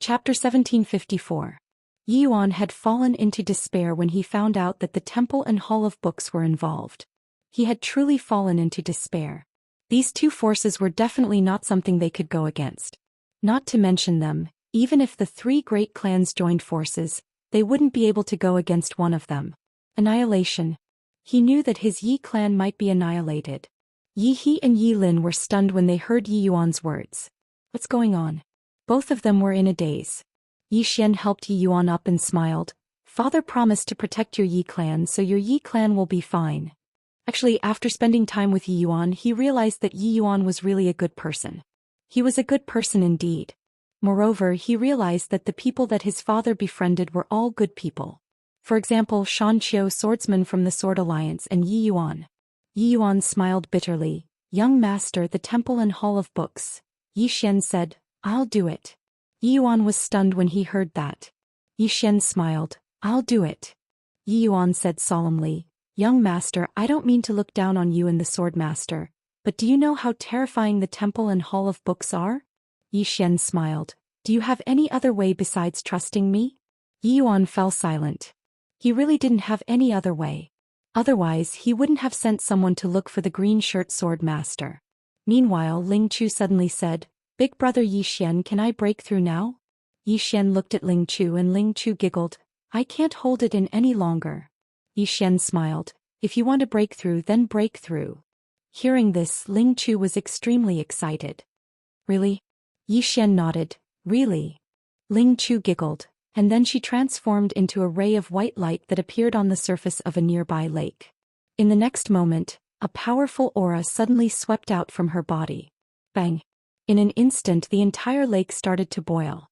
Chapter 1754. Yi Yuan had fallen into despair when he found out that the temple and hall of books were involved. He had truly fallen into despair. These two forces were definitely not something they could go against. Not to mention them, even if the three great clans joined forces, they wouldn't be able to go against one of them. Annihilation. He knew that his Yi clan might be annihilated. Yi He and Yi Lin were stunned when they heard Yi Yuan's words. What's going on? Both of them were in a daze. Yi Xian helped Yi Yuan up and smiled. Father promised to protect your Yi clan, so your Yi clan will be fine. Actually, after spending time with Yi Yuan, he realized that Yi Yuan was really a good person. He was a good person indeed. Moreover, he realized that the people that his father befriended were all good people. For example, Xianxia, swordsman from the Sword Alliance, and Yi Yuan. Yi Yuan smiled bitterly. Young master, the temple and hall of books. Yi Xian said, I'll do it. Yi Yuan was stunned when he heard that. Yi Xian smiled. I'll do it. Yi Yuan said solemnly, Young master, I don't mean to look down on you and the sword master, but do you know how terrifying the temple and hall of books are? Yi Xian smiled. Do you have any other way besides trusting me? Yi Yuan fell silent. He really didn't have any other way. Otherwise, he wouldn't have sent someone to look for the green shirt sword master. Meanwhile, Ling Chu suddenly said, Big brother Yi Xian, can I break through now? Yi Xian looked at Ling Chu and Ling Chu giggled. I can't hold it in any longer. Yi Xian smiled. If you want to break through, then break through. Hearing this, Ling Chu was extremely excited. Really? Yi Xian nodded. Really? Ling Chu giggled, and then she transformed into a ray of white light that appeared on the surface of a nearby lake. In the next moment, a powerful aura suddenly swept out from her body. Bang! In an instant, the entire lake started to boil.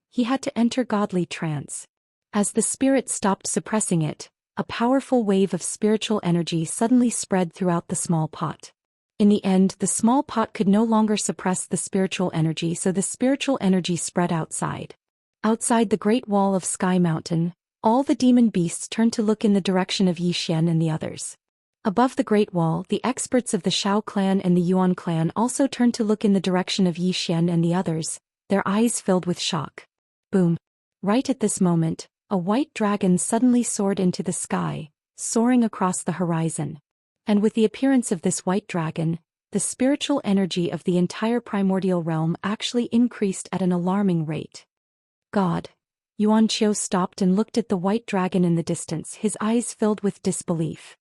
He had to enter godly trance. As the spirit stopped suppressing it, a powerful wave of spiritual energy suddenly spread throughout the small pot. In the end, the small pot could no longer suppress the spiritual energy, so the spiritual energy spread outside. Outside the Great Wall of Sky Mountain, all the demon beasts turned to look in the direction of Yi Xian and the others. Above the Great Wall, the experts of the Shao clan and the Yuan clan also turned to look in the direction of Yi Xian and the others, their eyes filled with shock. Boom! Right at this moment, a white dragon suddenly soared into the sky, soaring across the horizon. And with the appearance of this white dragon, the spiritual energy of the entire primordial realm actually increased at an alarming rate. God! Yuan Qiu stopped and looked at the white dragon in the distance, his eyes filled with disbelief.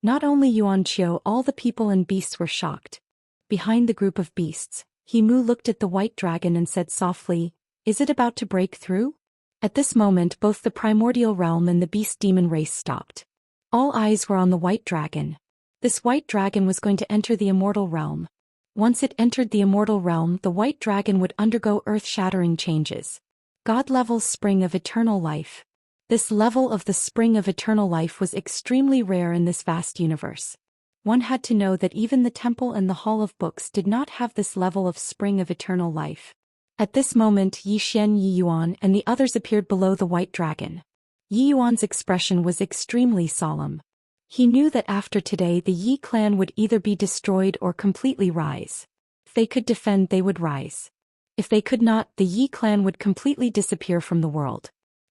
Not only Yuan Qiu, all the people and beasts were shocked. Behind the group of beasts, He Mu looked at the white dragon and said softly, Is it about to break through? At this moment, both the primordial realm and the beast demon race stopped. All eyes were on the white dragon. This white dragon was going to enter the immortal realm. Once it entered the immortal realm, the white dragon would undergo earth-shattering changes. God-level spring of eternal life. This level of the spring of eternal life was extremely rare in this vast universe. One had to know that even the temple and the hall of books did not have this level of spring of eternal life. At this moment, Yi Xian, Yi Yuan, and the others appeared below the white dragon. Yi Yuan's expression was extremely solemn. He knew that after today the Yi clan would either be destroyed or completely rise. If they could defend, they would rise. If they could not, the Yi clan would completely disappear from the world.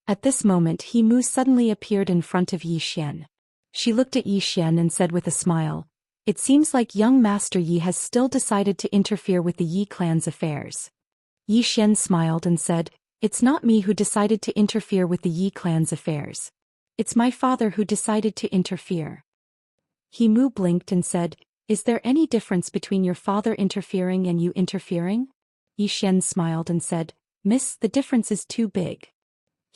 At this moment, He Mu suddenly appeared in front of Yi Xian. She looked at Yi Xian and said with a smile, It seems like young Master Yi has still decided to interfere with the Yi clan's affairs. Yi Xian smiled and said, It's not me who decided to interfere with the Yi clan's affairs. It's my father who decided to interfere. He Mu blinked and said, Is there any difference between your father interfering and you interfering? Yi Xian smiled and said, Miss, the difference is too big.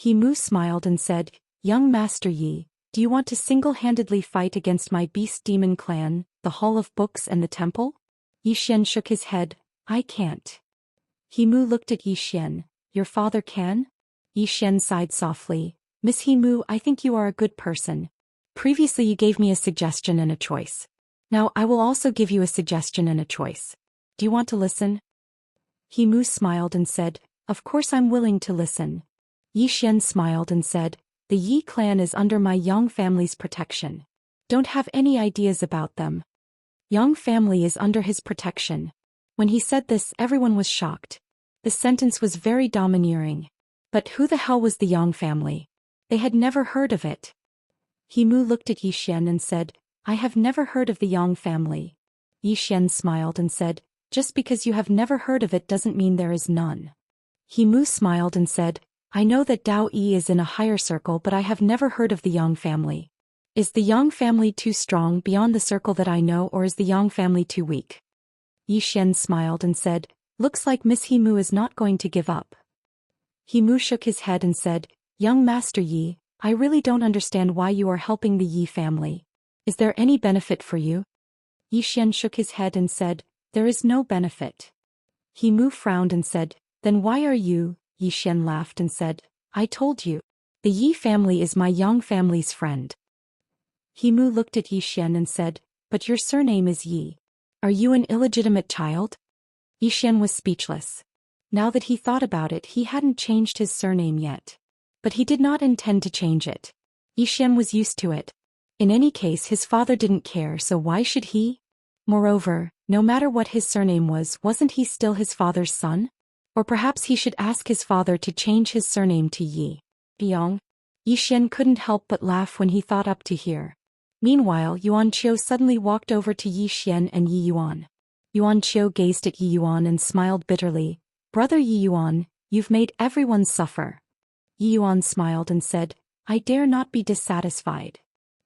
He Mu smiled and said, Young Master Yi, do you want to single-handedly fight against my beast demon clan, the hall of books and the temple? Yi Xian shook his head, I can't. He Mu looked at Yi Xian, Your father can? Yi Xian sighed softly, Miss He Mu, I think you are a good person. Previously you gave me a suggestion and a choice. Now I will also give you a suggestion and a choice. Do you want to listen? He Mu smiled and said, Of course I'm willing to listen. Yi Xian smiled and said, The Yi clan is under my Yang family's protection. Don't have any ideas about them. Yang family is under his protection. When he said this, everyone was shocked. The sentence was very domineering. But who the hell was the Yang family? They had never heard of it. He Mu looked at Yi Xian and said, I have never heard of the Yang family. Yi Xian smiled and said, just because you have never heard of it doesn't mean there is none. He Mu smiled and said, I know that Dao Yi is in a higher circle, but I have never heard of the Yang family. Is the Yang family too strong beyond the circle that I know, or is the Yang family too weak? Yi Xian smiled and said, looks like Miss He Mu is not going to give up. He Mu shook his head and said, young Master Yi, I really don't understand why you are helping the Yi family. Is there any benefit for you? Yi Xian shook his head and said, there is no benefit. He Mu frowned and said, then why are you? Yi Xian laughed and said, I told you. The Yi family is my Yang family's friend. He Mu looked at Yi Xian and said, but your surname is Yi. Are you an illegitimate child? Yi Xian was speechless. Now that he thought about it, he hadn't changed his surname yet. But he did not intend to change it. Yi Xian was used to it. In any case, his father didn't care, so why should he? Moreover, no matter what his surname was, wasn't he still his father's son? Or perhaps he should ask his father to change his surname to Yi. Yang. Yi Xian couldn't help but laugh when he thought up to here. Meanwhile, Yuan Qiu suddenly walked over to Yi Xian and Yi Yuan. Yuan Qiu gazed at Yi Yuan and smiled bitterly. Brother Yi Yuan, you've made everyone suffer. Yi Yuan smiled and said, I dare not be dissatisfied.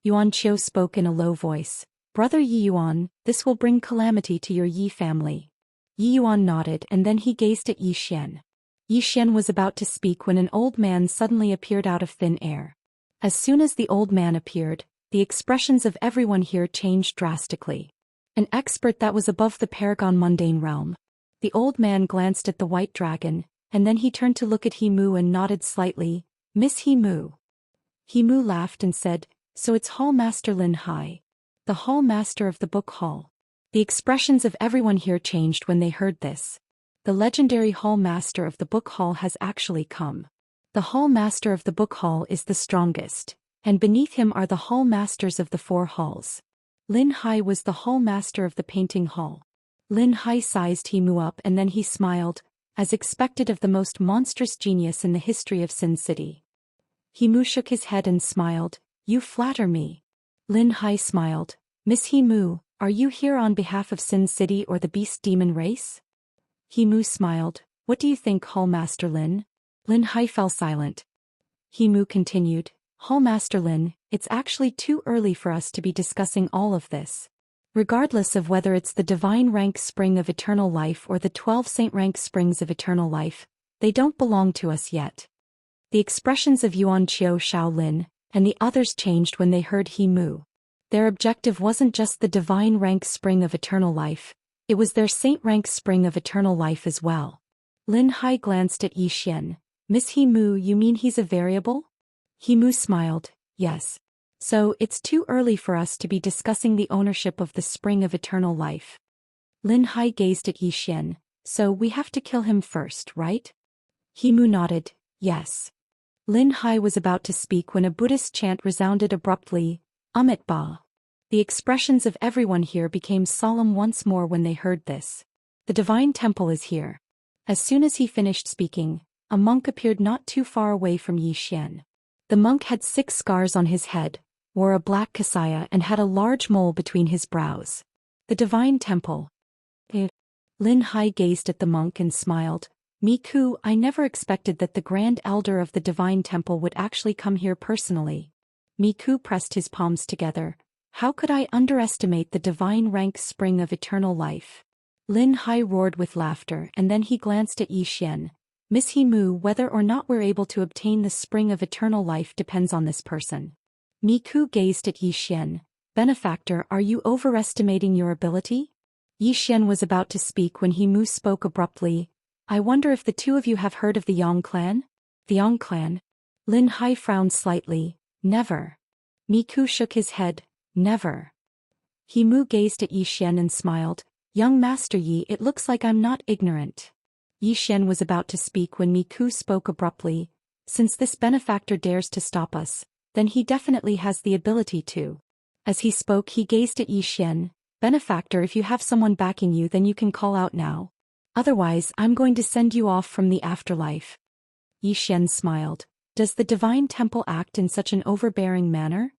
Yuan Qiu spoke in a low voice. Brother Yi Yuan, this will bring calamity to your Yi family. Yi Yuan nodded and then he gazed at Yi Xian. Yi Xian was about to speak when an old man suddenly appeared out of thin air. As soon as the old man appeared, the expressions of everyone here changed drastically. An expert that was above the paragon mundane realm. The old man glanced at the white dragon, and then he turned to look at He Mu and nodded slightly. Miss He Mu. He Mu laughed and said, so it's Hall Master Lin Hai. The Hall Master of the Book Hall. The expressions of everyone here changed when they heard this. The legendary Hall Master of the Book Hall has actually come. The Hall Master of the Book Hall is the strongest, and beneath him are the Hall Masters of the 4 halls. Lin Hai was the Hall Master of the Painting Hall. Lin Hai sized He Mu up and then he smiled, as expected of the most monstrous genius in the history of Sin City. He Mu shook his head and smiled, you flatter me. Lin Hai smiled, Miss He Mu, are you here on behalf of Sin City or the Beast Demon race? He Mu smiled, what do you think, Hall Master Lin? Lin Hai fell silent. He Mu continued, Hall Master Lin, it's actually too early for us to be discussing all of this. Regardless of whether it's the divine rank spring of eternal life or the 12 saint rank springs of eternal life, they don't belong to us yet. The expressions of Yuan Qiu Shaolin and the others changed when they heard He Mu. Their objective wasn't just the divine rank spring of eternal life, it was their saint rank spring of eternal life as well. Lin Hai glanced at Yi Xian. Miss He Mu, you mean he's a variable? He Mu smiled, yes. So, it's too early for us to be discussing the ownership of the spring of eternal life. Lin Hai gazed at Yi Xian. So we have to kill him first, right? He Mu nodded, yes. Lin Hai was about to speak when a Buddhist chant resounded abruptly, Amit Ba. The expressions of everyone here became solemn once more when they heard this. The divine temple is here. As soon as he finished speaking, a monk appeared not too far away from Yi Xian. The monk had 6 scars on his head, wore a black kasaya and had a large mole between his brows. The divine temple. Lin Hai gazed at the monk and smiled. Miku, I never expected that the Grand Elder of the Divine Temple would actually come here personally. Miku pressed his palms together. How could I underestimate the divine rank spring of eternal life? Lin Hai roared with laughter and then he glanced at Yi Xian. Miss He Mu, whether or not we're able to obtain the spring of eternal life depends on this person. Miku gazed at Yi Xian. Benefactor, are you overestimating your ability? Yi Xian was about to speak when He Mu spoke abruptly. I wonder if the two of you have heard of the Yang clan? The Yang clan? Lin Hai frowned slightly. Never. Miku shook his head. Never. He Mu gazed at Yi Xian and smiled. Young Master Yi, it looks like I'm not ignorant. Yi Xian was about to speak when Miku spoke abruptly. Since this benefactor dares to stop us, then he definitely has the ability to. As he spoke he gazed at Yi Xian. Benefactor, if you have someone backing you then you can call out now. Otherwise, I'm going to send you off from the afterlife. Yi Xian smiled. Does the divine temple act in such an overbearing manner?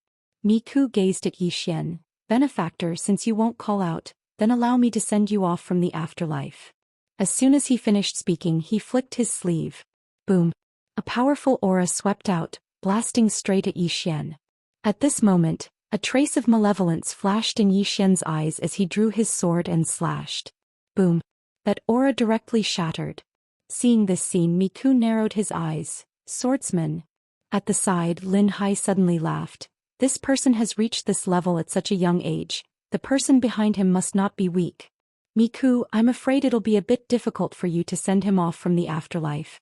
Miku gazed at Yi Xian. Benefactor, since you won't call out, then allow me to send you off from the afterlife. As soon as he finished speaking, he flicked his sleeve. Boom. A powerful aura swept out, blasting straight at Yi Xian. At this moment, a trace of malevolence flashed in Yi Xian's eyes as he drew his sword and slashed. Boom. That aura directly shattered. Seeing this scene, Miku narrowed his eyes. Swordsman. At the side, Lin Hai suddenly laughed. This person has reached this level at such a young age. The person behind him must not be weak. Miku, I'm afraid it'll be a bit difficult for you to send him off from the afterlife.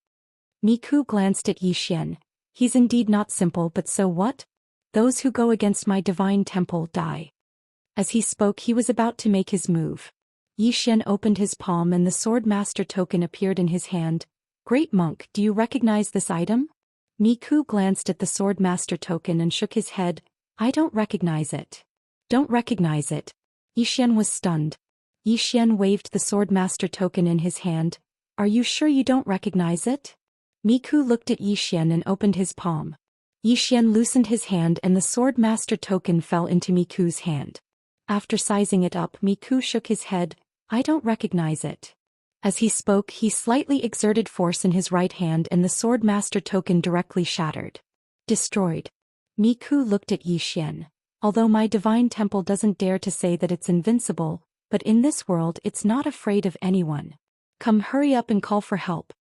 Miku glanced at Yi Xian. He's indeed not simple, but so what? Those who go against my divine temple die. As he spoke, he was about to make his move. Yi Xian opened his palm and the sword master token appeared in his hand. Great monk, do you recognize this item? Miku glanced at the sword master token and shook his head. I don't recognize it. Don't recognize it. Yi Xian was stunned. Yi Xian waved the sword master token in his hand. Are you sure you don't recognize it? Miku looked at Yi Xian and opened his palm. Yi Xian loosened his hand and the sword master token fell into Miku's hand. After sizing it up, Miku shook his head. I don't recognize it. As he spoke, he slightly exerted force in his right hand and the sword master token directly shattered. Destroyed. Miku looked at Yi Xian. Although my divine temple doesn't dare to say that it's invincible, but in this world it's not afraid of anyone. Come, hurry up and call for help.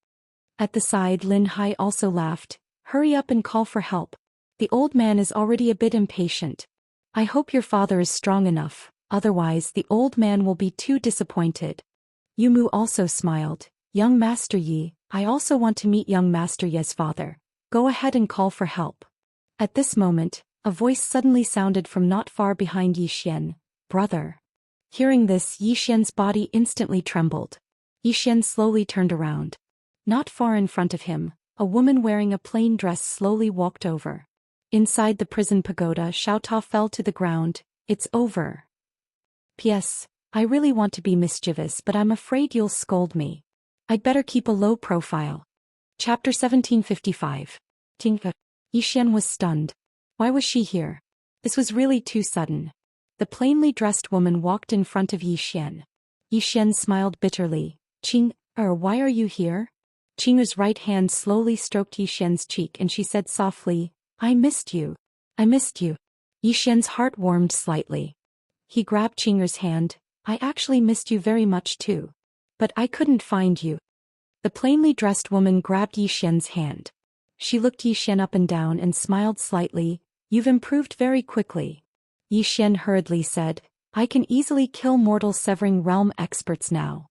At the side, Lin Hai also laughed. Hurry up and call for help. The old man is already a bit impatient. I hope your father is strong enough, otherwise the old man will be too disappointed. Yumu also smiled. Young Master Yi, I also want to meet young Master Ye's father. Go ahead and call for help. At this moment, a voice suddenly sounded from not far behind Yi Xian. Brother. Hearing this, Yi Xian's body instantly trembled. Yi Xian slowly turned around. Not far in front of him, a woman wearing a plain dress slowly walked over. Inside the prison pagoda, Xiaotao fell to the ground. It's over. P.S. I really want to be mischievous, but I'm afraid you'll scold me. I'd better keep a low profile. Chapter 1755. Tinka. Yi Xian was stunned. Why was she here? This was really too sudden. The plainly dressed woman walked in front of Yi Xian. Yi Xian smiled bitterly. Why are you here? Qing'er's right hand slowly stroked Yi Xian's cheek and she said softly, I missed you. I missed you. Yi Xian's heart warmed slightly. He grabbed Qing'er's hand. I actually missed you very much too. But I couldn't find you. The plainly dressed woman grabbed Yi Xian's hand. She looked Yi Xian up and down and smiled slightly. You've improved very quickly. Yi Xian hurriedly said, I can easily kill mortal severing realm experts now.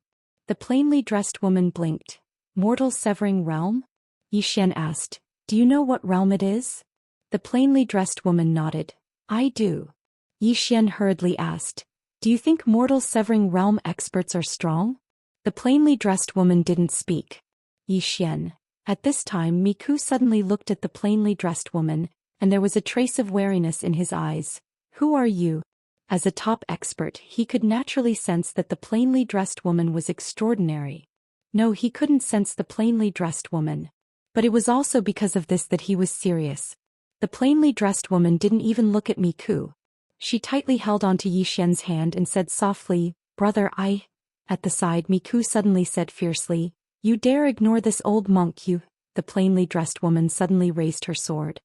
The plainly dressed woman blinked. Mortal severing realm? Yi Xian asked, do you know what realm it is? The plainly dressed woman nodded. I do. Yi Xian hurriedly asked, do you think mortal severing realm experts are strong? The plainly dressed woman didn't speak. Yi Xian. At this time, Miku suddenly looked at the plainly dressed woman, and there was a trace of wariness in his eyes. Who are you? As a top expert, he could naturally sense that the plainly dressed woman was extraordinary. No, he couldn't sense the plainly dressed woman. But it was also because of this that he was serious. The plainly dressed woman didn't even look at Miku. She tightly held onto Yi Xian's hand and said softly, Brother, I... At the side, Miku suddenly said fiercely, You dare ignore this old monk, you... The plainly dressed woman suddenly raised her sword.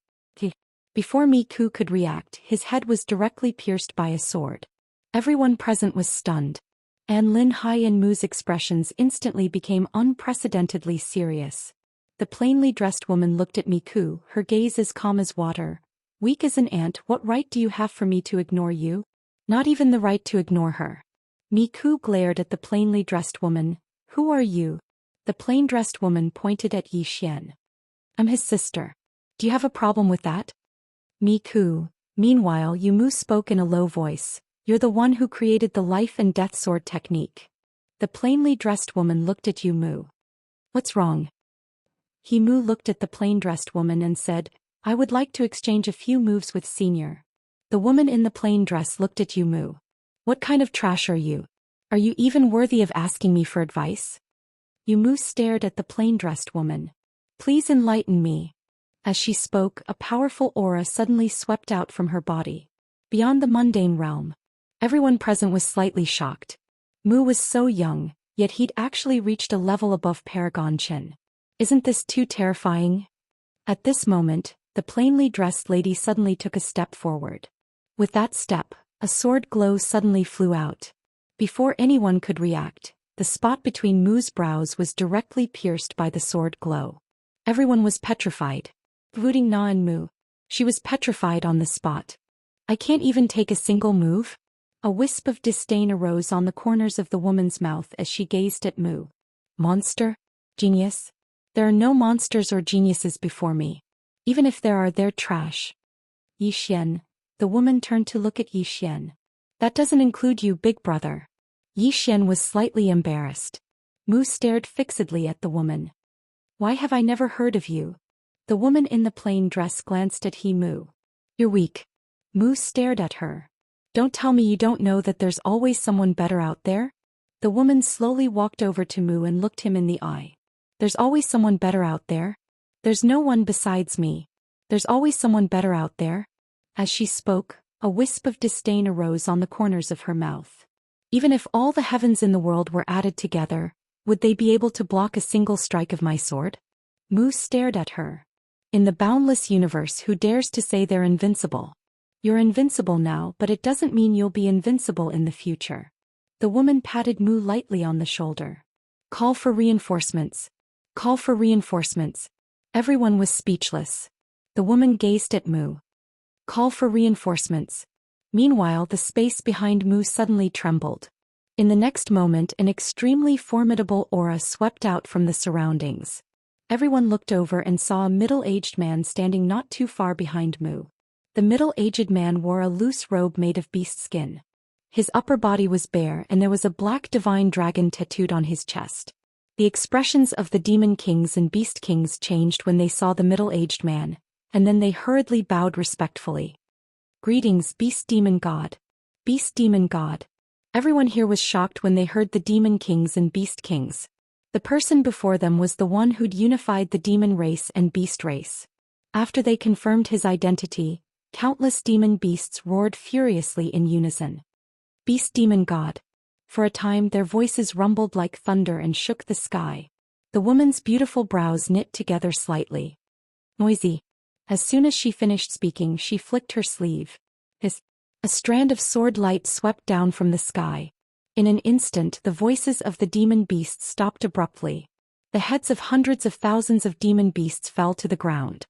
Before Miku could react, his head was directly pierced by a sword. Everyone present was stunned. And Lin Hai and Mu's expressions instantly became unprecedentedly serious. The plainly dressed woman looked at Miku, her gaze as calm as water. Weak as an ant, what right do you have for me to ignore you? Not even the right to ignore her. Miku glared at the plainly dressed woman. Who are you? The plain-dressed woman pointed at Yi Xian. I'm his sister. Do you have a problem with that? Miku. Meanwhile, Mu spoke in a low voice. You're the one who created the life and death sword technique. The plainly dressed woman looked at Mu. What's wrong? Mu looked at the plain-dressed woman and said, I would like to exchange a few moves with Senior. The woman in the plain dress looked at Mu. What kind of trash are you? Are you even worthy of asking me for advice? Mu stared at the plain-dressed woman. Please enlighten me. As she spoke, a powerful aura suddenly swept out from her body. Beyond the mundane realm. Everyone present was slightly shocked. Mu was so young, yet he'd actually reached a level above Paragon Qin. Isn't this too terrifying? At this moment, the plainly dressed lady suddenly took a step forward. With that step, a sword glow suddenly flew out. Before anyone could react, the spot between Mu's brows was directly pierced by the sword glow. Everyone was petrified. Including Na and Mu. She was petrified on the spot. I can't even take a single move? A wisp of disdain arose on the corners of the woman's mouth as she gazed at Mu. Monster? Genius? There are no monsters or geniuses before me. Even if there are, they're trash. Zhou Xian. The woman turned to look at Zhou Xian. That doesn't include you, big brother. Zhou Xian was slightly embarrassed. Mu stared fixedly at the woman. Why have I never heard of you? The woman in the plain dress glanced at Mu. You're weak. Mu stared at her. Don't tell me you don't know that there's always someone better out there? The woman slowly walked over to Mu and looked him in the eye. There's always someone better out there? There's no one besides me. There's always someone better out there? As she spoke, a wisp of disdain arose on the corners of her mouth. Even if all the heavens in the world were added together, would they be able to block a single strike of my sword? Mu stared at her. In the boundless universe, who dares to say they're invincible? You're invincible now, but it doesn't mean you'll be invincible in the future. The woman patted Mu lightly on the shoulder. Call for reinforcements. Call for reinforcements. Everyone was speechless. The woman gazed at Mu. Call for reinforcements. Meanwhile, the space behind Mu suddenly trembled. In the next moment, an extremely formidable aura swept out from the surroundings. Everyone looked over and saw a middle-aged man standing not too far behind Mu. The middle-aged man wore a loose robe made of beast skin. His upper body was bare and there was a black divine dragon tattooed on his chest. The expressions of the demon kings and beast kings changed when they saw the middle-aged man, and then they hurriedly bowed respectfully. Greetings, beast demon god. Beast demon god. Everyone here was shocked when they heard the demon kings and beast kings. The person before them was the one who'd unified the demon race and beast race. After they confirmed his identity, countless demon beasts roared furiously in unison. Beast demon god. For a time their voices rumbled like thunder and shook the sky. The woman's beautiful brows knit together slightly. Noisy. As soon as she finished speaking, she flicked her sleeve. A strand of sword light swept down from the sky. In an instant, the voices of the demon beasts stopped abruptly. The heads of hundreds of thousands of demon beasts fell to the ground.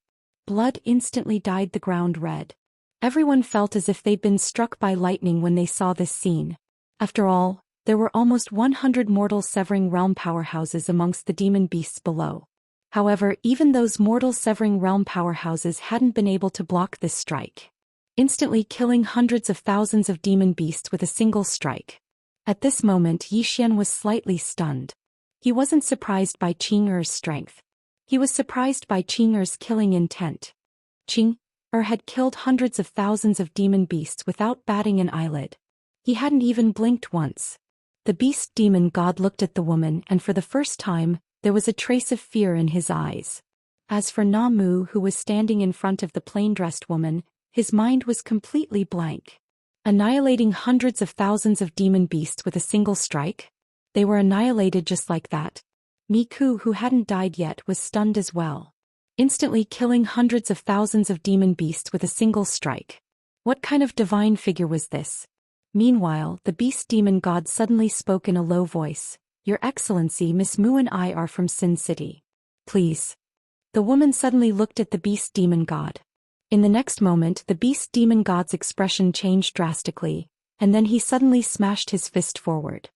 Blood instantly dyed the ground red. Everyone felt as if they'd been struck by lightning when they saw this scene. After all, there were almost 100 mortal severing realm powerhouses amongst the demon beasts below. However, even those mortal severing realm powerhouses hadn't been able to block this strike, instantly killing hundreds of thousands of demon beasts with a single strike. At this moment, Zhou Xian was slightly stunned. He wasn't surprised by Qing'er's strength. He was surprised by Qing'er's killing intent. Qing'er had killed hundreds of thousands of demon beasts without batting an eyelid. He hadn't even blinked once. The beast demon god looked at the woman, and for the first time, there was a trace of fear in his eyes. As for Mu, who was standing in front of the plain-dressed woman, his mind was completely blank. Annihilating hundreds of thousands of demon beasts with a single strike? They were annihilated just like that. Miku, who hadn't died yet, was stunned as well. Instantly killing hundreds of thousands of demon beasts with a single strike. What kind of divine figure was this? Meanwhile, the beast demon god suddenly spoke in a low voice. Your Excellency, Miss Mu and I are from Sin City. Please. The woman suddenly looked at the beast demon god. In the next moment, the beast demon god's expression changed drastically, and then he suddenly smashed his fist forward.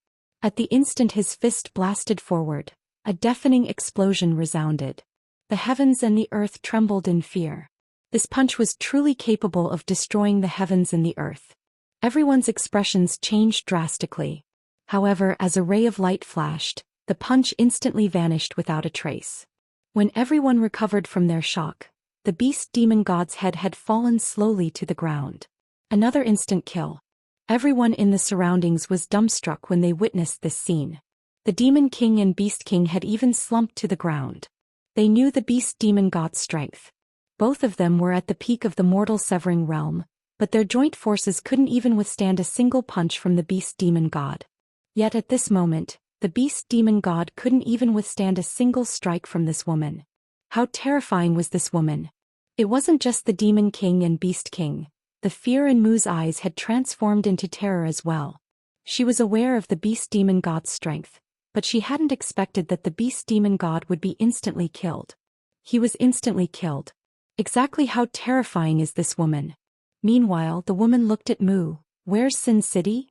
At the instant his fist blasted forward, a deafening explosion resounded. The heavens and the earth trembled in fear. This punch was truly capable of destroying the heavens and the earth. Everyone's expressions changed drastically. However, as a ray of light flashed, the punch instantly vanished without a trace. When everyone recovered from their shock, the beast demon god's head had fallen slowly to the ground. Another instant kill. Everyone in the surroundings was dumbstruck when they witnessed this scene. The Demon King and Beast King had even slumped to the ground. They knew the Beast Demon God's strength. Both of them were at the peak of the mortal severing realm, but their joint forces couldn't even withstand a single punch from the Beast Demon God. Yet at this moment, the Beast Demon God couldn't even withstand a single strike from this woman. How terrifying was this woman? It wasn't just the Demon King and Beast King. The fear in Mu's eyes had transformed into terror as well. She was aware of the Beast Demon God's strength, but she hadn't expected that the Beast Demon God would be instantly killed. He was instantly killed. Exactly how terrifying is this woman? Meanwhile, the woman looked at Mu. Where's Sin City?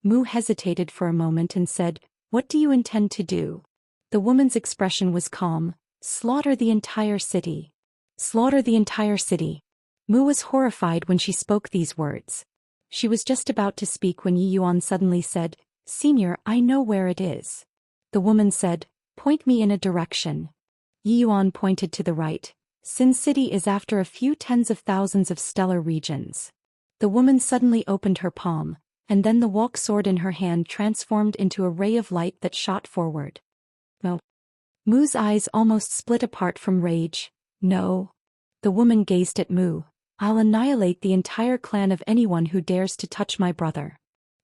Mu hesitated for a moment and said, "What do you intend to do?" The woman's expression was calm. "Slaughter the entire city. Slaughter the entire city." Mu was horrified when she spoke these words. She was just about to speak when Yi Yuan suddenly said, "Senior, I know where it is." The woman said, "Point me in a direction." Yi Yuan pointed to the right. "Sin City is after a few tens of thousands of stellar regions." The woman suddenly opened her palm, and then the walk sword in her hand transformed into a ray of light that shot forward. No. Mu's eyes almost split apart from rage. "No." The woman gazed at Mu. "I'll annihilate the entire clan of anyone who dares to touch my brother."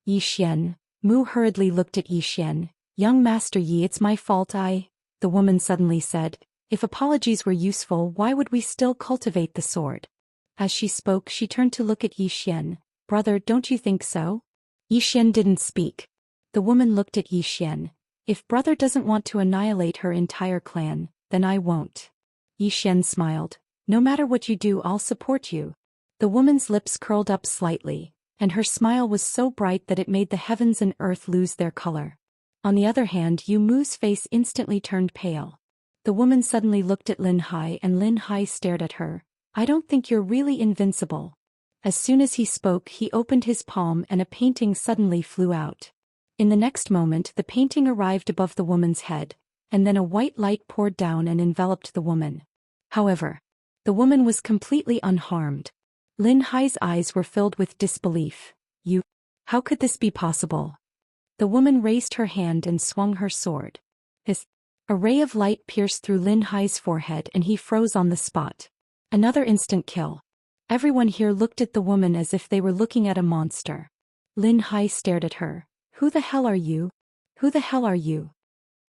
"Yi Xian." Mu hurriedly looked at Yi Xian. "Young Master Yi, it's my fault The woman suddenly said, "If apologies were useful, why would we still cultivate the sword?" As she spoke, she turned to look at Yi Xian. "Brother, don't you think so?" Yi Xian didn't speak. The woman looked at Yi Xian. "If brother doesn't want to annihilate her entire clan, then I won't." Yi Xian smiled. "No matter what you do, I'll support you." The woman's lips curled up slightly, and her smile was so bright that it made the heavens and earth lose their color. On the other hand, Yu Mu's face instantly turned pale. The woman suddenly looked at Lin Hai and Lin Hai stared at her. "I don't think you're really invincible." As soon as he spoke, he opened his palm and a painting suddenly flew out. In the next moment, the painting arrived above the woman's head, and then a white light poured down and enveloped the woman. However, the woman was completely unharmed. Lin Hai's eyes were filled with disbelief. How could this be possible?" The woman raised her hand and swung her sword. A ray of light pierced through Lin Hai's forehead and he froze on the spot. Another instant kill. Everyone here looked at the woman as if they were looking at a monster. Lin Hai stared at her. "Who the hell are you? Who the hell are you?"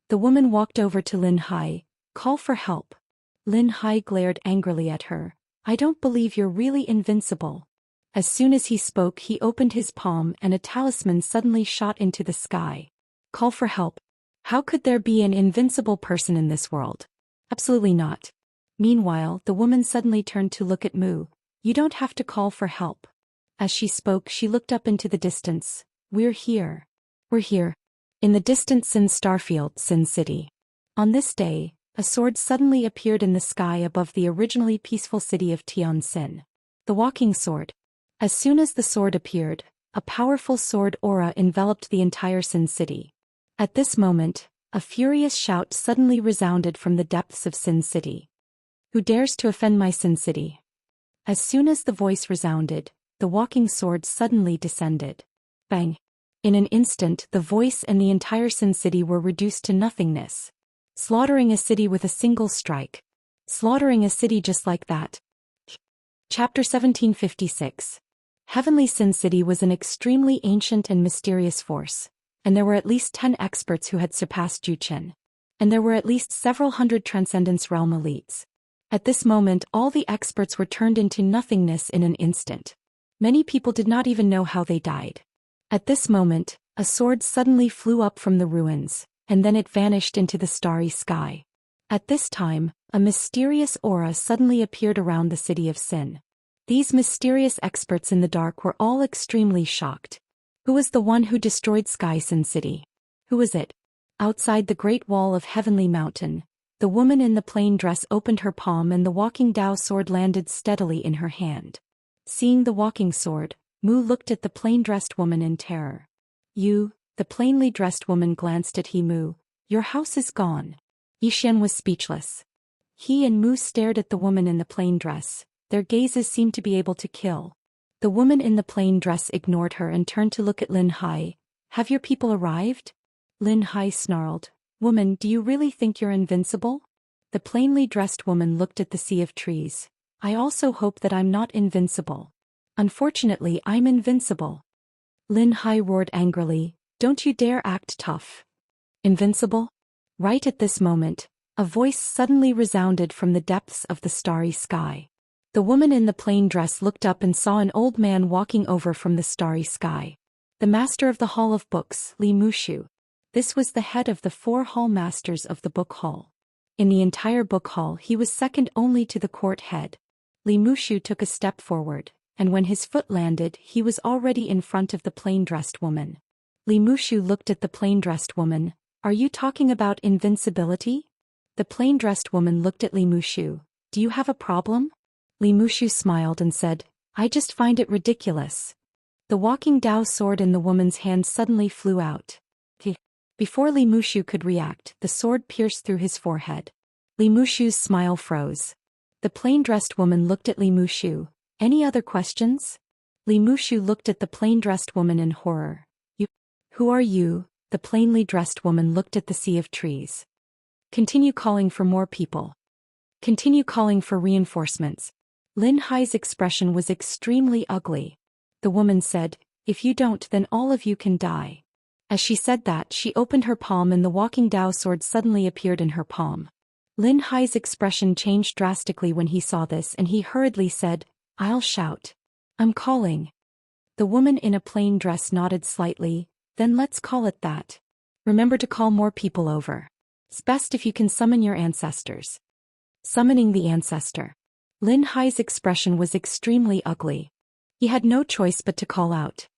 The woman walked over to Lin Hai. "Call for help." Lin Hai glared angrily at her. "I don't believe you're really invincible." As soon as he spoke, he opened his palm and a talisman suddenly shot into the sky. "Call for help." How could there be an invincible person in this world? Absolutely not. Meanwhile, the woman suddenly turned to look at Mu. "You don't have to call for help." As she spoke, she looked up into the distance. "We're here. We're here." In the distant Sin starfield, Sin City. On this day, a sword suddenly appeared in the sky above the originally peaceful city of Tianjin. The walking sword. As soon as the sword appeared, a powerful sword aura enveloped the entire Sin City. At this moment, a furious shout suddenly resounded from the depths of Sin City. "Who dares to offend my Sin City?" As soon as the voice resounded, the walking sword suddenly descended. Bang! In an instant, the voice and the entire Sin City were reduced to nothingness. Slaughtering a city with a single strike. Slaughtering a city just like that. Chapter 1756. Heavenly Sin City was an extremely ancient and mysterious force, and there were at least 10 experts who had surpassed Zhou Xian. And there were at least several hundred Transcendence Realm elites. At this moment, all the experts were turned into nothingness in an instant. Many people did not even know how they died. At this moment, a sword suddenly flew up from the ruins, and then it vanished into the starry sky. At this time, a mysterious aura suddenly appeared around the city of Sin. These mysterious experts in the dark were all extremely shocked. Who was the one who destroyed Sky Sin City? Who was it? Outside the great wall of Heavenly Mountain, the woman in the plain dress opened her palm and the walking Dao sword landed steadily in her hand. Seeing the walking sword, Mu looked at the plain-dressed woman in terror. "You," the plainly dressed woman glanced at Mu. "Your house is gone." Yi Xian was speechless. He and Mu stared at the woman in the plain dress. Their gazes seemed to be able to kill. The woman in the plain dress ignored her and turned to look at Lin Hai. "Have your people arrived?" Lin Hai snarled. Woman, do you really think you're invincible? The plainly dressed woman looked at the sea of trees. I also hope that I'm not invincible. Unfortunately, I'm invincible. Lin Hai roared angrily. Don't you dare act tough. Invincible? Right at this moment, a voice suddenly resounded from the depths of the starry sky. The woman in the plain dress looked up and saw an old man walking over from the starry sky. The master of the Hall of Books, Li Mushu. This was the head of the 4 hall masters of the book hall. In the entire book hall he was second only to the court head. Li Mushu took a step forward, and when his foot landed he was already in front of the plain-dressed woman. Li Mushu looked at the plain-dressed woman. Are you talking about invincibility? The plain-dressed woman looked at Li Mushu. Do you have a problem? Li Mushu smiled and said, I just find it ridiculous. The walking Dao sword in the woman's hand suddenly flew out. Before Li Mushu could react, the sword pierced through his forehead. Li Mushu's smile froze. The plain-dressed woman looked at Li Mushu. Any other questions? Li Mushu looked at the plain-dressed woman in horror. Who are you? The plainly dressed woman looked at the sea of trees. Continue calling for more people. Continue calling for reinforcements. Lin Hai's expression was extremely ugly. The woman said, if you don't, then all of you can die. As she said that, she opened her palm and the walking Dao sword suddenly appeared in her palm. Lin Hai's expression changed drastically when he saw this and he hurriedly said, I'll shout. I'm calling. The woman in a plain dress nodded slightly. Then let's call it that. Remember to call more people over. It's best if you can summon your ancestors. Summoning the ancestor. Lin Hai's expression was extremely ugly. He had no choice but to call out.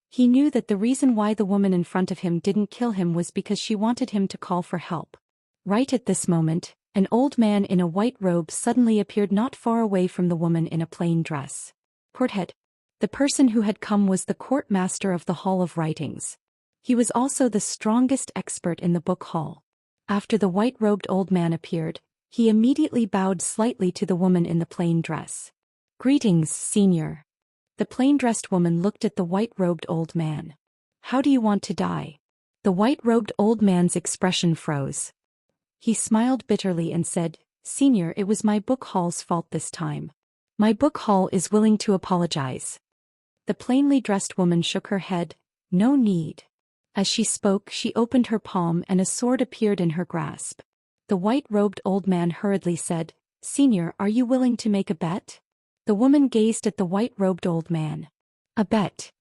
He knew that the reason why the woman in front of him didn't kill him was because she wanted him to call for help. Right at this moment, an old man in a white robe suddenly appeared not far away from the woman in a plain dress. Courthead. The person who had come was the court master of the Hall of Writings. He was also the strongest expert in the book hall. After the white-robed old man appeared, he immediately bowed slightly to the woman in the plain dress. Greetings, senior. The plain-dressed woman looked at the white-robed old man. How do you want to die? The white-robed old man's expression froze. He smiled bitterly and said, Senior, it was my book hall's fault this time. My book hall is willing to apologize. The plainly dressed woman shook her head. No need. As she spoke, she opened her palm and a sword appeared in her grasp. The white-robed old man hurriedly said, Senior, are you willing to make a bet? The woman gazed at the white-robed old man. A bet.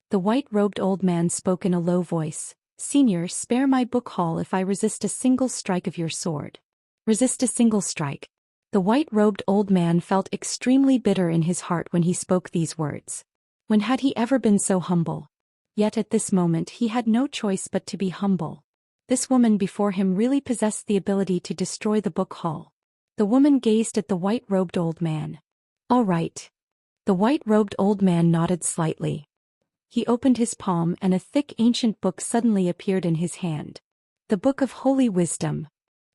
The white-robed old man spoke in a low voice. Senior, spare my book hall if I resist a single strike of your sword. Resist a single strike. The white-robed old man felt extremely bitter in his heart when he spoke these words. When had he ever been so humble? Yet at this moment he had no choice but to be humble. This woman before him really possessed the ability to destroy the book hall. The woman gazed at the white-robed old man. All right. The white-robed old man nodded slightly. He opened his palm and a thick ancient book suddenly appeared in his hand. The Book of Holy Wisdom.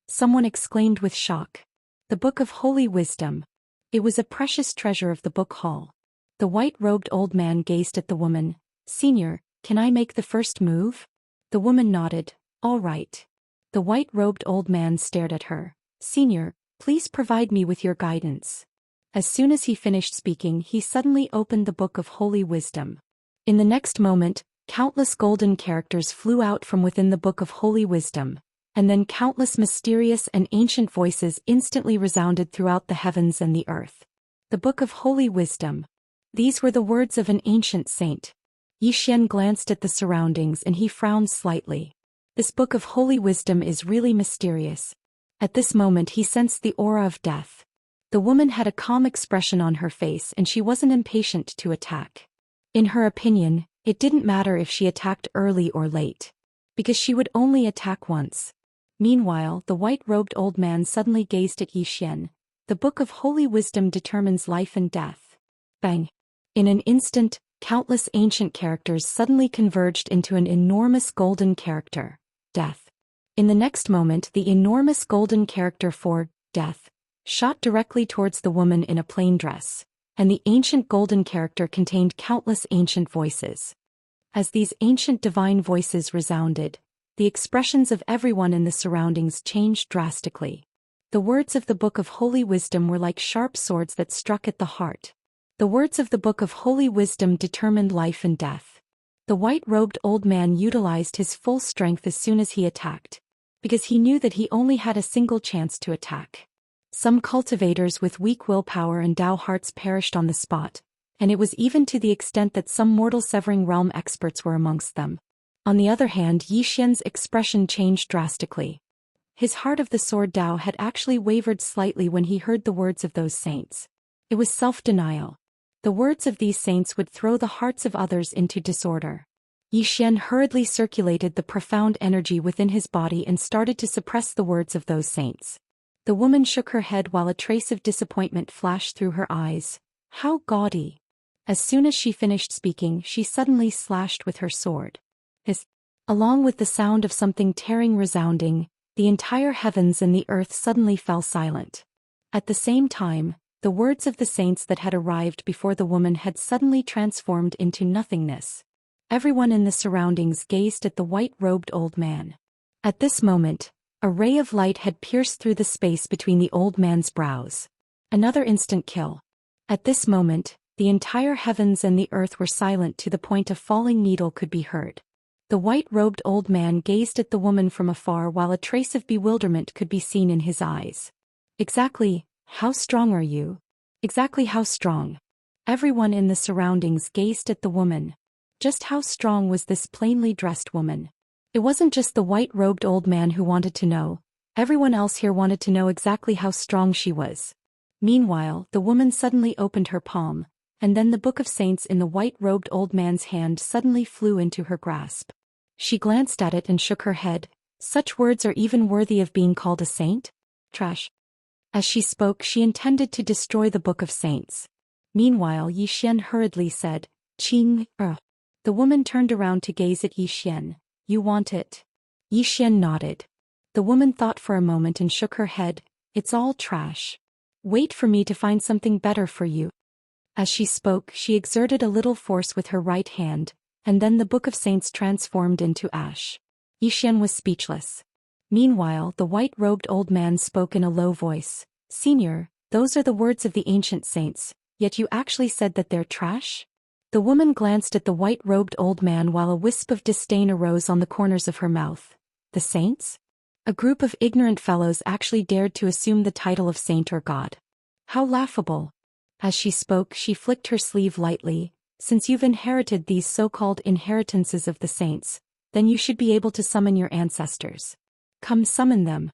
Someone exclaimed with shock. The Book of Holy Wisdom. It was a precious treasure of the book hall. The white-robed old man gazed at the woman. Senior, can I make the first move? The woman nodded. All right. The white-robed old man stared at her. Senior, please provide me with your guidance. As soon as he finished speaking, he suddenly opened the Book of Holy Wisdom. In the next moment, countless golden characters flew out from within the Book of Holy Wisdom, and then countless mysterious and ancient voices instantly resounded throughout the heavens and the earth. The Book of Holy Wisdom. These were the words of an ancient saint. Zhou Xian glanced at the surroundings and he frowned slightly. This Book of Holy Wisdom is really mysterious. At this moment he sensed the aura of death. The woman had a calm expression on her face and she wasn't impatient to attack. In her opinion, it didn't matter if she attacked early or late, because she would only attack once. Meanwhile, the white-robed old man suddenly gazed at Zhou Xian. The Book of Holy Wisdom determines life and death. Bang! In an instant, countless ancient characters suddenly converged into an enormous golden character, Death. In the next moment, the enormous golden character for Death shot directly towards the woman in a plain dress, and the ancient golden character contained countless ancient voices. As these ancient divine voices resounded, the expressions of everyone in the surroundings changed drastically. The words of the Book of Holy Wisdom were like sharp swords that struck at the heart. The words of the Book of Holy Wisdom determined life and death. The white-robed old man utilized his full strength as soon as he attacked, because he knew that he only had a single chance to attack. Some cultivators with weak willpower and Dao hearts perished on the spot, and it was even to the extent that some mortal severing realm experts were amongst them. On the other hand, Zhou Xian's expression changed drastically. His heart of the sword Dao had actually wavered slightly when he heard the words of those saints. It was self-denial. The words of these saints would throw the hearts of others into disorder. Zhou Xian hurriedly circulated the profound energy within his body and started to suppress the words of those saints. The woman shook her head while a trace of disappointment flashed through her eyes. How gaudy! As soon as she finished speaking, she suddenly slashed with her sword. Along with the sound of something tearing resounding, the entire heavens and the earth suddenly fell silent. At the same time, the words of the saints that had arrived before the woman had suddenly transformed into nothingness. Everyone in the surroundings gazed at the white-robed old man. At this moment, a ray of light had pierced through the space between the old man's brows. Another instant kill. At this moment, the entire heavens and the earth were silent to the point a falling needle could be heard. The white-robed old man gazed at the woman from afar while a trace of bewilderment could be seen in his eyes. Exactly, how strong are you? Exactly how strong? Everyone in the surroundings gazed at the woman. Just how strong was this plainly dressed woman? It wasn't just the white-robed old man who wanted to know. Everyone else here wanted to know exactly how strong she was. Meanwhile, the woman suddenly opened her palm, and then the Book of Saints in the white-robed old man's hand suddenly flew into her grasp. She glanced at it and shook her head. Such words are even worthy of being called a saint? Trash. As she spoke, she intended to destroy the Book of Saints. Meanwhile, Zhou Xian hurriedly said, "Qing, The woman turned around to gaze at Zhou Xian. You want it? Zhou Xian nodded. The woman thought for a moment and shook her head. It's all trash. Wait for me to find something better for you. As she spoke, she exerted a little force with her right hand, and then the Book of Saints transformed into ash. Zhou Xian was speechless. Meanwhile, the white-robed old man spoke in a low voice. Senior, those are the words of the ancient saints, yet you actually said that they're trash? The woman glanced at the white-robed old man while a wisp of disdain arose on the corners of her mouth. The saints? A group of ignorant fellows actually dared to assume the title of saint or god. How laughable. As she spoke, she flicked her sleeve lightly. Since you've inherited these so-called inheritances of the saints, then you should be able to summon your ancestors. Come summon them.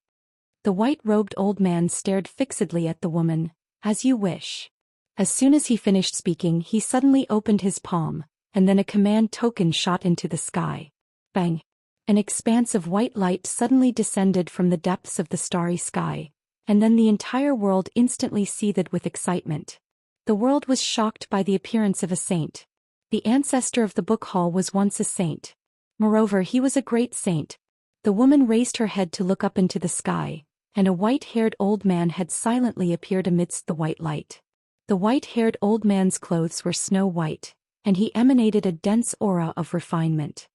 The white-robed old man stared fixedly at the woman. As you wish. As soon as he finished speaking, he suddenly opened his palm, and then a command token shot into the sky. Bang! An expanse of white light suddenly descended from the depths of the starry sky, and then the entire world instantly seethed with excitement. The world was shocked by the appearance of a saint. The ancestor of the book hall was once a saint. Moreover, he was a great saint. The woman raised her head to look up into the sky, and a white-haired old man had silently appeared amidst the white light. The white-haired old man's clothes were snow white, and he emanated a dense aura of refinement.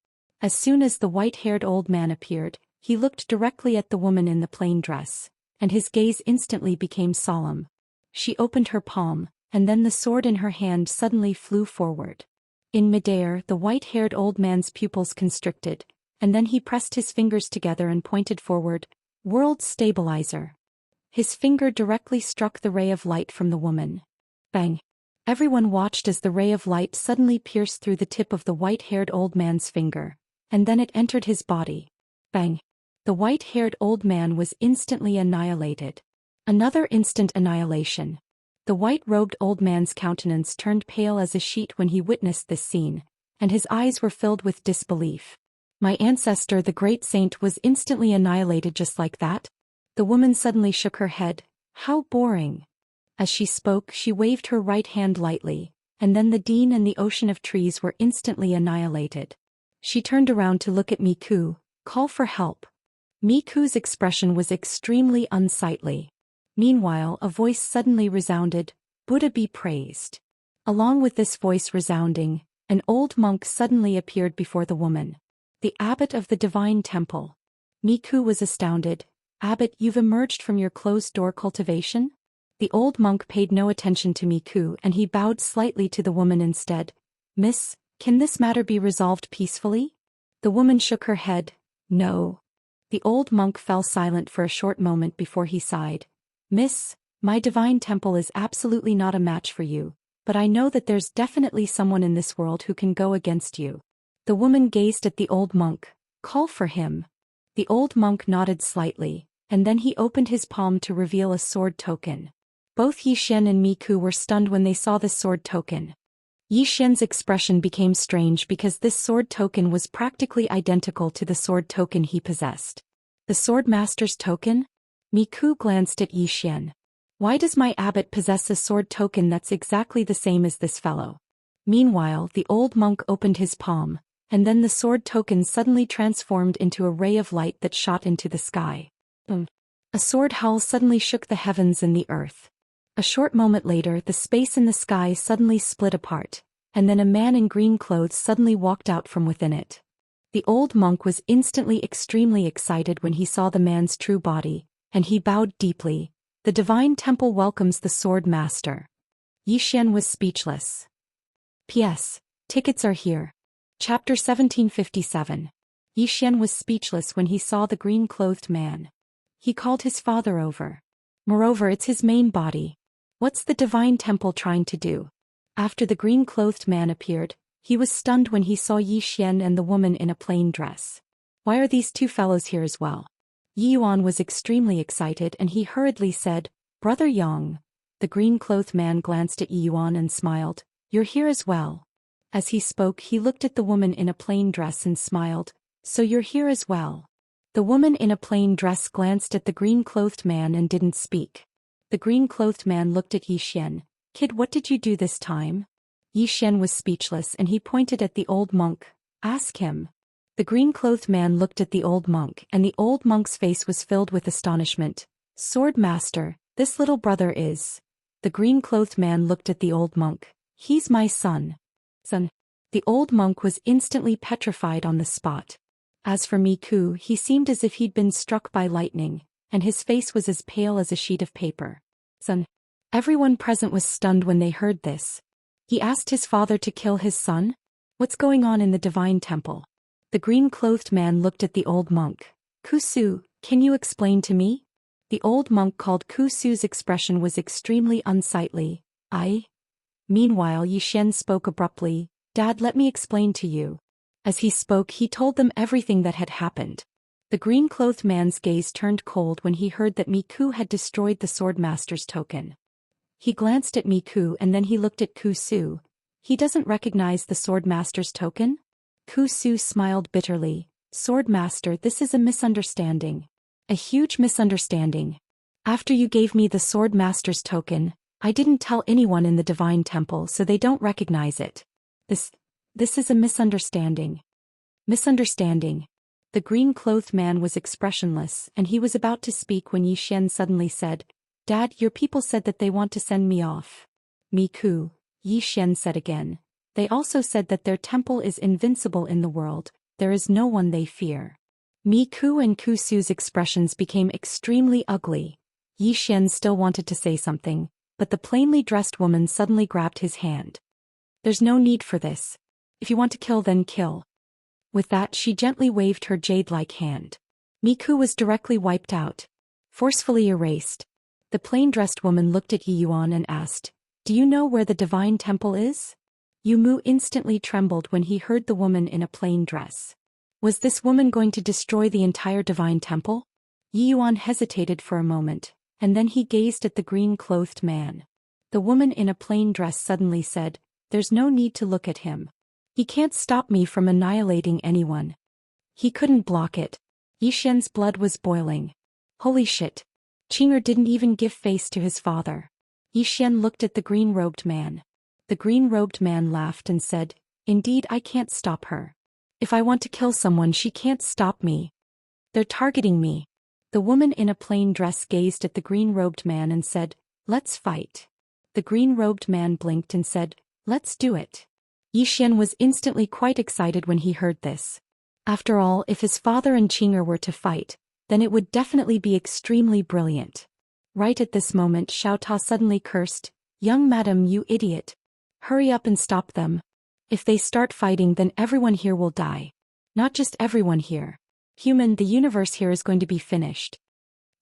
As soon as the white-haired old man appeared, he looked directly at the woman in the plain dress, and his gaze instantly became solemn. She opened her palm, and then the sword in her hand suddenly flew forward. In midair, the white-haired old man's pupils constricted, and then he pressed his fingers together and pointed forward. World Stabilizer. His finger directly struck the ray of light from the woman. Bang! Everyone watched as the ray of light suddenly pierced through the tip of the white-haired old man's finger, and then it entered his body. Bang! The white-haired old man was instantly annihilated. Another instant annihilation. The white-robed old man's countenance turned pale as a sheet when he witnessed this scene, and his eyes were filled with disbelief. My ancestor, the great saint, was instantly annihilated just like that? The woman suddenly shook her head. How boring. As she spoke, she waved her right hand lightly, and then the dean and the ocean of trees were instantly annihilated. She turned around to look at Miku. Call for help. Miku's expression was extremely unsightly. Meanwhile, a voice suddenly resounded. Buddha be praised. Along with this voice resounding, an old monk suddenly appeared before the woman. The abbot of the divine temple. Miku was astounded. Abbot, you've emerged from your closed-door cultivation? The old monk paid no attention to Miku and he bowed slightly to the woman instead. Miss, can this matter be resolved peacefully? The woman shook her head. No. The old monk fell silent for a short moment before he sighed. Miss, my divine temple is absolutely not a match for you, but I know that there's definitely someone in this world who can go against you. The woman gazed at the old monk. Call for him. The old monk nodded slightly, and then he opened his palm to reveal a sword token. Both Zhou Xian and Miku were stunned when they saw the sword token. Zhou Xian's expression became strange because this sword token was practically identical to the sword token he possessed. The sword master's token? Miku glanced at Zhou Xian. Why does my abbot possess a sword token that's exactly the same as this fellow? Meanwhile, the old monk opened his palm, and then the sword token suddenly transformed into a ray of light that shot into the sky. A sword howl suddenly shook the heavens and the earth. A short moment later, the space in the sky suddenly split apart, and then a man in green clothes suddenly walked out from within it. The old monk was instantly extremely excited when he saw the man's true body, and he bowed deeply. The divine temple welcomes the sword master. Zhou Xian was speechless. P.S. Tickets are here. Chapter 1757. Zhou Xian was speechless when he saw the green-clothed man. He called his father over. Moreover, it's his main body. What's the divine temple trying to do? After the green-clothed man appeared, he was stunned when he saw Zhou Xian and the woman in a plain dress. Why are these two fellows here as well? Yuan was extremely excited and he hurriedly said, Brother Yang. The green-clothed man glanced at Yuan and smiled. You're here as well. As he spoke, he looked at the woman in a plain dress and smiled. So you're here as well. The woman in a plain dress glanced at the green-clothed man and didn't speak. The green-clothed man looked at Zhou Xian. Kid, what did you do this time? Zhou Xian was speechless and he pointed at the old monk. Ask him. The green-clothed man looked at the old monk and the old monk's face was filled with astonishment. Sword master, this little brother is. The green-clothed man looked at the old monk. He's my son. Son. The old monk was instantly petrified on the spot. As for Miku, he seemed as if he'd been struck by lightning, and his face was as pale as a sheet of paper. Son. Everyone present was stunned when they heard this. He asked his father to kill his son? What's going on in the divine temple? The green-clothed man looked at the old monk. Kusu, can you explain to me? The old monk called Kusu's expression was extremely unsightly. Meanwhile, Zhou Xian spoke abruptly. Dad, let me explain to you. As he spoke, he told them everything that had happened. The green-clothed man's gaze turned cold when he heard that Miku had destroyed the swordmaster's token. He glanced at Miku and then he looked at Kusu. He doesn't recognize the swordmaster's token? Kusu smiled bitterly. Swordmaster, this is a misunderstanding. A huge misunderstanding. After you gave me the swordmaster's token, I didn't tell anyone in the divine temple so they don't recognize it. This is a misunderstanding. Misunderstanding. The green-clothed man was expressionless and he was about to speak when Zhou Xian suddenly said, Dad, your people said that they want to send me off. Miku, Zhou Xian said again. They also said that their temple is invincible in the world, there is no one they fear. Miku and Kusu's expressions became extremely ugly. Zhou Xian still wanted to say something, but the plainly dressed woman suddenly grabbed his hand. There's no need for this. If you want to kill, then kill. With that, she gently waved her jade-like hand. Miku was directly wiped out. Forcefully erased. The plain-dressed woman looked at Yuan and asked, Do you know where the divine temple is? Mu instantly trembled when he heard the woman in a plain dress. Was this woman going to destroy the entire divine temple? Yuan hesitated for a moment, and then he gazed at the green-clothed man. The woman in a plain dress suddenly said, There's no need to look at him. He can't stop me from annihilating anyone. He couldn't block it. Zhou Xian's blood was boiling. Holy shit. Qinger didn't even give face to his father. Zhou Xian looked at the green-robed man. The green-robed man laughed and said, Indeed, I can't stop her. If I want to kill someone, she can't stop me. They're targeting me. The woman in a plain dress gazed at the green-robed man and said, Let's fight. The green-robed man blinked and said, Let's do it. Zhou Xian was instantly quite excited when he heard this. After all, if his father and Qing'er were to fight, then it would definitely be extremely brilliant. Right at this moment, Xiaota suddenly cursed, "Young madam, you idiot. Hurry up and stop them. If they start fighting, then everyone here will die. Not just everyone here. Human, the universe here is going to be finished."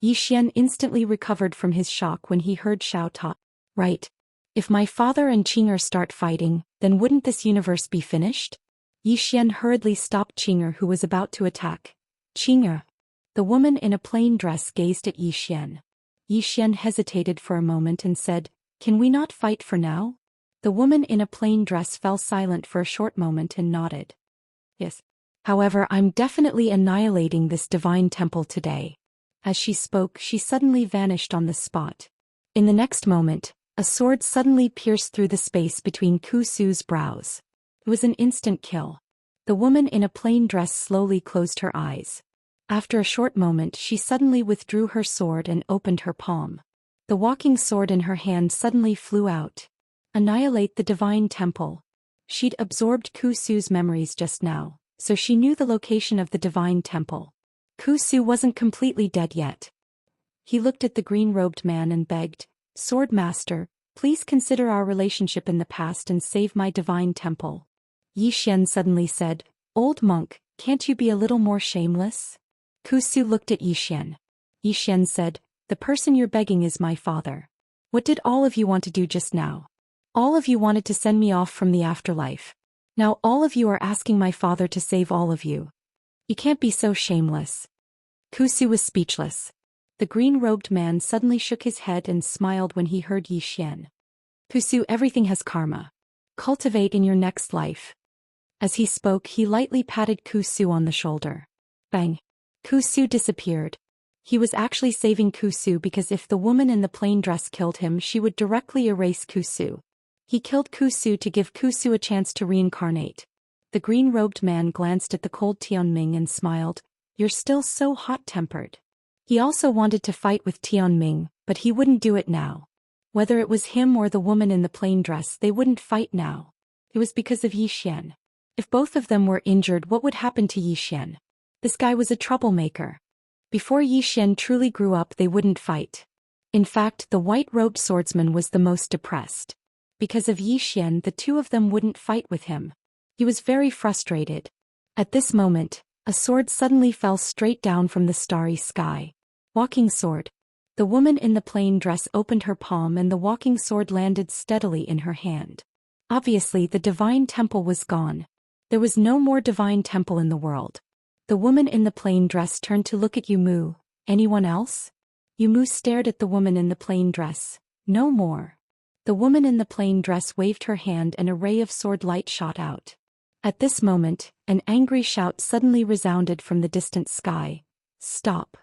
Yi Xian instantly recovered from his shock when he heard Xiaota. Right. If my father and Qing'er start fighting, then wouldn't this universe be finished? Yi Xian hurriedly stopped Qing'er, who was about to attack. "Qing'er." The woman in a plain dress gazed at Yi Xian. Yi Xian hesitated for a moment and said, "Can we not fight for now?" The woman in a plain dress fell silent for a short moment and nodded. "Yes. However, I'm definitely annihilating this divine temple today." As she spoke, she suddenly vanished on the spot. In the next moment, a sword suddenly pierced through the space between Ku Su's brows. It was an instant kill. The woman in a plain dress slowly closed her eyes. After a short moment, she suddenly withdrew her sword and opened her palm. The walking sword in her hand suddenly flew out. Annihilate the divine temple. She'd absorbed Ku Su's memories just now, so she knew the location of the divine temple. Ku Su wasn't completely dead yet. He looked at the green-robed man and begged, "Sword Master, please consider our relationship in the past and save my divine temple." Yi Xian suddenly said, "Old monk, can't you be a little more shameless?" Ku Su looked at Yi Xian. Yi Xian said, "The person you're begging is my father. What did all of you want to do just now? All of you wanted to send me off from the afterlife. Now all of you are asking my father to save all of you. You can't be so shameless." Ku Su was speechless. The green-robed man suddenly shook his head and smiled when he heard Yi Xian. "Ku Su, everything has karma. Cultivate in your next life." As he spoke, he lightly patted Ku Su on the shoulder. Bang! Ku Su disappeared. He was actually saving Ku Su because if the woman in the plain dress killed him, she would directly erase Ku Su. He killed Ku Su to give Ku Su a chance to reincarnate. The green-robed man glanced at the cold Tianming and smiled, "You're still so hot-tempered." He also wanted to fight with Tianming, but he wouldn't do it now. Whether it was him or the woman in the plain dress, they wouldn't fight now. It was because of Yi Xian. If both of them were injured, what would happen to Yi Xian? This guy was a troublemaker. Before Yi Xian truly grew up, they wouldn't fight. In fact, the white-robed swordsman was the most depressed. Because of Yi Xian, the two of them wouldn't fight with him. He was very frustrated. At this moment, a sword suddenly fell straight down from the starry sky. Walking sword. The woman in the plain dress opened her palm and the walking sword landed steadily in her hand. Obviously, the divine temple was gone. There was no more divine temple in the world. The woman in the plain dress turned to look at Yumu. "Anyone else?" Yumu stared at the woman in the plain dress. "No more." The woman in the plain dress waved her hand and a ray of sword light shot out. At this moment, an angry shout suddenly resounded from the distant sky. "Stop."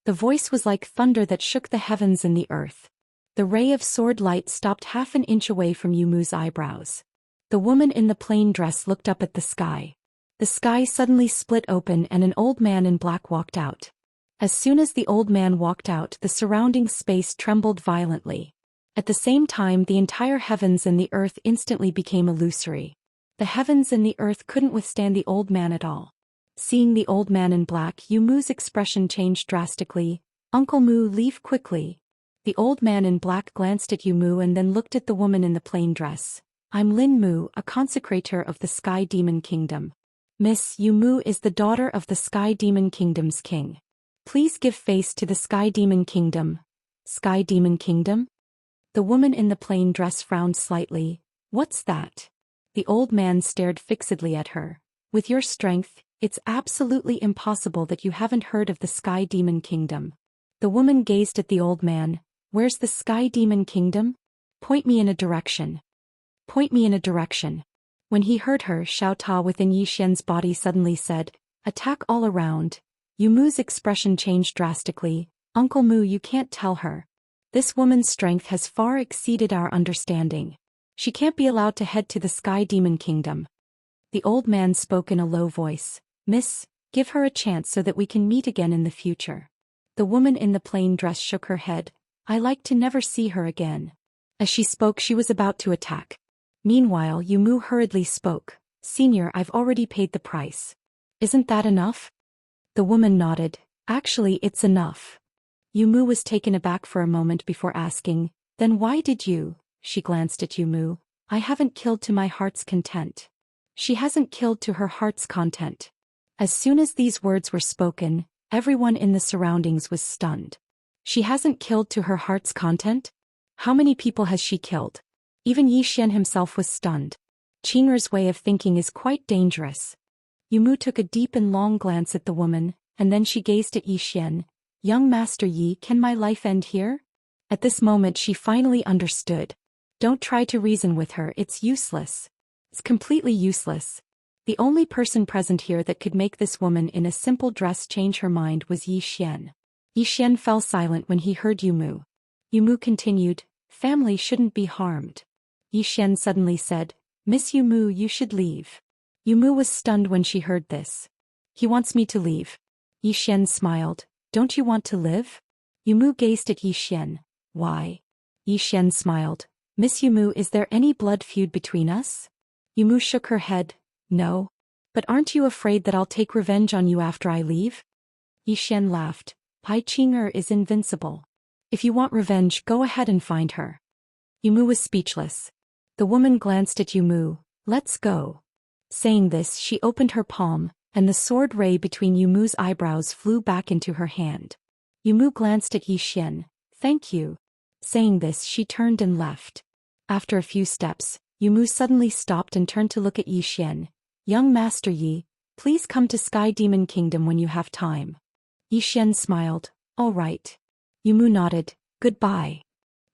The voice was like thunder that shook the heavens and the earth. The ray of sword light stopped half an inch away from Yumu's eyebrows. The woman in the plain dress looked up at the sky. The sky suddenly split open and an old man in black walked out. As soon as the old man walked out, the surrounding space trembled violently. At the same time, the entire heavens and the earth instantly became illusory. The heavens and the earth couldn't withstand the old man at all. Seeing the old man in black, Yumu's expression changed drastically. "Uncle Mu, leave quickly." The old man in black glanced at Yumu and then looked at the woman in the plain dress. "I'm Lin Mu, a consecrator of the Sky Demon Kingdom. Miss Yumu is the daughter of the Sky Demon Kingdom's king. Please give face to the Sky Demon Kingdom." "Sky Demon Kingdom?" The woman in the plain dress frowned slightly. "What's that?" The old man stared fixedly at her. "With your strength, it's absolutely impossible that you haven't heard of the Sky Demon Kingdom." The woman gazed at the old man. "Where's the Sky Demon Kingdom? Point me in a direction." "Point me in a direction." When he heard her, Xiaota within Yi Xian's body suddenly said, "Attack all around." Yumu's expression changed drastically. "Uncle Mu, you can't tell her. This woman's strength has far exceeded our understanding. She can't be allowed to head to the Sky Demon Kingdom." The old man spoke in a low voice. "Miss, give her a chance so that we can meet again in the future." The woman in the plain dress shook her head. "I like to never see her again." As she spoke, she was about to attack. Meanwhile, Yumu hurriedly spoke. "Senior, I've already paid the price. Isn't that enough? The woman nodded. Actually, it's enough. Yumu was taken aback for a moment before asking, then why did you? She glanced at Yumu. I haven't killed to my heart's content. She hasn't killed to her heart's content. As soon as these words were spoken, everyone in the surroundings was stunned. She hasn't killed to her heart's content? How many people has she killed? Even Zhou Xian himself was stunned. Qing'er's way of thinking is quite dangerous. Yumu took a deep and long glance at the woman, and then she gazed at Zhou Xian. Young Master Yi, can my life end here? At this moment she finally understood. Don't try to reason with her, it's useless. It's completely useless. The only person present here that could make this woman in a simple dress change her mind was Zhou Xian. Zhou Xian fell silent when he heard Yumu. Yumu continued, family shouldn't be harmed. Zhou Xian suddenly said, Miss Yumu, you should leave. Yumu was stunned when she heard this. He wants me to leave. Zhou Xian smiled. Don't you want to live? Yumu gazed at Zhou Xian. Why? Zhou Xian smiled. Miss Yumu, is there any blood feud between us? Yumu shook her head. No. But aren't you afraid that I'll take revenge on you after I leave? Zhou Xian laughed. Pai Qing'er is invincible. If you want revenge, go ahead and find her. Yumu was speechless. The woman glanced at Yumu. Let's go. Saying this, she opened her palm, and the sword ray between Yumu's eyebrows flew back into her hand. Yumu glanced at Zhou Xian. Thank you. Saying this, she turned and left. After a few steps, Yumu suddenly stopped and turned to look at Zhou Xian. Young Master Yi, please come to Sky Demon Kingdom when you have time. Zhou Xian smiled. All right. Yumu nodded. Goodbye.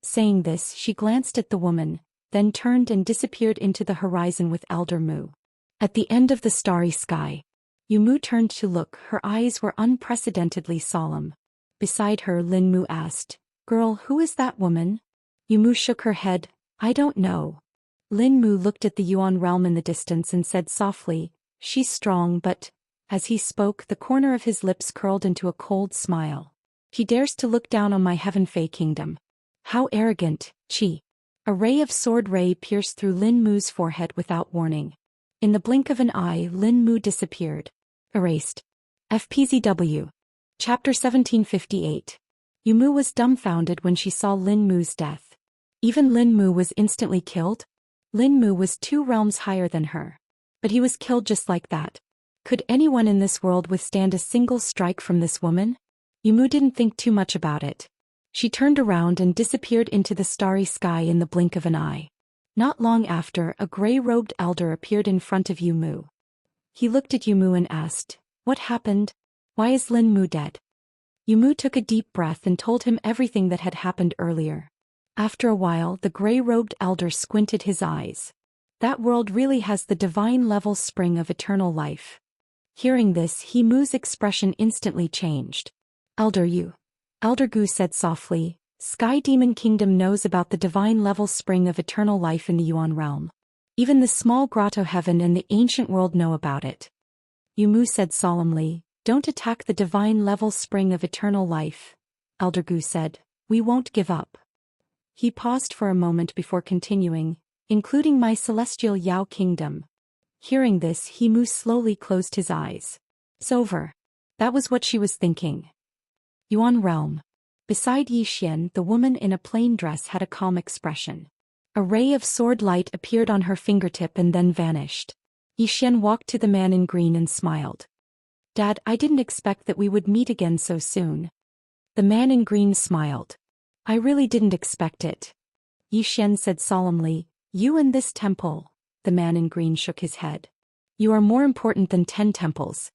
Saying this, she glanced at the woman, then turned and disappeared into the horizon with Elder Mu. At the end of the starry sky, Yumu turned to look, her eyes were unprecedentedly solemn. Beside her, Lin Mu asked, Girl, who is that woman? Yumu shook her head. I don't know. Lin Mu looked at the Yuan realm in the distance and said softly, She's strong, but... As he spoke, the corner of his lips curled into a cold smile. He dares to look down on my Heaven Fei kingdom. How arrogant, Chi. A ray of sword ray pierced through Lin Mu's forehead without warning. In the blink of an eye, Lin Mu disappeared. Erased. FPZW. Chapter 1758. Yumu was dumbfounded when she saw Lin Mu's death. Even Lin Mu was instantly killed? Lin Mu was 2 realms higher than her. But he was killed just like that. Could anyone in this world withstand a single strike from this woman? Yumu didn't think too much about it. She turned around and disappeared into the starry sky in the blink of an eye. Not long after, a gray-robed elder appeared in front of Yumu. He looked at Yumu and asked, What happened? Why is Lin Mu dead? Yumu took a deep breath and told him everything that had happened earlier. After a while, the gray-robed elder squinted his eyes. That world really has the divine level spring of eternal life. Hearing this, Yumu's expression instantly changed. Elder Yu. Elder Gu said softly, Sky Demon Kingdom knows about the divine level spring of eternal life in the Yuan realm. Even the small grotto heaven and the ancient world know about it. Yumu said solemnly, Don't attack the divine level spring of eternal life. Elder Gu said, We won't give up. He paused for a moment before continuing, including my celestial Yao Kingdom. Hearing this, Yumu slowly closed his eyes. It's over. That was what she was thinking. Yuan realm. Beside Zhou Xian, the woman in a plain dress had a calm expression. A ray of sword light appeared on her fingertip and then vanished. Zhou Xian walked to the man in green and smiled. Dad, I didn't expect that we would meet again so soon. The man in green smiled. I really didn't expect it. Zhou Xian said solemnly, You and this temple. The man in green shook his head. You are more important than 10 temples.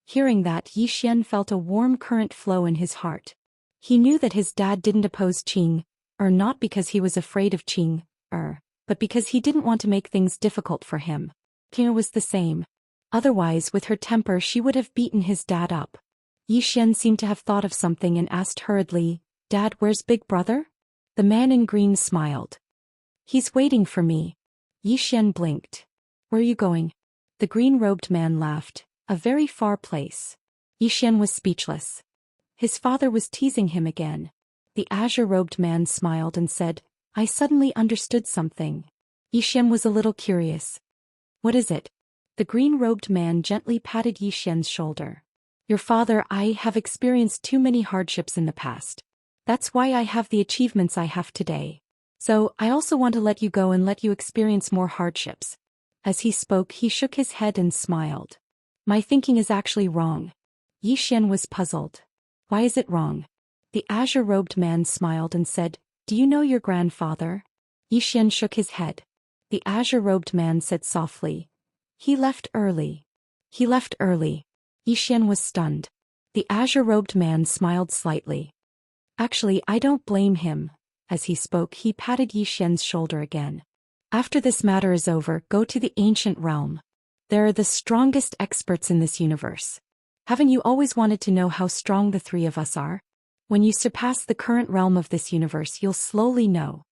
Hearing that, Zhou Xian felt a warm current flow in his heart. He knew that his dad didn't oppose Qing'er not because he was afraid of Qing'er, but because he didn't want to make things difficult for him. Qing'er was the same. Otherwise, with her temper, she would have beaten his dad up. Zhou Xian seemed to have thought of something and asked hurriedly, Dad, where's Big Brother? The man in green smiled. He's waiting for me. Zhou Xian blinked. Where are you going? The green-robed man laughed. A very far place. Zhou Xian was speechless. His father was teasing him again. The azure-robed man smiled and said, I suddenly understood something. Zhou Xian was a little curious. What is it? The green-robed man gently patted Yi Xian's shoulder. Your father, I have experienced too many hardships in the past. That's why I have the achievements I have today. So, I also want to let you go and let you experience more hardships. As he spoke, he shook his head and smiled. My thinking is actually wrong. Yi Xian was puzzled. Why is it wrong? The azure-robed man smiled and said, Do you know your grandfather? Yi Xian shook his head. The azure-robed man said softly, He left early. He left early. Yi Xian was stunned. The azure-robed man smiled slightly. Actually, I don't blame him. As he spoke, he patted Yi Xian's shoulder again. After this matter is over, go to the ancient realm. There are the strongest experts in this universe. Haven't you always wanted to know how strong the three of us are? When you surpass the current realm of this universe, you'll slowly know.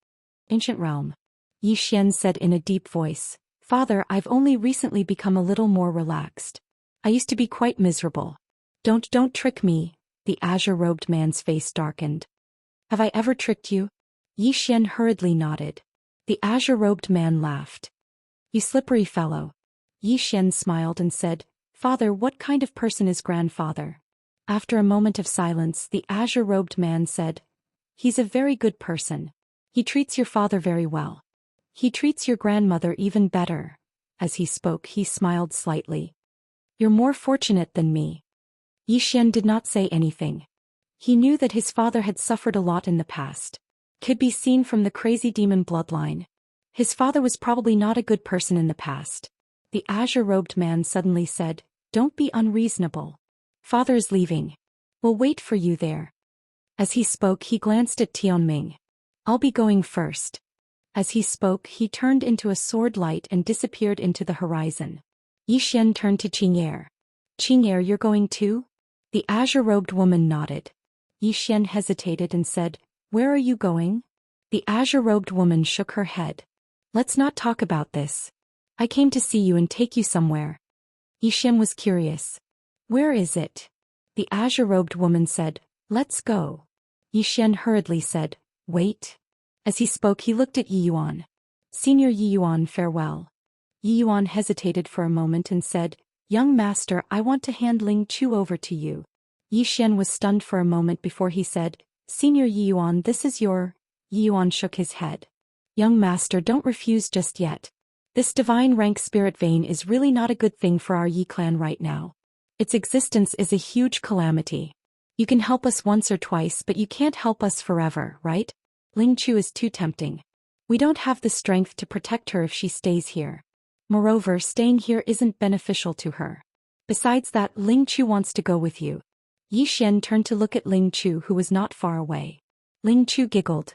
Ancient realm. Yi Xian said in a deep voice, Father, I've only recently become a little more relaxed. I used to be quite miserable. Don't trick me. The azure-robed man's face darkened. Have I ever tricked you? Yi Xian hurriedly nodded. The azure-robed man laughed. You slippery fellow. Yi Xian smiled and said, Father, what kind of person is grandfather? After a moment of silence, the azure-robed man said, He's a very good person. He treats your father very well. He treats your grandmother even better. As he spoke, he smiled slightly. You're more fortunate than me. Yi Xian did not say anything. He knew that his father had suffered a lot in the past. Could be seen from the crazy demon bloodline. His father was probably not a good person in the past. The azure-robed man suddenly said, Don't be unreasonable. Father is leaving. We'll wait for you there. As he spoke, he glanced at Tianming. I'll be going first. As he spoke, he turned into a sword light and disappeared into the horizon. Yi Xian turned to Qing'er. Qing'er, you're going too? The azure-robed woman nodded. Yi Xian hesitated and said, Where are you going? The azure-robed woman shook her head. Let's not talk about this. I came to see you and take you somewhere. Yi Xian was curious. Where is it? The azure-robed woman said, Let's go. Yi Xian hurriedly said, Wait. As he spoke, he looked at Yi Yuan. Senior Yi Yuan, farewell. Yi Yuan hesitated for a moment and said, Young master, I want to hand Ling Chu over to you. Yi Xian was stunned for a moment before he said, Senior Yi Yuan, this is your... Yi Yuan shook his head. Young master, don't refuse just yet. This divine rank spirit vein is really not a good thing for our Yi clan right now. Its existence is a huge calamity. You can help us once or twice, but you can't help us forever, right? Ling Chu is too tempting. We don't have the strength to protect her if she stays here. Moreover, staying here isn't beneficial to her. Besides that, Ling Chu wants to go with you. Yi Xian turned to look at Ling Chu, who was not far away. Ling Chu giggled.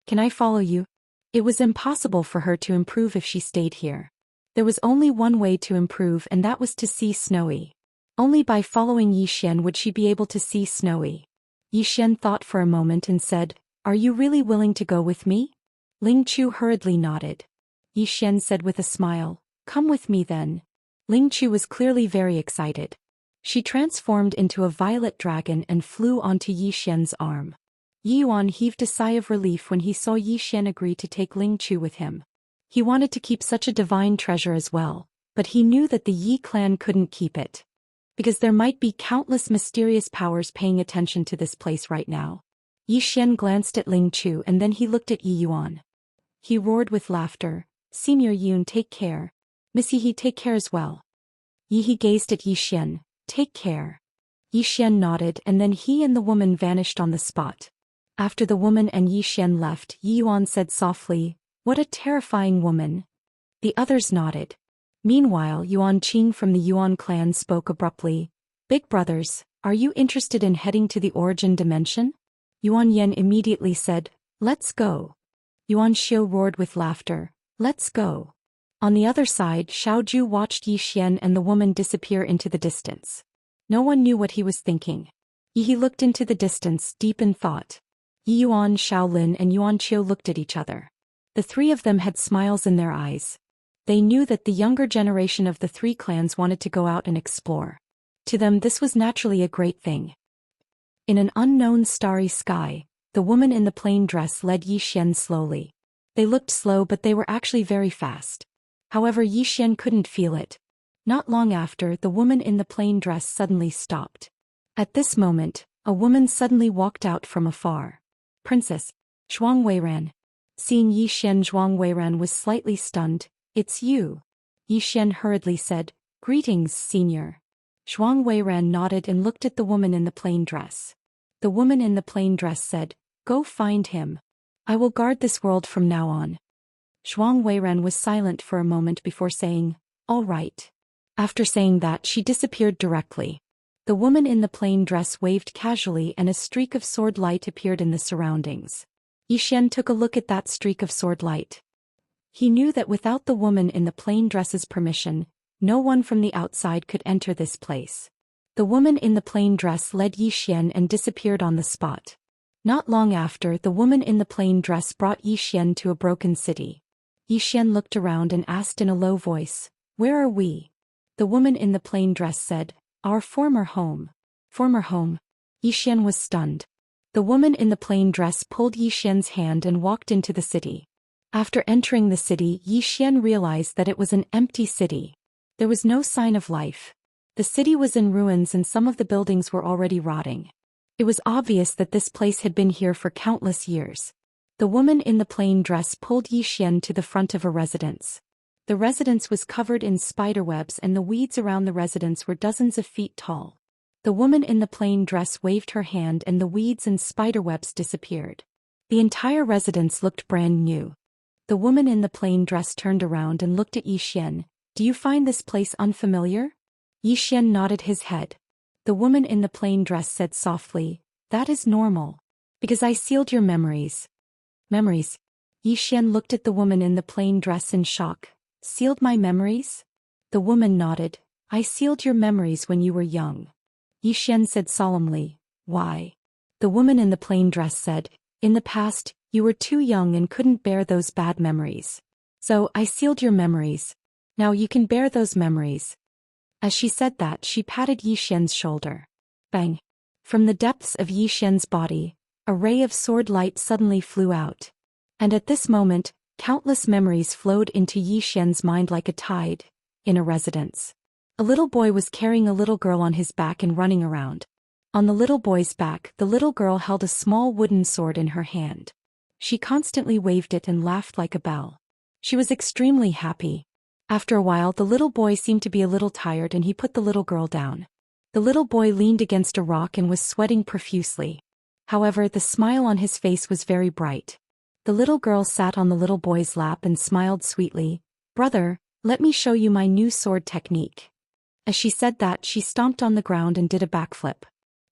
Can I follow you? It was impossible for her to improve if she stayed here. There was only one way to improve, and that was to see Snowy. Only by following Yi Xian would she be able to see Snowy. Yi Xian thought for a moment and said, Are you really willing to go with me? Ling Chu hurriedly nodded. Yi Xian said with a smile, Come with me then. Ling Chu was clearly very excited. She transformed into a violet dragon and flew onto Yi Xian's arm. Yi Yuan heaved a sigh of relief when he saw Yi Xian agree to take Ling Chu with him. He wanted to keep such a divine treasure as well, but he knew that the Yi clan couldn't keep it. Because there might be countless mysterious powers paying attention to this place right now. Yi Xian glanced at Ling Chu and then he looked at Yi Yuan. He roared with laughter, Senior Yun, take care. Miss Yi, take care as well. Yi He gazed at Yi Xian, take care. Yi Xian nodded and then he and the woman vanished on the spot. After the woman and Yi Xian left, Yi Yuan said softly, What a terrifying woman. The others nodded. Meanwhile, Yuan Qing from the Yuan clan spoke abruptly, Big brothers, are you interested in heading to the origin dimension? Yuan Yan immediately said, Let's go. Yuan Xiu roared with laughter, Let's go. On the other side, Xiao Ju watched Yi Xian and the woman disappear into the distance. No one knew what he was thinking. Yi He looked into the distance, deep in thought. Yi Yuan, Shaolin and Yuan Qiu looked at each other. The three of them had smiles in their eyes. They knew that the younger generation of the three clans wanted to go out and explore. To them this was naturally a great thing. In an unknown starry sky, the woman in the plain dress led Yi Xian slowly. They looked slow but they were actually very fast. However, Yi Xian couldn't feel it. Not long after, the woman in the plain dress suddenly stopped. At this moment, a woman suddenly walked out from afar. Princess Zhuang Weiran. Seeing Yi Xian, Zhuang Weiran was slightly stunned. It's you. Yi Xian hurriedly said, Greetings, senior. Zhuang Weiran nodded and looked at the woman in the plain dress. The woman in the plain dress said, Go find him. I will guard this world from now on. Zhuang Weiran was silent for a moment before saying, All right. After saying that, she disappeared directly. The woman in the plain dress waved casually and a streak of sword light appeared in the surroundings. Yi Xian took a look at that streak of sword light. He knew that without the woman in the plain dress's permission, no one from the outside could enter this place. The woman in the plain dress led Yi Xian and disappeared on the spot. Not long after, the woman in the plain dress brought Yi Xian to a broken city. Yi Xian looked around and asked in a low voice, Where are we? The woman in the plain dress said, Our former home. Former home? Yi Xian was stunned. The woman in the plain dress pulled Yi Xian's hand and walked into the city. After entering the city, Yi Xian realized that it was an empty city. There was no sign of life. The city was in ruins and some of the buildings were already rotting. It was obvious that this place had been here for countless years. The woman in the plain dress pulled Yi Xian to the front of a residence. The residence was covered in spiderwebs and the weeds around the residence were dozens of feet tall. The woman in the plain dress waved her hand and the weeds and spiderwebs disappeared. The entire residence looked brand new. The woman in the plain dress turned around and looked at Yi Xian. Do you find this place unfamiliar? Yi Xian nodded his head. The woman in the plain dress said softly, That is normal. Because I sealed your memories. Memories? Yi Xian looked at the woman in the plain dress in shock. Sealed my memories? The woman nodded. I sealed your memories when you were young. Yi Xian said solemnly, Why? The woman in the plain dress said, In the past, you were too young and couldn't bear those bad memories. So, I sealed your memories. Now you can bear those memories. As she said that, she patted Yi Xian's shoulder. Bang! From the depths of Yi Xian's body, a ray of sword light suddenly flew out. And at this moment, countless memories flowed into Yi Xian's mind like a tide, in a residence. A little boy was carrying a little girl on his back and running around. On the little boy's back, the little girl held a small wooden sword in her hand. She constantly waved it and laughed like a bell. She was extremely happy. After a while, the little boy seemed to be a little tired and he put the little girl down. The little boy leaned against a rock and was sweating profusely. However, the smile on his face was very bright. The little girl sat on the little boy's lap and smiled sweetly. Brother, let me show you my new sword technique. As she said that, she stomped on the ground and did a backflip.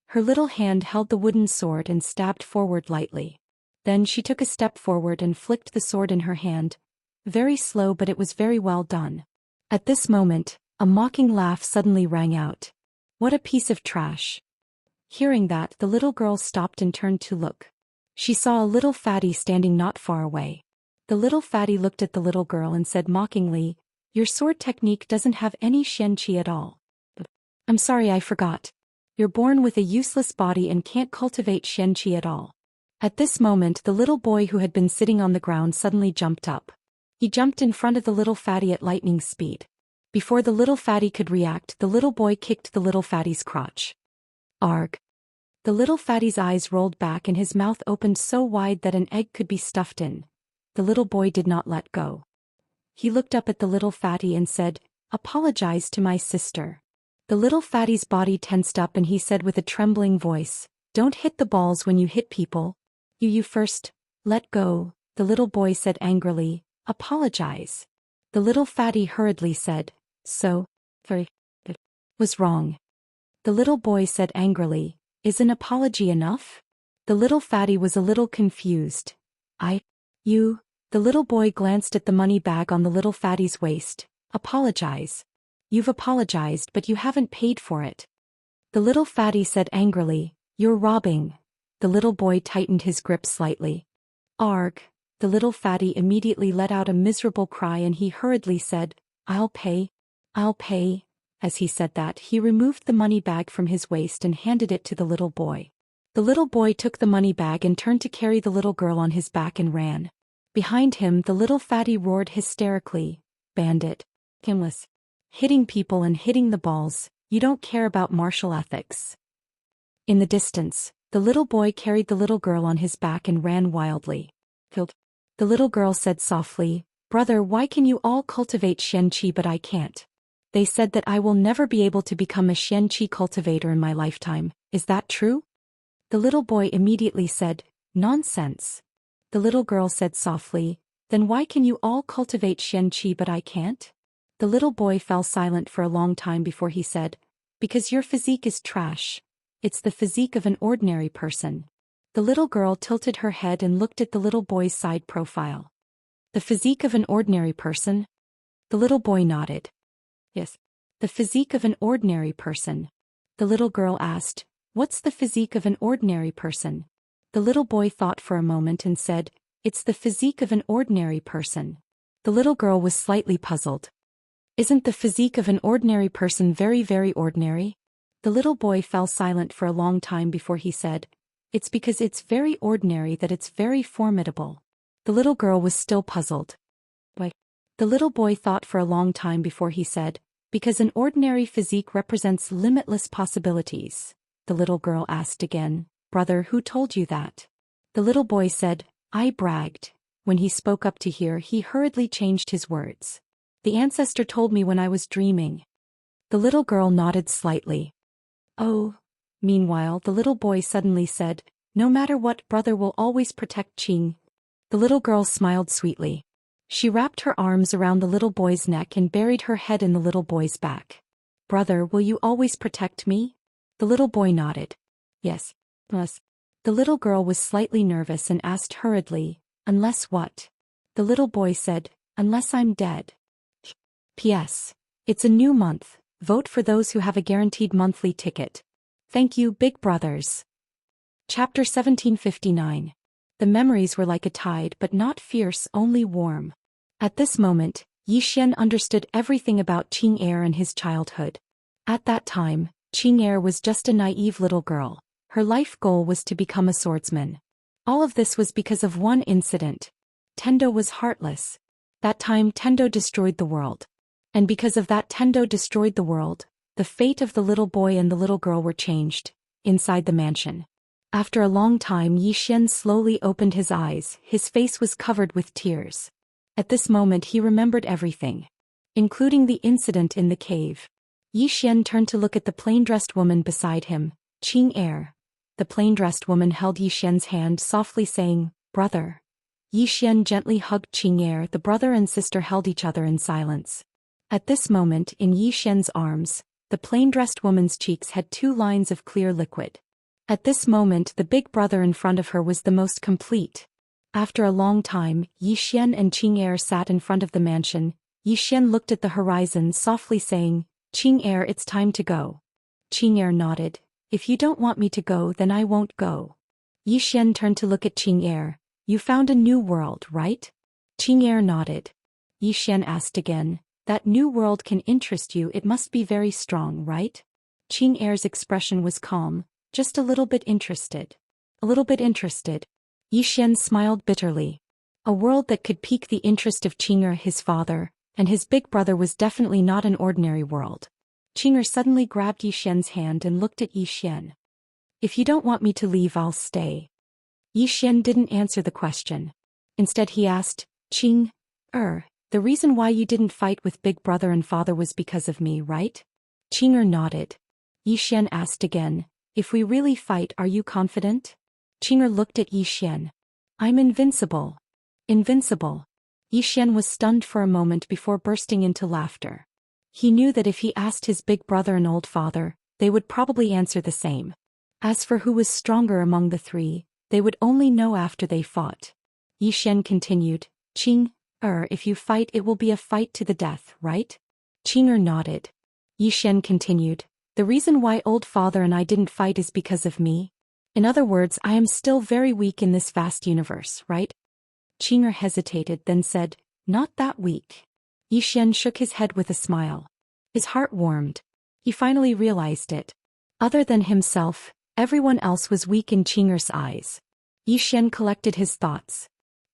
Her little hand held the wooden sword and stabbed forward lightly. Then she took a step forward and flicked the sword in her hand. Very slow, but it was very well done. At this moment, a mocking laugh suddenly rang out. What a piece of trash. Hearing that, the little girl stopped and turned to look. She saw a little fatty standing not far away. The little fatty looked at the little girl and said mockingly, Your sword technique doesn't have any Xianxia at all. I'm sorry, I forgot. You're born with a useless body and can't cultivate Xianxia at all. At this moment, the little boy who had been sitting on the ground suddenly jumped up. He jumped in front of the little fatty at lightning speed. Before the little fatty could react, the little boy kicked the little fatty's crotch. Arg! The little fatty's eyes rolled back and his mouth opened so wide that an egg could be stuffed in. The little boy did not let go. He looked up at the little fatty and said, Apologize to my sister. The little fatty's body tensed up and he said with a trembling voice, Don't hit the balls when you hit people. You first. Let go, the little boy said angrily. Apologize. The little fatty hurriedly said, So, sorry, that was wrong. The little boy said angrily, Is an apology enough? The little fatty was a little confused. You, the little boy glanced at the money bag on the little fatty's waist. Apologize. You've apologized, but you haven't paid for it. The little fatty said angrily, You're robbing. The little boy tightened his grip slightly. Arg! The little fatty immediately let out a miserable cry and he hurriedly said, I'll pay. I'll pay. As he said that, he removed the money bag from his waist and handed it to the little boy. The little boy took the money bag and turned to carry the little girl on his back and ran. Behind him, the little fatty roared hysterically, Bandit. hitting people and hitting the balls, you don't care about martial ethics. In the distance, the little boy carried the little girl on his back and ran wildly. The little girl said softly, "Brother, why can you all cultivate Xianxia but I can't? They said that I will never be able to become a Xianxia cultivator in my lifetime, is that true?" The little boy immediately said, "Nonsense." The little girl said softly, "Then why can you all cultivate Xianxia but I can't?" The little boy fell silent for a long time before he said, "Because your physique is trash. It's the physique of an ordinary person." The little girl tilted her head and looked at the little boy's side profile. "The physique of an ordinary person?" The little boy nodded. "Yes. The physique of an ordinary person." The little girl asked, "What's the physique of an ordinary person?" The little boy thought for a moment and said, "It's the physique of an ordinary person." The little girl was slightly puzzled. "Isn't the physique of an ordinary person very, very ordinary?" The little boy fell silent for a long time before he said, "It's because it's very ordinary that it's very formidable." The little girl was still puzzled. "Why?" The little boy thought for a long time before he said, "Because an ordinary physique represents limitless possibilities." The little girl asked again, "Brother, who told you that?" The little boy said, "I bragged." When he spoke up to hear, he hurriedly changed his words. "The ancestor told me when I was dreaming." The little girl nodded slightly. "Oh." Meanwhile, the little boy suddenly said, "No matter what, brother will always protect Qing." The little girl smiled sweetly. She wrapped her arms around the little boy's neck and buried her head in the little boy's back. "Brother, will you always protect me?" The little boy nodded. "Yes." "Yes." The little girl was slightly nervous and asked hurriedly, "Unless what?" The little boy said, "Unless I'm dead." P.S. It's a new month. Vote for those who have a guaranteed monthly ticket. Thank you, big brothers. Chapter 1759. The memories were like a tide but not fierce, only warm. At this moment, Xian understood everything about Qing and his childhood. At that time, Qing was just a naive little girl. Her life goal was to become a swordsman. All of this was because of one incident. Tendo was heartless. That time Tendo destroyed the world. And because of that Tendo destroyed the world, the fate of the little boy and the little girl were changed, inside the mansion. After a long time Xian slowly opened his eyes, his face was covered with tears. At this moment he remembered everything, including the incident in the cave. Xian turned to look at the plain-dressed woman beside him, Qing. The plain-dressed woman held Xian's hand softly saying, "Brother." Xian gently hugged Qing. The brother and sister held each other in silence. At this moment, in Xian's arms, the plain-dressed woman's cheeks had 2 lines of clear liquid. At this moment the big brother in front of her was the most complete. After a long time, Xian and Qing sat in front of the mansion. Xian looked at the horizon softly saying, "Qing, it's time to go." Qing nodded. "If you don't want me to go, then I won't go." Xian turned to look at Qing. "You found a new world, right?" Qing nodded. Xian asked again, "That new world can interest you, it must be very strong, right?" Qing's expression was calm, just a little bit interested. "A little bit interested." Xian smiled bitterly. A world that could pique the interest of Qing, his father, and his big brother was definitely not an ordinary world. Qing suddenly grabbed Xian's hand and looked at Xian. "If you don't want me to leave, I'll stay." Xian didn't answer the question. Instead he asked, "Qing, the reason why you didn't fight with big brother and father was because of me, right?" Qing nodded. Xian asked again, "If we really fight, are you confident?" Qing looked at Xian. "I'm invincible." Invincible. Xian was stunned for a moment before bursting into laughter. He knew that if he asked his big brother and old father, they would probably answer the same. As for who was stronger among the 3, they would only know after they fought. Xian continued, "Qing, if you fight, it will be a fight to the death, right?" Qing nodded. Xian continued, "The reason why old father and I didn't fight is because of me. In other words, I am still very weak in this vast universe, right?" Qing hesitated, then said, "Not that weak." Xian shook his head with a smile. His heart warmed. He finally realized it. Other than himself, everyone else was weak in Qing's eyes. Xian collected his thoughts.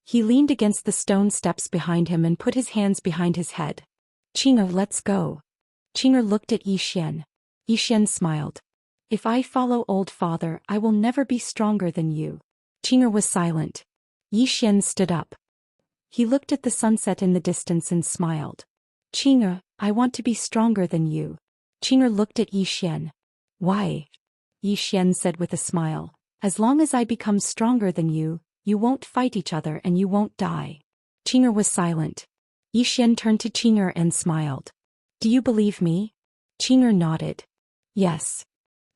He leaned against the stone steps behind him and put his hands behind his head. "Qing, let's go." Qing'er looked at Yi Xian. Yi Xian smiled. If I follow old father, I will never be stronger than you. Qing'er was silent. Yi Xian stood up. He looked at the sunset in the distance and smiled. Qing'er, I want to be stronger than you. Qing'er looked at Yi Xian. Why? Yi Xian said with a smile. As long as I become stronger than you won't fight each other and you won't die. Qing'er was silent. Yi Xian turned to Qing'er and smiled. Do you believe me? Qing'er nodded. Yes.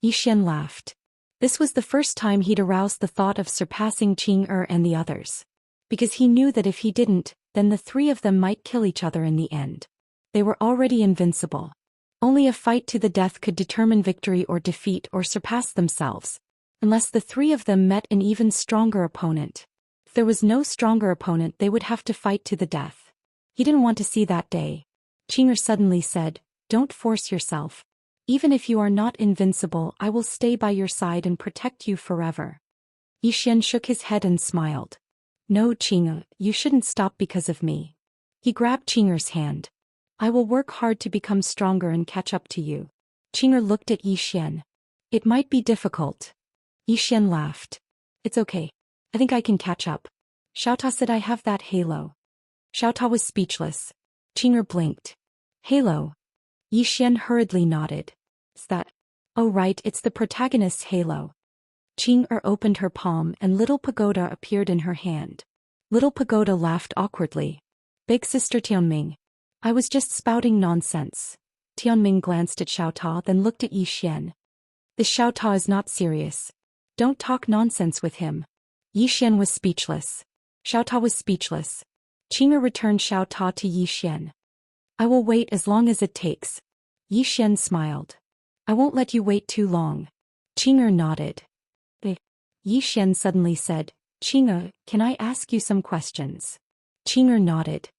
Yi Xian laughed. This was the first time he'd aroused the thought of surpassing Qing'er and the others. Because he knew that if he didn't, then the three of them might kill each other in the end. They were already invincible. Only a fight to the death could determine victory or defeat or surpass themselves. Unless the three of them met an even stronger opponent. If there was no stronger opponent, they would have to fight to the death. He didn't want to see that day. Qing'er suddenly said, Don't force yourself. Even if you are not invincible, I will stay by your side and protect you forever. Yi Xian shook his head and smiled. No, Qing'er, you shouldn't stop because of me. He grabbed Qing'er's hand. I will work hard to become stronger and catch up to you. Qing'er looked at Yi Xian. It might be difficult. Yi Xian laughed. It's okay. I think I can catch up. Xiaota said I have that halo. Xiaota was speechless. Qing'er blinked. Halo. Yi Xian hurriedly nodded. Is that? Oh right, it's the protagonist's halo. Qing'er opened her palm and little Pagoda appeared in her hand. Little Pagoda laughed awkwardly. Big sister Tianming. I was just spouting nonsense. Tianming glanced at Xiaota then looked at Yi Xian. This Xiaota is not serious. Don't talk nonsense with him. Yi Xian was speechless. Xiaota was speechless. Qing'er returned Xiaota to Yi Xian. I will wait as long as it takes. Yi Xian smiled. I won't let you wait too long. Qing'er nodded. Yi Xian suddenly said, Qing'er, can I ask you some questions? Qing'er nodded.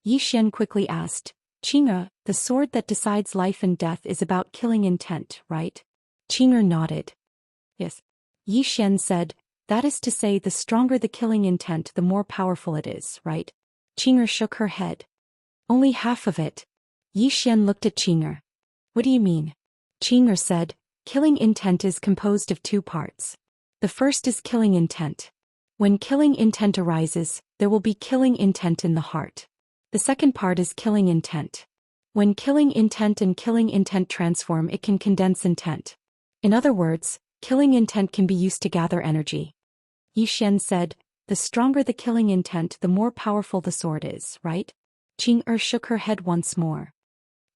Yi Xian quickly asked, Qing'er, the sword that decides life and death is about killing intent, right? Qing'er nodded. Yes. Yi Xian said, that is to say the stronger the killing intent the more powerful it is, right? Qing'er shook her head. Only half of it. Yi Xian looked at Qing'er. What do you mean? Qing'er said, killing intent is composed of two parts. The first is killing intent. When killing intent arises, there will be killing intent in the heart. The second part is killing intent. When killing intent and killing intent transform, it can condense intent. In other words, killing intent can be used to gather energy. Yi Xian said, the stronger the killing intent the more powerful the sword is, right? Qing'er shook her head once more.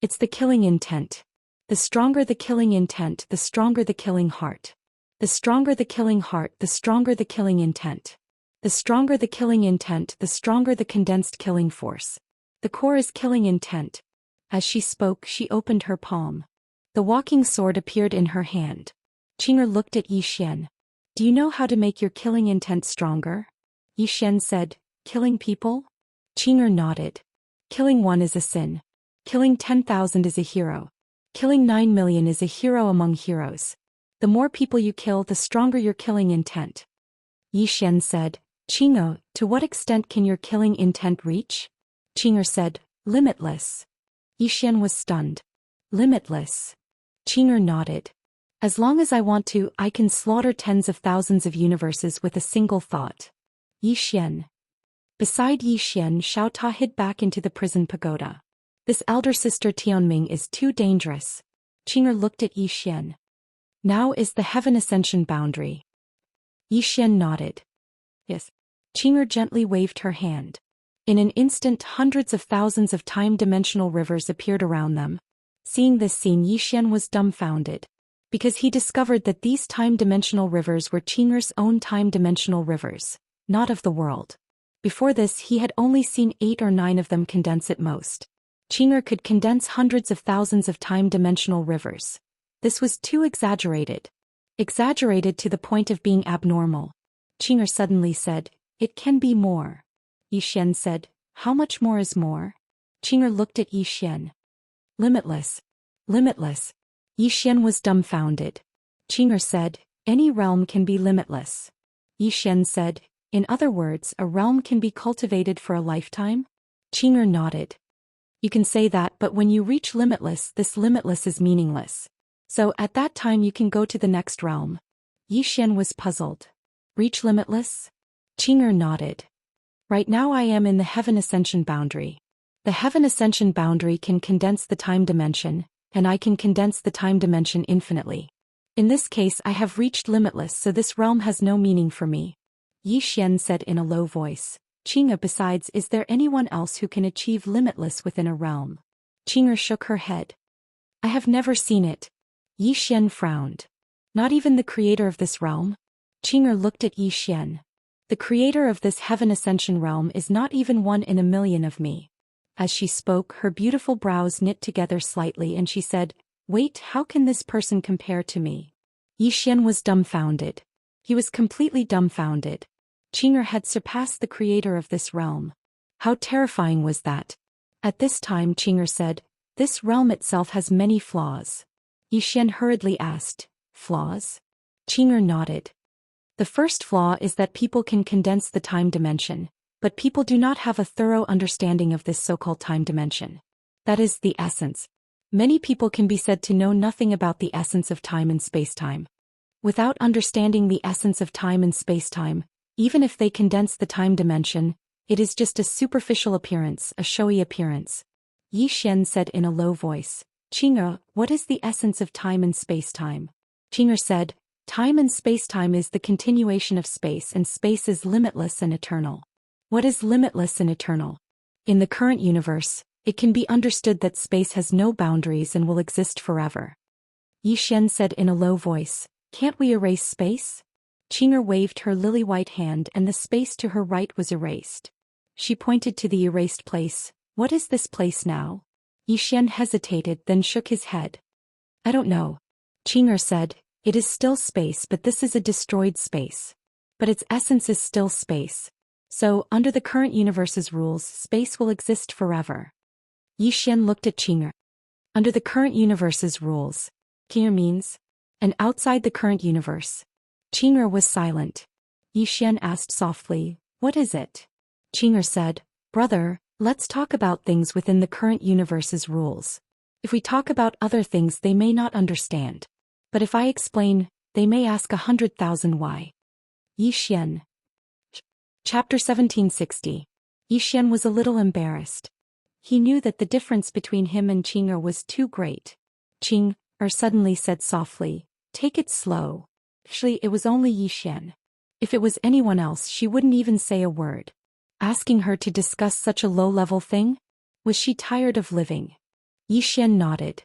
It's the killing intent. The stronger the killing intent, the stronger the killing heart. The stronger the killing heart, the stronger the killing intent. The stronger the killing intent, the stronger the condensed killing force. The core is killing intent. As she spoke, she opened her palm. The walking sword appeared in her hand. Qing'er looked at Yi Xian. Do you know how to make your killing intent stronger? Yi Xian said, killing people? Qing'er nodded. Killing one is a sin. Killing 10,000 is a hero. Killing 9 million is a hero among heroes. The more people you kill, the stronger your killing intent. Yi Xian said, Qing'er, to what extent can your killing intent reach? Qing'er said, limitless. Yi Xian was stunned. Limitless. Qing'er nodded. As long as I want to, I can slaughter tens of thousands of universes with a single thought. Yi Xian. Beside Yi Xian, Xiaota hid back into the prison pagoda. This elder sister Tianming is too dangerous. Qing'er looked at Yi Xian. Now is the heaven ascension boundary. Yi Xian nodded. Yes. Qing'er gently waved her hand. In an instant, hundreds of thousands of time-dimensional rivers appeared around them. Seeing this scene, Yi Xian was dumbfounded. Because he discovered that these time-dimensional rivers were Qing'er's own time-dimensional rivers, not of the world. Before this, he had only seen 8 or 9 of them condense at most. Qing'er could condense hundreds of thousands of time-dimensional rivers. This was too exaggerated. Exaggerated to the point of being abnormal. Qing'er suddenly said, it can be more. Yi Xian said, how much more is more? Qing'er looked at Yi Xian. Limitless. Limitless. Yi Xian was dumbfounded. Qing'er said, any realm can be limitless. Yi Xian said, in other words, a realm can be cultivated for a lifetime? Qing'er nodded. You can say that, but when you reach limitless, this limitless is meaningless. So at that time you can go to the next realm. Yi Xian was puzzled. Reach limitless? Qing'er nodded. Right now I am in the Heaven Ascension boundary. The Heaven Ascension boundary can condense the time dimension, and I can condense the time dimension infinitely. In this case I have reached limitless, so this realm has no meaning for me. Yi Xian said in a low voice. Qing'er, besides, is there anyone else who can achieve limitless within a realm? Qing'er shook her head. I have never seen it. Yi Xian frowned. Not even the creator of this realm? Qing'er looked at Yi Xian. The creator of this Heaven Ascension realm is not even 1 in a million of me. As she spoke, her beautiful brows knit together slightly and she said, Wait, how can this person compare to me? Yi Xian was dumbfounded. He was completely dumbfounded. Qing'er had surpassed the creator of this realm. How terrifying was that? At this time Qing'er said, This realm itself has many flaws. Yi Xian hurriedly asked, Flaws? Qing'er nodded. The first flaw is that people can condense the time dimension, but people do not have a thorough understanding of this so-called time dimension. That is the essence. Many people can be said to know nothing about the essence of time and space-time. Without understanding the essence of time and space-time, even if they condense the time dimension, it is just a superficial appearance, a showy appearance. Yi Xian said in a low voice, Qing'er, what is the essence of time and space-time? Qing'er said, Time and space-time is the continuation of space, and space is limitless and eternal. What is limitless and eternal? In the current universe, it can be understood that space has no boundaries and will exist forever. Yi Xian said in a low voice, Can't we erase space? Qing'er waved her lily-white hand and the space to her right was erased. She pointed to the erased place. What is this place now? Yi Xian hesitated, then shook his head. I don't know. Qing'er said, It is still space, but this is a destroyed space. But its essence is still space. So, under the current universe's rules, space will exist forever. Yi Xian looked at Qing'er. Under the current universe's rules. Qing'er means? And outside the current universe. Qing'er was silent. Yi Xian asked softly, What is it? Qing'er said, Brother, let's talk about things within the current universe's rules. If we talk about other things they may not understand. But if I explain, they may ask 100,000 why. Yi Xian. Chapter 1760. Yi Xian was a little embarrassed. He knew that the difference between him and Qing'er was too great. Qing'er suddenly said softly, Take it slow. Actually, it was only Yi Xian. If it was anyone else she wouldn't even say a word. Asking her to discuss such a low-level thing? Was she tired of living? Yi Xian nodded.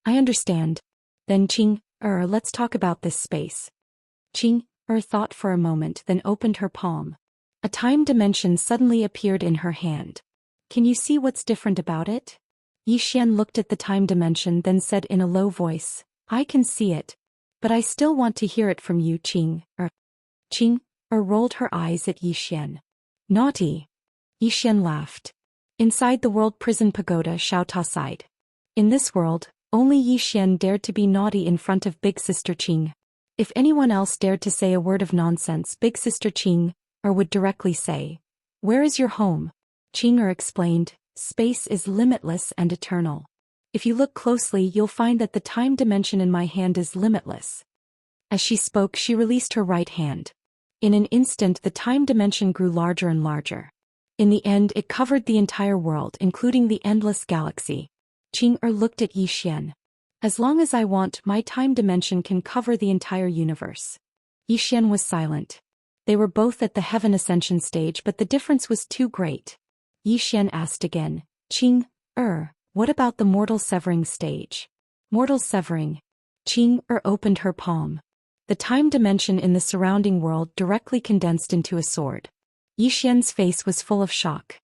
I understand. Then Qing'er, let's talk about this space. Qing'er thought for a moment, then opened her palm. A time dimension suddenly appeared in her hand. Can you see what's different about it? Yi Xian looked at the time dimension, then said in a low voice, I can see it. But I still want to hear it from you, Qing'er. Qing'er rolled her eyes at Yi Xian. Naughty. Yi Xian laughed. Inside the world prison pagoda, Xiao Ta sighed. In this world, only Yi Xian dared to be naughty in front of big sister Qing'er. If anyone else dared to say a word of nonsense, big sister Qing'er would directly say, Where is your home? Qing'er explained, Space is limitless and eternal. If you look closely you'll find that the time dimension in my hand is limitless. As she spoke she released her right hand. In an instant the time dimension grew larger and larger. In the end it covered the entire world, including the endless galaxy. Qing'er looked at Yi Xian. As long as I want, my time dimension can cover the entire universe. Yi Xian was silent. They were both at the Heaven Ascension stage, but the difference was too great. Yi Xian asked again, Qing'er, what about the mortal severing stage? Mortal severing. Qing'er opened her palm. The time dimension in the surrounding world directly condensed into a sword. Yi Xian's face was full of shock.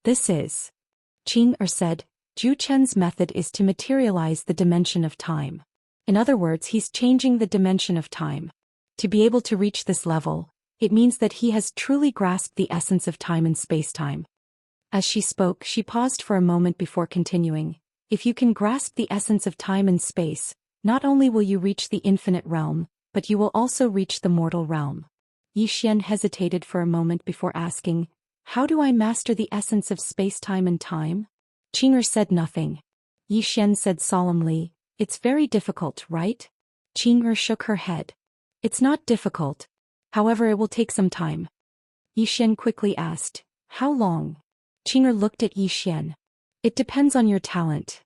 This is. Qing'er said, Zhou Xian's method is to materialize the dimension of time. In other words, he's changing the dimension of time. To be able to reach this level, it means that he has truly grasped the essence of time and space-time. As she spoke, she paused for a moment before continuing. If you can grasp the essence of time and space, not only will you reach the infinite realm, but you will also reach the mortal realm. Yi Xian hesitated for a moment before asking, How do I master the essence of space-time and time? Qing'er said nothing. Yi Xian said solemnly, "It's very difficult, right?" Qing'er shook her head. "It's not difficult. However, it will take some time." Yi Xian quickly asked, "How long?" Qing'er looked at Yi Xian. "It depends on your talent."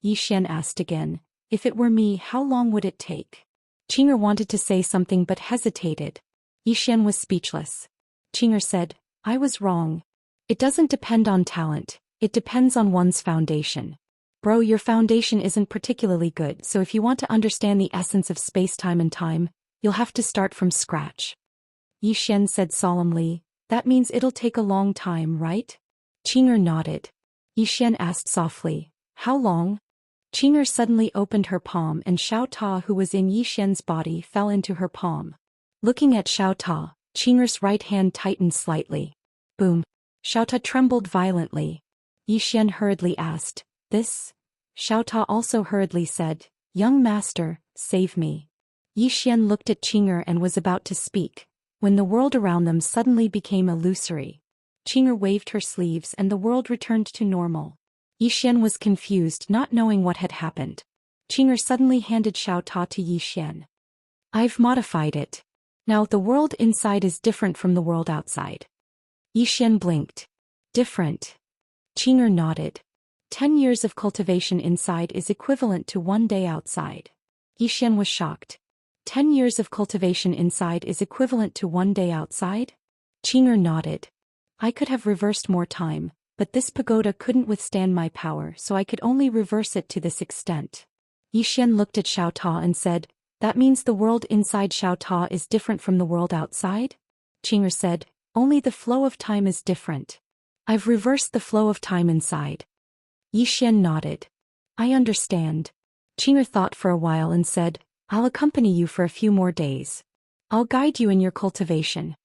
Yi Xian asked again, "If it were me, how long would it take?" Qing'er wanted to say something but hesitated. Yi Xian was speechless. Qing'er said, "I was wrong. It doesn't depend on talent, it depends on one's foundation. Bro, your foundation isn't particularly good, so if you want to understand the essence of space-time and time, you'll have to start from scratch." Yi Xian said solemnly, "That means it'll take a long time, right?" Qing'er nodded. Yi Xian asked softly, "How long?" Qing'er suddenly opened her palm and Xiao Ta, who was in Yi Xian's body, fell into her palm. Looking at Xiao Ta, Qing'er's right hand tightened slightly. Boom. Xiao Ta trembled violently. Yi Xian hurriedly asked, "This?" Xiao Ta also hurriedly said, "Young master, save me." Yi Xian looked at Qing'er and was about to speak, when the world around them suddenly became illusory. Qing'er waved her sleeves and the world returned to normal. Yi Xian was confused, not knowing what had happened. Qing'er suddenly handed Xiao Ta to Yi Xian. "I've modified it. Now the world inside is different from the world outside." Yi Xian blinked. "Different?" Qing'er nodded. 10 years of cultivation inside is equivalent to 1 day outside. Yi Xian was shocked. 10 years of cultivation inside is equivalent to 1 day outside? Qing'er nodded. "I could have reversed more time, but this pagoda couldn't withstand my power, so I could only reverse it to this extent." Yi Xian looked at Xiao Ta and said, "That means the world inside Xiao Ta is different from the world outside?" Qing'er said, "Only the flow of time is different. I've reversed the flow of time inside." Yi Xian nodded. "I understand." Qing'er thought for a while and said, "I'll accompany you for a few more days. I'll guide you in your cultivation."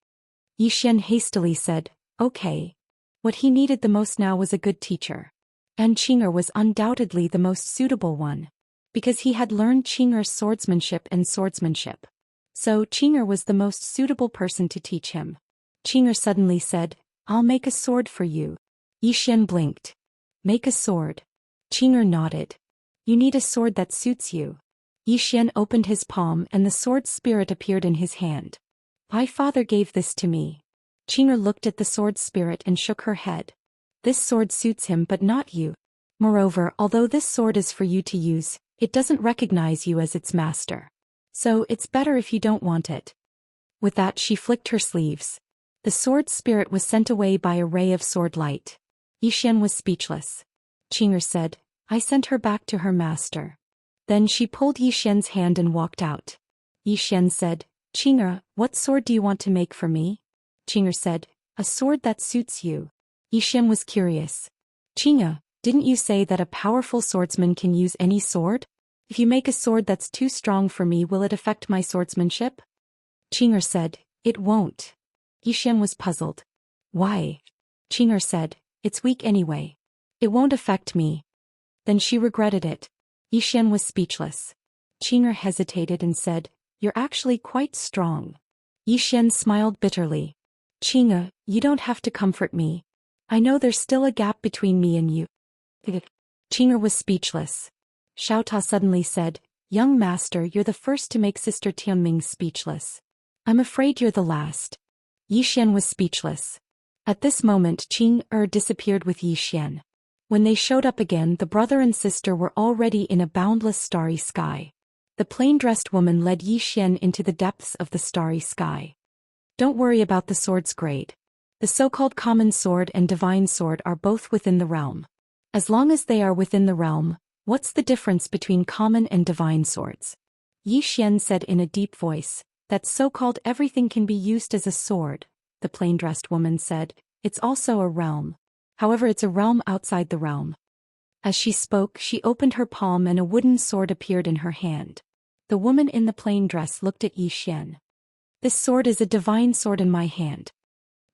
Yi Xian hastily said, "Okay." What he needed the most now was a good teacher. And Qing'er was undoubtedly the most suitable one. Because he had learned Qing'er's swordsmanship and swordsmanship. So Qing'er was the most suitable person to teach him. Qing'er suddenly said, "I'll make a sword for you." Yi Xian blinked. "Make a sword?" Qing'er nodded. "You need a sword that suits you." Yi Xian opened his palm and the sword spirit appeared in his hand. "My father gave this to me." Qing'er looked at the sword spirit and shook her head. "This sword suits him but not you. Moreover, although this sword is for you to use, it doesn't recognize you as its master. So it's better if you don't want it." With that she flicked her sleeves. The sword spirit was sent away by a ray of sword light. Yi Xian was speechless. Qing'er said, "I sent her back to her master." Then she pulled Yi Xian's hand and walked out. Yi Xian said, "Qing'er, what sword do you want to make for me?" Qing'er said, "A sword that suits you." Yi Xian was curious. "Qing'er, didn't you say that a powerful swordsman can use any sword? If you make a sword that's too strong for me, will it affect my swordsmanship?" Qing'er said, "It won't." Yi Xian was puzzled. "Why?" Qing'er said, "It's weak anyway. It won't affect me." Then she regretted it. Yi Xian was speechless. Qing'er hesitated and said, "You're actually quite strong." Yi Xian smiled bitterly. "Qing'er, you don't have to comfort me. I know there's still a gap between me and you." Qing'er was speechless. Xiao Ta suddenly said, "Young master, you're the first to make Sister Tianming speechless. I'm afraid you're the last." Yi Xian was speechless. At this moment Qing'er disappeared with Yi Xian. When they showed up again, the brother and sister were already in a boundless starry sky. The plain-dressed woman led Yi Xian into the depths of the starry sky. "Don't worry about the sword's grade. The so-called common sword and divine sword are both within the realm. As long as they are within the realm, what's the difference between common and divine swords?" Yi Xian said in a deep voice, "That so-called everything can be used as a sword," the plain-dressed woman said. "It's also a realm. However, it's a realm outside the realm." As she spoke, she opened her palm and a wooden sword appeared in her hand. The woman in the plain dress looked at Yi Xian. "This sword is a divine sword in my hand."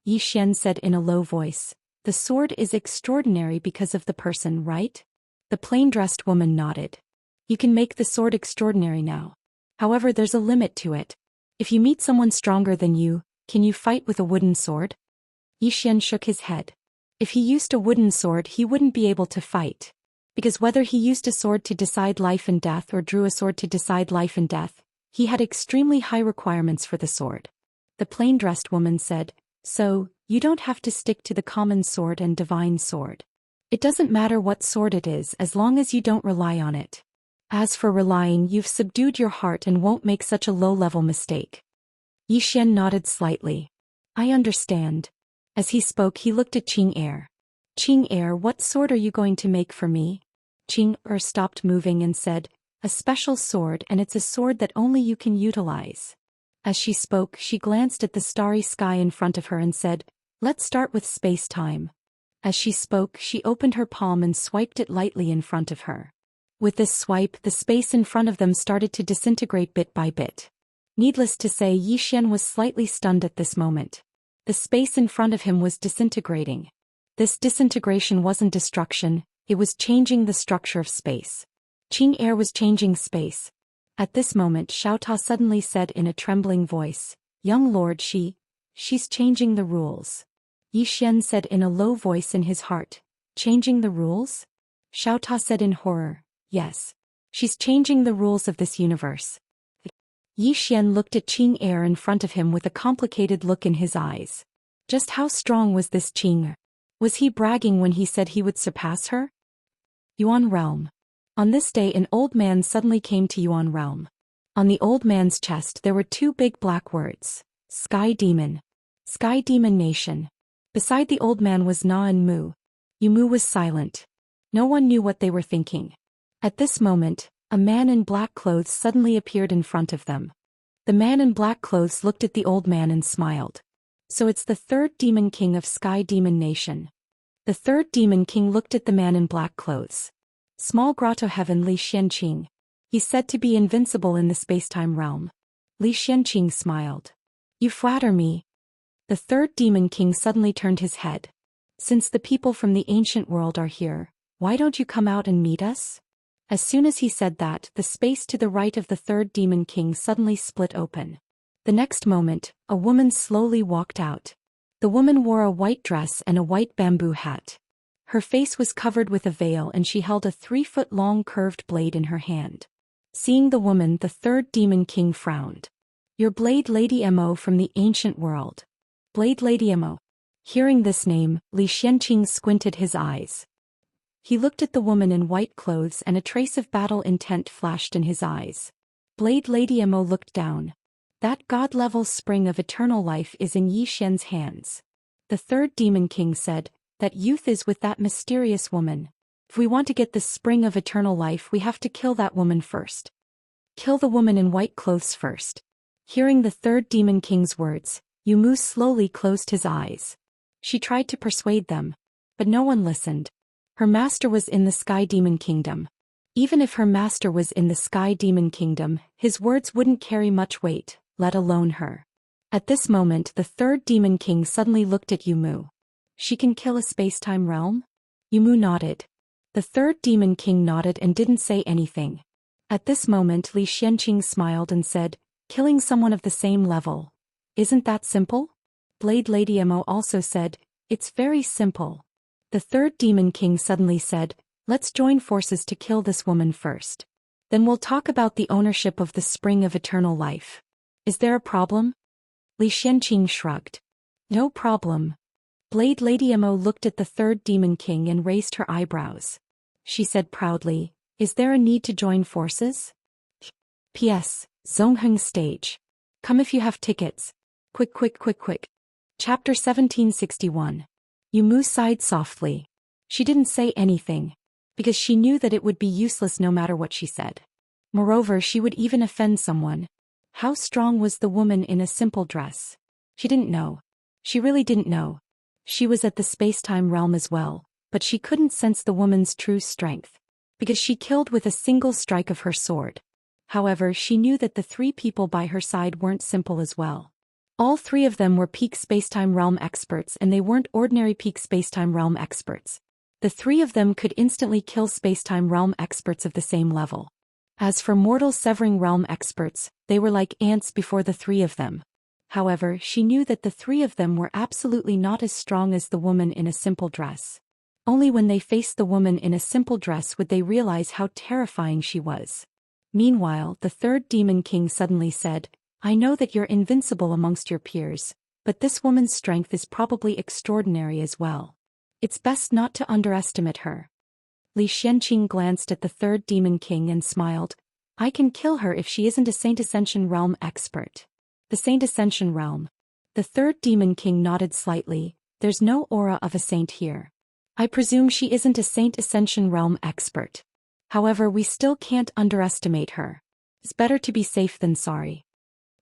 Yi Xian said in a low voice, "The sword is extraordinary because of the person, right?" The plain-dressed woman nodded. "You can make the sword extraordinary now. However, there's a limit to it. If you meet someone stronger than you, can you fight with a wooden sword?" Yi Xian shook his head. If he used a wooden sword, he wouldn't be able to fight. Because whether he used a sword to decide life and death or drew a sword to decide life and death, he had extremely high requirements for the sword. The plain-dressed woman said, "So, you don't have to stick to the common sword and divine sword. It doesn't matter what sword it is as long as you don't rely on it. As for relying, you've subdued your heart and won't make such a low-level mistake." Zhou Xian nodded slightly. "I understand." As he spoke, he looked at Qing Er, "What sword are you going to make for me?" Qing Er stopped moving and said, "A special sword, and it's a sword that only you can utilize." As she spoke, she glanced at the starry sky in front of her and said, "Let's start with space-time." As she spoke, she opened her palm and swiped it lightly in front of her. With this swipe, the space in front of them started to disintegrate bit by bit. Needless to say, Zhou Xian was slightly stunned at this moment. The space in front of him was disintegrating. This disintegration wasn't destruction, it was changing the structure of space. Qing Er was changing space. At this moment, Xiaota suddenly said in a trembling voice, "Young lord, she's changing the rules." Zhou Xian said in a low voice in his heart, "Changing the rules?" Xiaota said in horror, "Yes. She's changing the rules of this universe." Zhou Xian looked at Qing Er in front of him with a complicated look in his eyes. Just how strong was this Qing Er? Was he bragging when he said he would surpass her? Yuan Realm. On this day, an old man suddenly came to Yuan Realm. On the old man's chest there were two big black words, Sky Demon. Sky Demon Nation. Beside the old man was Na and Mu. Mu was silent. No one knew what they were thinking. At this moment, a man in black clothes suddenly appeared in front of them. The man in black clothes looked at the old man and smiled. "So it's the third demon king of Sky Demon Nation." The third demon king looked at the man in black clothes. "Small grotto heaven Li Xianqing. He's said to be invincible in the space-time realm." Li Xianqing smiled. "You flatter me." The third demon king suddenly turned his head. "Since the people from the ancient world are here, why don't you come out and meet us?" As soon as he said that, the space to the right of the third demon king suddenly split open. The next moment, a woman slowly walked out. The woman wore a white dress and a white bamboo hat. Her face was covered with a veil and she held a 3-foot-long curved blade in her hand. Seeing the woman, the third demon king frowned. "You're Blade Lady Mo from the ancient world." Blade Lady Mo. Hearing this name, Li Xianqing squinted his eyes. He looked at the woman in white clothes and a trace of battle intent flashed in his eyes. Blade Lady Mo looked down. "That god-level spring of eternal life is in Zhou Xian's hands." The third demon king said, "That youth is with that mysterious woman. If we want to get the spring of eternal life, we have to kill that woman first. Kill the woman in white clothes first." Hearing the third demon king's words, Mu slowly closed his eyes. She tried to persuade them, but no one listened. Her master was in the Sky Demon Kingdom. Even if her master was in the Sky Demon Kingdom, his words wouldn't carry much weight, let alone her. At this moment, the third demon king suddenly looked at Mu. "She can kill a space-time realm?" Mu nodded. The third demon king nodded and didn't say anything. At this moment, Li Xianqing smiled and said, "Killing someone of the same level. Isn't that simple?" Blade Lady Mo also said, "It's very simple." The third demon king suddenly said, "Let's join forces to kill this woman first. Then we'll talk about the ownership of the spring of eternal life. Is there a problem?" Li Xianqing shrugged. "No problem." Blade Lady Mo looked at the third demon king and raised her eyebrows. She said proudly, "Is there a need to join forces? P.S. Zongheng stage. Come if you have tickets. Quick quick quick quick." Chapter 1761. Mu sighed softly. She didn't say anything, because she knew that it would be useless no matter what she said. Moreover, she would even offend someone. How strong was the woman in a simple dress? She didn't know. She really didn't know. She was at the space-time realm as well, but she couldn't sense the woman's true strength, because she killed with a single strike of her sword. However, she knew that the three people by her side weren't simple as well. All three of them were peak space-time realm experts, and they weren't ordinary peak space-time realm experts. The three of them could instantly kill space-time realm experts of the same level. As for mortal severing realm experts, they were like ants before the three of them. However, she knew that the three of them were absolutely not as strong as the woman in a simple dress. Only when they faced the woman in a simple dress would they realize how terrifying she was. Meanwhile, the third Demon King suddenly said, "I know that you're invincible amongst your peers, but this woman's strength is probably extraordinary as well. It's best not to underestimate her." Li Xianqing glanced at the third Demon King and smiled. "I can kill her if she isn't a Saint Ascension Realm expert." The Saint Ascension Realm. The third Demon King nodded slightly. "There's no aura of a saint here. I presume she isn't a Saint Ascension Realm expert. However, we still can't underestimate her. It's better to be safe than sorry."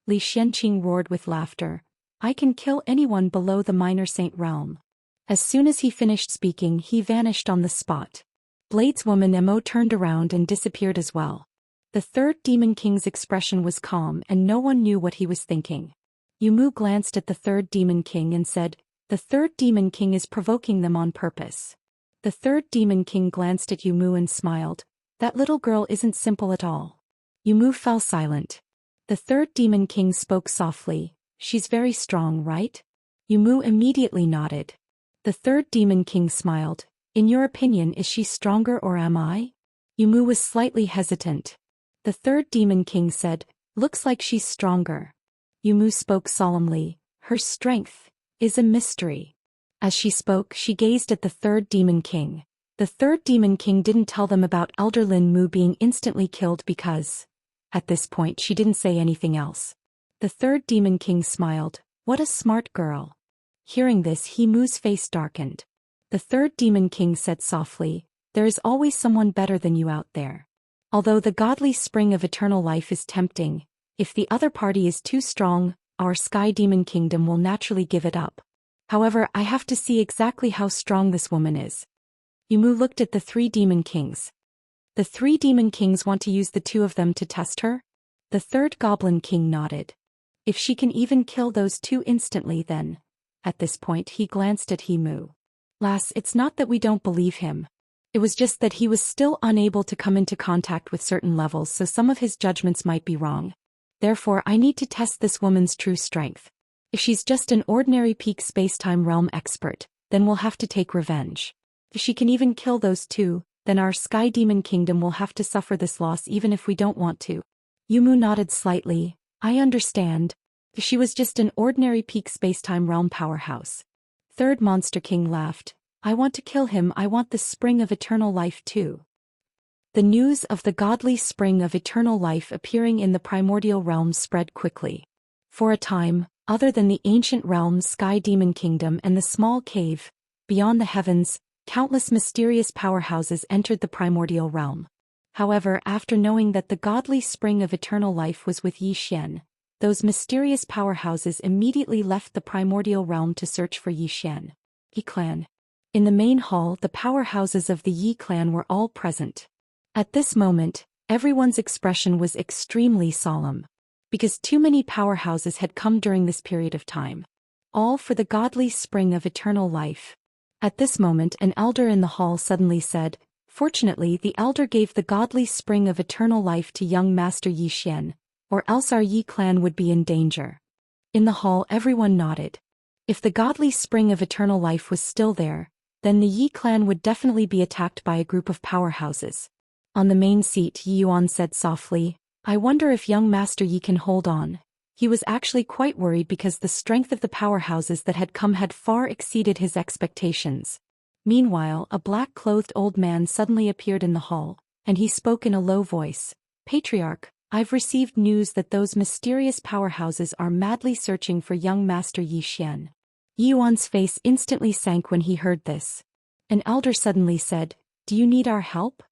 Li Xianqing roared with laughter. "I can kill anyone below the minor saint realm." As soon as he finished speaking, he vanished on the spot. Blade's woman Mo turned around and disappeared as well. The third Demon King's expression was calm and no one knew what he was thinking. Yumu glanced at the third Demon King and said, "The third Demon King is provoking them on purpose." The third Demon King glanced at Yumu and smiled. "That little girl isn't simple at all." Yumu fell silent. The third Demon King spoke softly. "She's very strong, right?" Yumu immediately nodded. The third Demon King smiled. "In your opinion, is she stronger or am I?" Yumu was slightly hesitant. The third Demon King said, "Looks like she's stronger." Yumu spoke solemnly. "Her strength is a mystery." As she spoke, she gazed at the third Demon King. The third Demon King didn't tell them about Elder Lin Mu being instantly killed because, at this point, she didn't say anything else. The third Demon King smiled. "What a smart girl." Hearing this, He Mu's face darkened. The third Demon King said softly, "There is always someone better than you out there. Although the godly spring of eternal life is tempting, if the other party is too strong, our Sky Demon Kingdom will naturally give it up. However, I have to see exactly how strong this woman is." Yumu looked at the three Demon Kings. "The three Demon Kings want to use the two of them to test her?" The third Goblin King nodded. "If she can even kill those two instantly, then..." At this point he glanced at Himu. "Lass, it's not that we don't believe him. It was just that he was still unable to come into contact with certain levels, so some of his judgments might be wrong. Therefore, I need to test this woman's true strength. If she's just an ordinary peak space-time realm expert, then we'll have to take revenge. If she can even kill those two, then our Sky Demon Kingdom will have to suffer this loss even if we don't want to." Yumu nodded slightly. "I understand. If she was just an ordinary peak space-time realm powerhouse." Third Monster King laughed. "I want to kill him. I want the spring of eternal life too." The news of the godly spring of eternal life appearing in the primordial realms spread quickly. For a time, other than the ancient realms Sky Demon Kingdom and the small cave, beyond the heavens, countless mysterious powerhouses entered the primordial realm. However, after knowing that the godly spring of eternal life was with Yi Xian, those mysterious powerhouses immediately left the primordial realm to search for Yi Xian. Yi clan. In the main hall, the powerhouses of the Yi clan were all present. At this moment, everyone's expression was extremely solemn. Because too many powerhouses had come during this period of time. All for the godly spring of eternal life. At this moment, an elder in the hall suddenly said, "Fortunately, the elder gave the godly spring of eternal life to young Master Yi Xian, or else our Yi clan would be in danger." In the hall, everyone nodded. If the godly spring of eternal life was still there, then the Yi clan would definitely be attacked by a group of powerhouses. On the main seat, Yi Yuan said softly, "I wonder if young Master Yi can hold on." He was actually quite worried because the strength of the powerhouses that had come had far exceeded his expectations. Meanwhile, a black-clothed old man suddenly appeared in the hall, and he spoke in a low voice. "Patriarch, I've received news that those mysterious powerhouses are madly searching for young Master Yi Xian." Yi Yuan's face instantly sank when he heard this. An elder suddenly said, "Do you need our help?"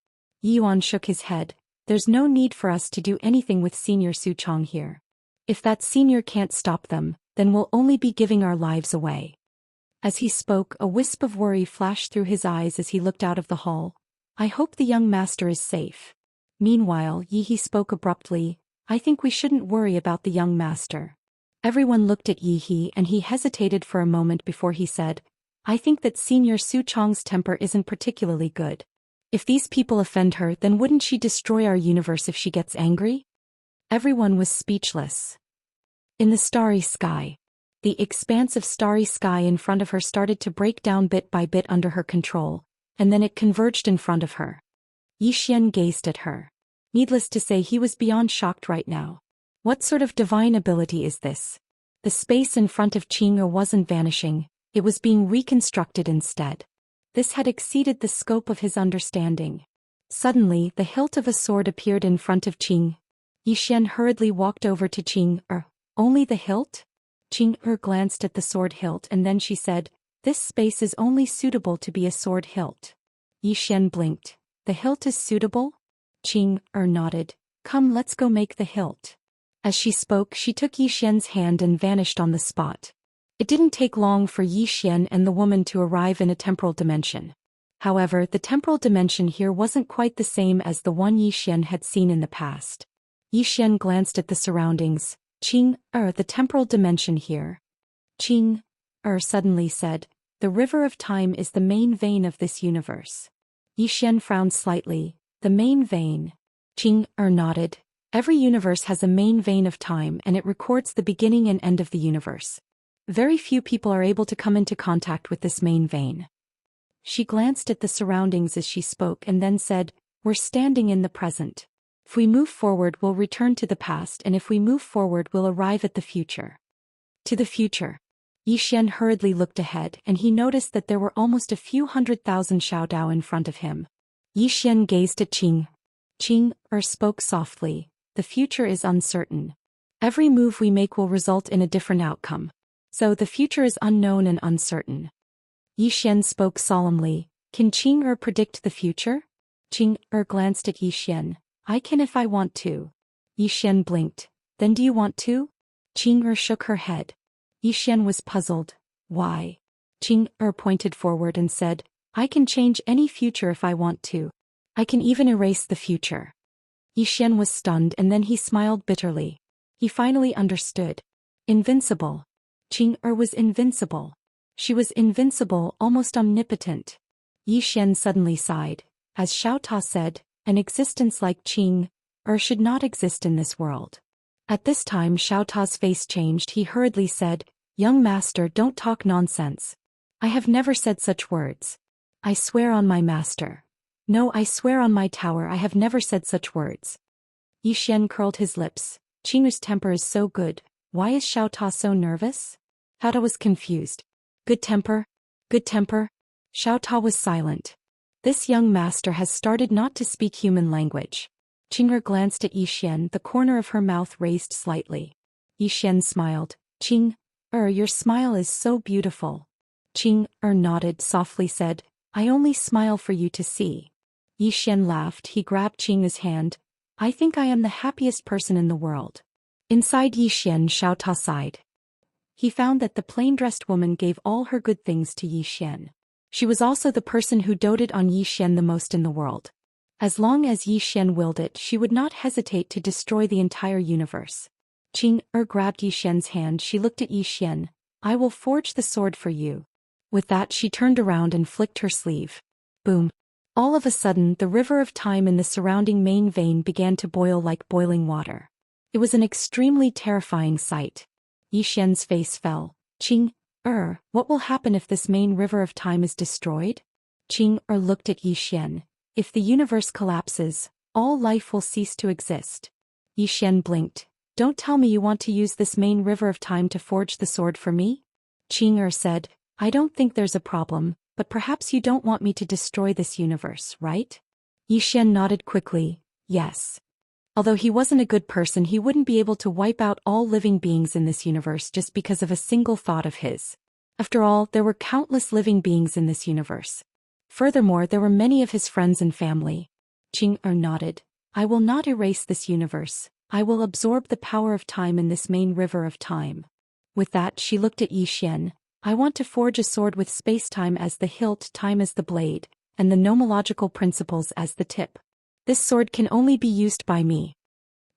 Yi Yuan shook his head. "There's no need for us to do anything with Senior Su Chong here. If that senior can't stop them, then we'll only be giving our lives away." As he spoke, a wisp of worry flashed through his eyes as he looked out of the hall. "I hope the young master is safe." Meanwhile, Yi He spoke abruptly, "I think we shouldn't worry about the young master." Everyone looked at Yi He and he hesitated for a moment before he said, "I think that Senior Su Chong's temper isn't particularly good. If these people offend her, then wouldn't she destroy our universe if she gets angry?" Everyone was speechless. In the starry sky. The expanse of starry sky in front of her started to break down bit by bit under her control, and then it converged in front of her. Yi Xian gazed at her. Needless to say, he was beyond shocked right now. What sort of divine ability is this? The space in front of Qing'er wasn't vanishing, it was being reconstructed instead. This had exceeded the scope of his understanding. Suddenly, the hilt of a sword appeared in front of Qing. Yi Xian hurriedly walked over to Qing'er. Only the hilt? Qing'er glanced at the sword hilt and then she said, "This space is only suitable to be a sword hilt." Yi Xian blinked. "The hilt is suitable?" Qing'er nodded. "Come, let's go make the hilt." As she spoke, she took Yi Xian's hand and vanished on the spot. It didn't take long for Yi Xian and the woman to arrive in a temporal dimension. However, the temporal dimension here wasn't quite the same as the one Yi Xian had seen in the past. Yi Xian glanced at the surroundings. "Qing'er, the temporal dimension here." Qing'er suddenly said, "The river of time is the main vein of this universe." Yi Xian frowned slightly. "The main vein?" Qing'er nodded. "Every universe has a main vein of time and it records the beginning and end of the universe. Very few people are able to come into contact with this main vein." She glanced at the surroundings as she spoke and then said, "We're standing in the present. If we move forward, we'll return to the past, and if we move forward, we'll arrive at the future." To the future. Yi Xian hurriedly looked ahead and he noticed that there were almost a few 100,000 Xiaodao in front of him. Yi Xian gazed at Qing'er spoke softly, "The future is uncertain. Every move we make will result in a different outcome. So the future is unknown and uncertain." Yi Xian spoke solemnly, "Can Qing'er predict the future?" Qing'er glanced at Yi Xian. "I can if I want to." Yi Xian blinked. "Then do you want to?" Qing'er shook her head. Yi Xian was puzzled. "Why?" Qing'er pointed forward and said, "I can change any future if I want to. I can even erase the future." Yi Xian was stunned and then he smiled bitterly. He finally understood. Invincible. Qing'er was invincible. She was invincible, almost omnipotent. Yi Xian suddenly sighed. As Xiao Ta said, an existence like Qing'er should not exist in this world. At this time Xiao Ta's face changed. He hurriedly said, "Young master, don't talk nonsense. I have never said such words. I swear on my master. No, I swear on my tower, I have never said such words." Yi Xian curled his lips. Qing'er's temper is so good. Why is Xiao Ta so nervous? Xiao Ta was confused. Good temper? Good temper? Xiao Ta was silent. This young master has started not to speak human language. Qing'er glanced at Yi Xian, the corner of her mouth raised slightly. Yi Xian smiled. "Qing'er, your smile is so beautiful." Qing'er nodded, softly said, "I only smile for you to see." Yi Xian laughed. He grabbed Qing'er's hand. "I think I am the happiest person in the world." Inside Yi Xian, Xiao Ta sighed. He found that the plain-dressed woman gave all her good things to Yi Xian. She was also the person who doted on Yi Xian the most in the world. As long as Yi Xian willed it, she would not hesitate to destroy the entire universe. Qing'er grabbed Yi Xian's hand. She looked at Yi Xian. "I will forge the sword for you." With that, she turned around and flicked her sleeve. Boom. All of a sudden, the river of time in the surrounding main vein began to boil like boiling water. It was an extremely terrifying sight. Yi Xian's face fell. "Qing'er, what will happen if this main river of time is destroyed?" Qing'er looked at Yi Xian. "If the universe collapses, all life will cease to exist." Yi Xian blinked. "Don't tell me you want to use this main river of time to forge the sword for me?" Qing'er said, "I don't think there's a problem, but perhaps you don't want me to destroy this universe, right?" Yi Xian nodded quickly. "Yes." Although he wasn't a good person, he wouldn't be able to wipe out all living beings in this universe just because of a single thought of his. After all, there were countless living beings in this universe. Furthermore, there were many of his friends and family. Qing'er nodded. "I will not erase this universe. I will absorb the power of time in this main river of time." With that, she looked at Yi Xian. "I want to forge a sword with space-time as the hilt, time as the blade, and the nomological principles as the tip. This sword can only be used by me."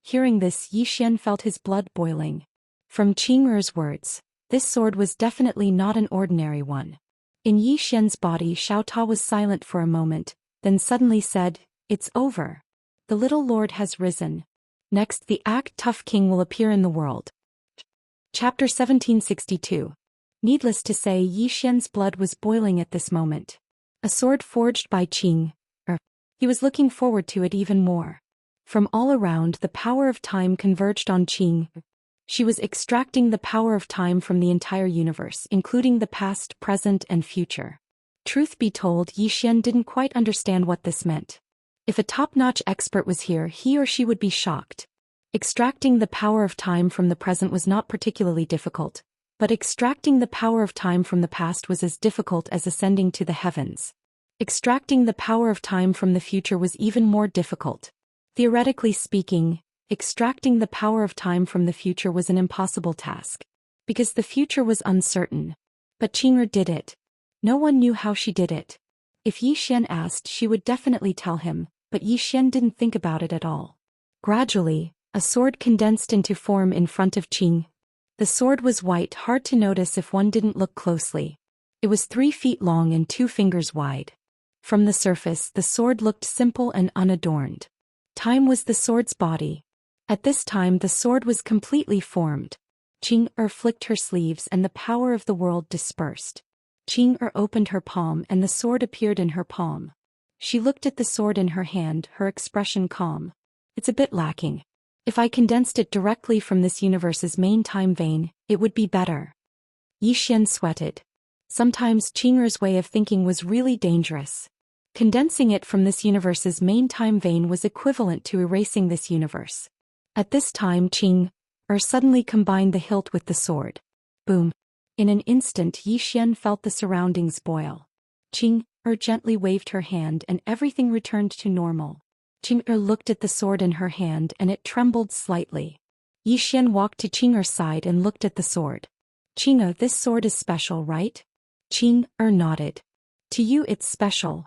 Hearing this, Yi Xian felt his blood boiling. From Qing'er's words, this sword was definitely not an ordinary one. In Yi Xian's body, Xiao Ta was silent for a moment, then suddenly said, "It's over. The little lord has risen. Next, the Tough King will appear in the world." Chapter 1762. Needless to say, Yi Xian's blood was boiling at this moment. A sword forged by Qing. He was looking forward to it even more. From all around, the power of time converged on Qing. She was extracting the power of time from the entire universe, including the past, present, and future. Truth be told, Yi Xian didn't quite understand what this meant. If a top-notch expert was here, he or she would be shocked. Extracting the power of time from the present was not particularly difficult, but extracting the power of time from the past was as difficult as ascending to the heavens. Extracting the power of time from the future was even more difficult. Theoretically speaking, extracting the power of time from the future was an impossible task, because the future was uncertain. But Qing'er did it. No one knew how she did it. If Yi Xian asked, she would definitely tell him, but Yi Xian didn't think about it at all. Gradually, a sword condensed into form in front of Qing. The sword was white, hard to notice if one didn't look closely. It was 3 feet long and 2 fingers wide. From the surface, the sword looked simple and unadorned. Time was the sword's body. At this time, the sword was completely formed. Qing'er flicked her sleeves and the power of the world dispersed. Qing'er opened her palm and the sword appeared in her palm. She looked at the sword in her hand, her expression calm. It's a bit lacking. If I condensed it directly from this universe's main time vein, it would be better. Yi Xian sweated. Sometimes Qing'er's way of thinking was really dangerous. Condensing it from this universe's main time vein was equivalent to erasing this universe. At this time, Qing'er suddenly combined the hilt with the sword. Boom. In an instant, Yi Xian felt the surroundings boil. Qing'er gently waved her hand and everything returned to normal. Qing'er looked at the sword in her hand and it trembled slightly. Yi Xian walked to Qing'er's side and looked at the sword. Qing'er, this sword is special, right? Qing'er nodded. To you it's special.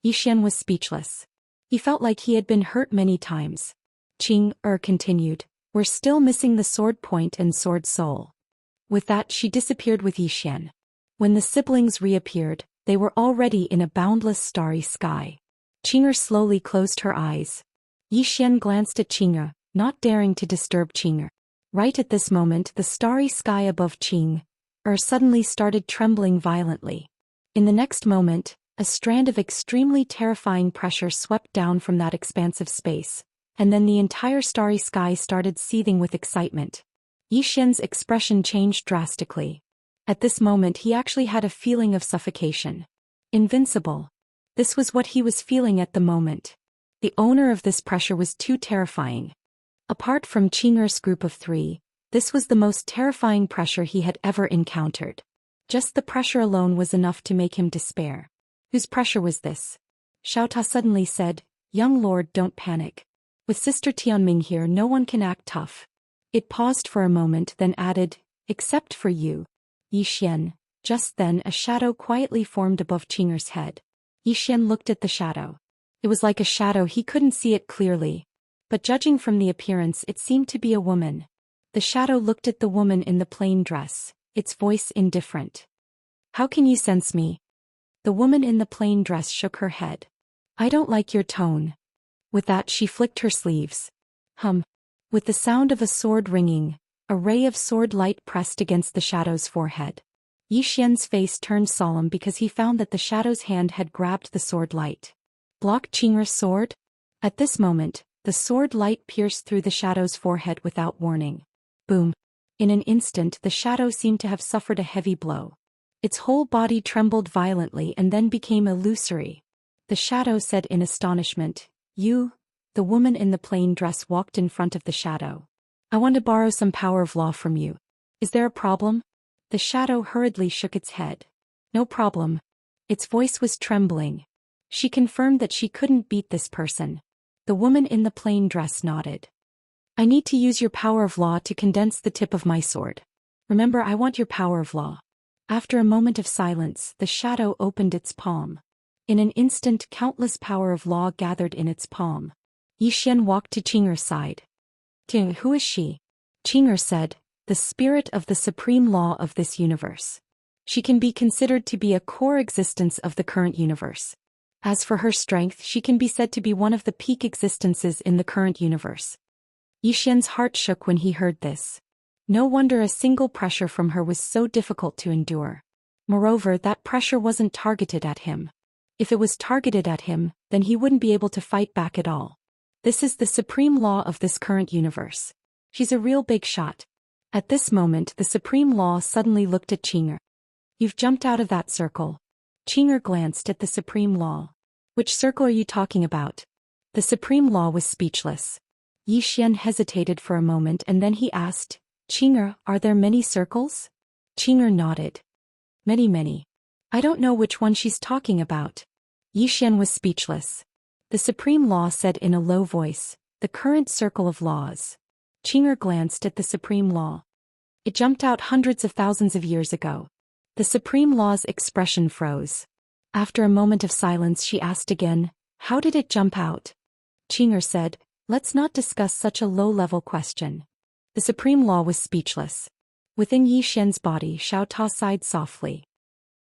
Yi Xian was speechless. He felt like he had been hurt many times. Qing'er continued, we're still missing the sword point and sword soul. With that, she disappeared with Yi Xian. When the siblings reappeared, they were already in a boundless starry sky. Qing'er slowly closed her eyes. Yi Xian glanced at Qing'er, not daring to disturb Qing'er. Right at this moment, the starry sky above Qing'er suddenly started trembling violently. In the next moment, a strand of extremely terrifying pressure swept down from that expansive space, and then the entire starry sky started seething with excitement. Yi Xian's expression changed drastically. At this moment, he actually had a feeling of suffocation. Invincible. This was what he was feeling at the moment. The owner of this pressure was too terrifying. Apart from Qing'er's group of 3, this was the most terrifying pressure he had ever encountered. Just the pressure alone was enough to make him despair. Whose pressure was this? Xiaota suddenly said, young lord, don't panic. With Sister Tianming here, no one can act tough. It paused for a moment, then added, except for you, Yi Xian. Just then a shadow quietly formed above Qing'er's head. Yi Xian looked at the shadow. It was like a shadow, he couldn't see it clearly. But judging from the appearance, it seemed to be a woman. The shadow looked at the woman in the plain dress, its voice indifferent. How can you sense me? The woman in the plain dress shook her head. I don't like your tone. With that, she flicked her sleeves. With the sound of a sword ringing, a ray of sword light pressed against the shadow's forehead. Yi Xian's face turned solemn because he found that the shadow's hand had grabbed the sword light. Block Qing'er's sword? At this moment, the sword light pierced through the shadow's forehead without warning. Boom. In an instant, the shadow seemed to have suffered a heavy blow. Its whole body trembled violently and then became illusory. The shadow said in astonishment, you? The woman in the plain dress walked in front of the shadow. I want to borrow some power of law from you. Is there a problem? The shadow hurriedly shook its head. No problem. Its voice was trembling. She confirmed that she couldn't beat this person. The woman in the plain dress nodded. I need to use your power of law to condense the tip of my sword. Remember, I want your power of law. After a moment of silence, the shadow opened its palm. In an instant, countless power of law gathered in its palm. Yi Xian walked to Qing'er's side. Who is she? Qing'er said, the spirit of the supreme law of this universe. She can be considered to be a core existence of the current universe. As for her strength, she can be said to be one of the peak existences in the current universe. Yi Xian's heart shook when he heard this. No wonder a single pressure from her was so difficult to endure. Moreover, that pressure wasn't targeted at him. If it was targeted at him, then he wouldn't be able to fight back at all. This is the supreme law of this current universe. She's a real big shot. At this moment, the supreme law suddenly looked at Qing'er. You've jumped out of that circle. Qing'er glanced at the supreme law. Which circle are you talking about? The supreme law was speechless. Yi Xian hesitated for a moment and then he asked, Qing'er, are there many circles? Qing'er nodded. Many. I don't know which one she's talking about. Yi Xian was speechless. The supreme law said in a low voice, the current circle of laws. Qing'er glanced at the supreme law. It jumped out hundreds of thousands of years ago. The supreme law's expression froze. After a moment of silence she asked again, how did it jump out? Qing'er said, let's not discuss such a low-level question. The supreme law was speechless. Within Yi Xian's body, Xiao Ta sighed softly.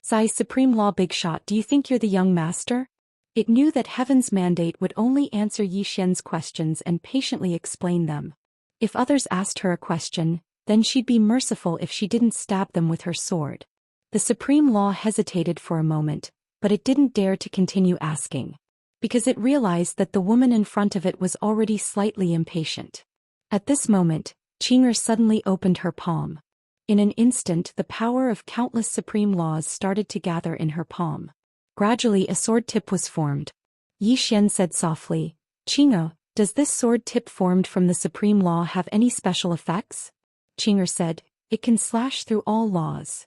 Sigh, supreme law big shot, do you think you're the young master? It knew that heaven's mandate would only answer Yi Xian's questions and patiently explain them. If others asked her a question, then she'd be merciful if she didn't stab them with her sword. The supreme law hesitated for a moment, but it didn't dare to continue asking. Because it realized that the woman in front of it was already slightly impatient. At this moment, Qing'er suddenly opened her palm. In an instant the power of countless supreme laws started to gather in her palm. Gradually a sword tip was formed. Yi Xian said softly, Qing'er, does this sword tip formed from the supreme law have any special effects? Qing'er said, it can slash through all laws.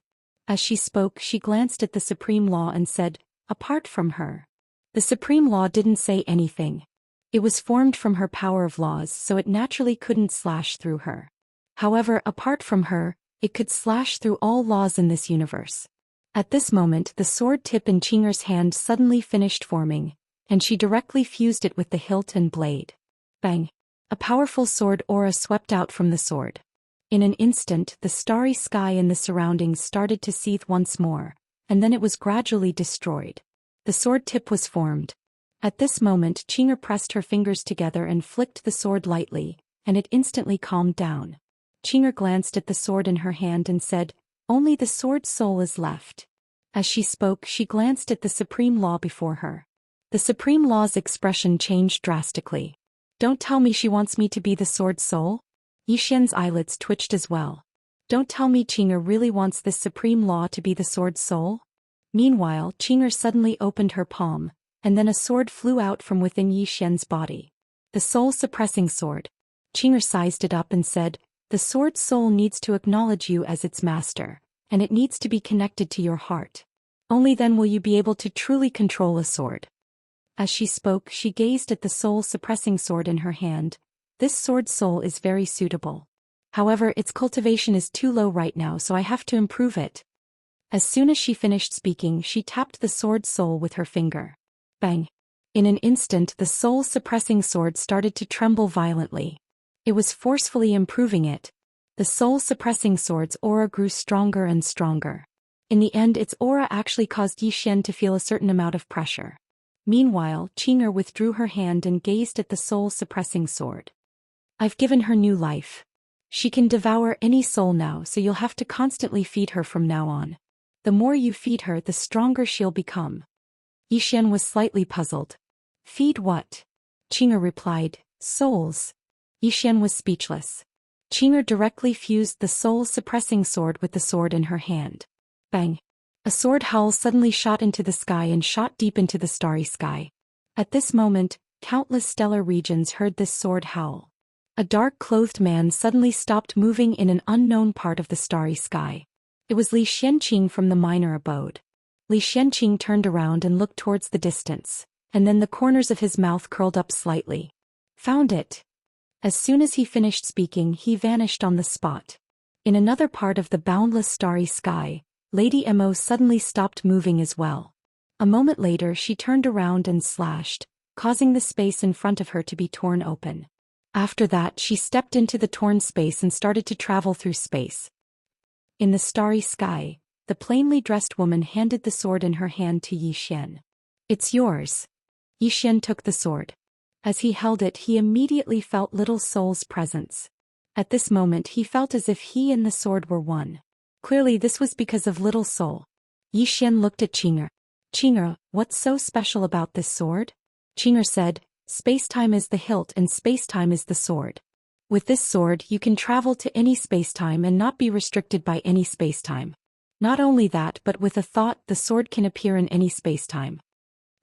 As she spoke she glanced at the supreme law and said, apart from her. The supreme law didn't say anything. It was formed from her power of laws so it naturally couldn't slash through her. However, apart from her, it could slash through all laws in this universe. At this moment the sword tip in Qing'er's hand suddenly finished forming, and she directly fused it with the hilt and blade. Bang! A powerful sword aura swept out from the sword. In an instant the starry sky and the surroundings started to seethe once more, and then it was gradually destroyed. The sword tip was formed. At this moment Qing'er pressed her fingers together and flicked the sword lightly, and it instantly calmed down. Qing'er glanced at the sword in her hand and said, only the sword soul is left. As she spoke she glanced at the supreme law before her. The supreme law's expression changed drastically. Don't tell me she wants me to be the sword soul? Yi Xian's eyelids twitched as well. Don't tell me Qing'er really wants this supreme law to be the sword soul? Meanwhile Qing'er suddenly opened her palm, and then a sword flew out from within Yi Xian's body. The soul-suppressing sword. Qing'er sized it up and said, the sword soul needs to acknowledge you as its master, and it needs to be connected to your heart. Only then will you be able to truly control a sword. As she spoke she gazed at the soul-suppressing sword in her hand. This sword soul is very suitable. However, its cultivation is too low right now so I have to improve it. As soon as she finished speaking she tapped the sword soul with her finger. Bang! In an instant the soul-suppressing sword started to tremble violently. It was forcefully improving it. The soul-suppressing sword's aura grew stronger and stronger. In the end its aura actually caused Yi Xian to feel a certain amount of pressure. Meanwhile, Qing'er withdrew her hand and gazed at the soul-suppressing sword. I've given her new life. She can devour any soul now so you'll have to constantly feed her from now on. The more you feed her the stronger she'll become. Yi Xian was slightly puzzled. Feed what? Qing'er replied, souls. Yi Xian was speechless. Qing'er directly fused the soul-suppressing sword with the sword in her hand. Bang! A sword howl suddenly shot into the sky and shot deep into the starry sky. At this moment, countless stellar regions heard this sword howl. A dark-clothed man suddenly stopped moving in an unknown part of the starry sky. It was Li Xianqing from the minor abode. Li Xianqing turned around and looked towards the distance, and then the corners of his mouth curled up slightly. Found it! As soon as he finished speaking he vanished on the spot. In another part of the boundless starry sky, Lady Mo suddenly stopped moving as well. A moment later she turned around and slashed, causing the space in front of her to be torn open. After that she stepped into the torn space and started to travel through space. In the starry sky, the plainly dressed woman handed the sword in her hand to Yi Xian. It's yours. Yi Xian took the sword. As he held it he immediately felt Little Soul's presence. At this moment he felt as if he and the sword were one. Clearly this was because of Little Soul. Yi Xian looked at Qing'er. "Qing'er, what's so special about this sword?" Qing'er said, "Spacetime is the hilt and spacetime is the sword. With this sword you can travel to any spacetime and not be restricted by any spacetime. Not only that, but with a thought the sword can appear in any spacetime."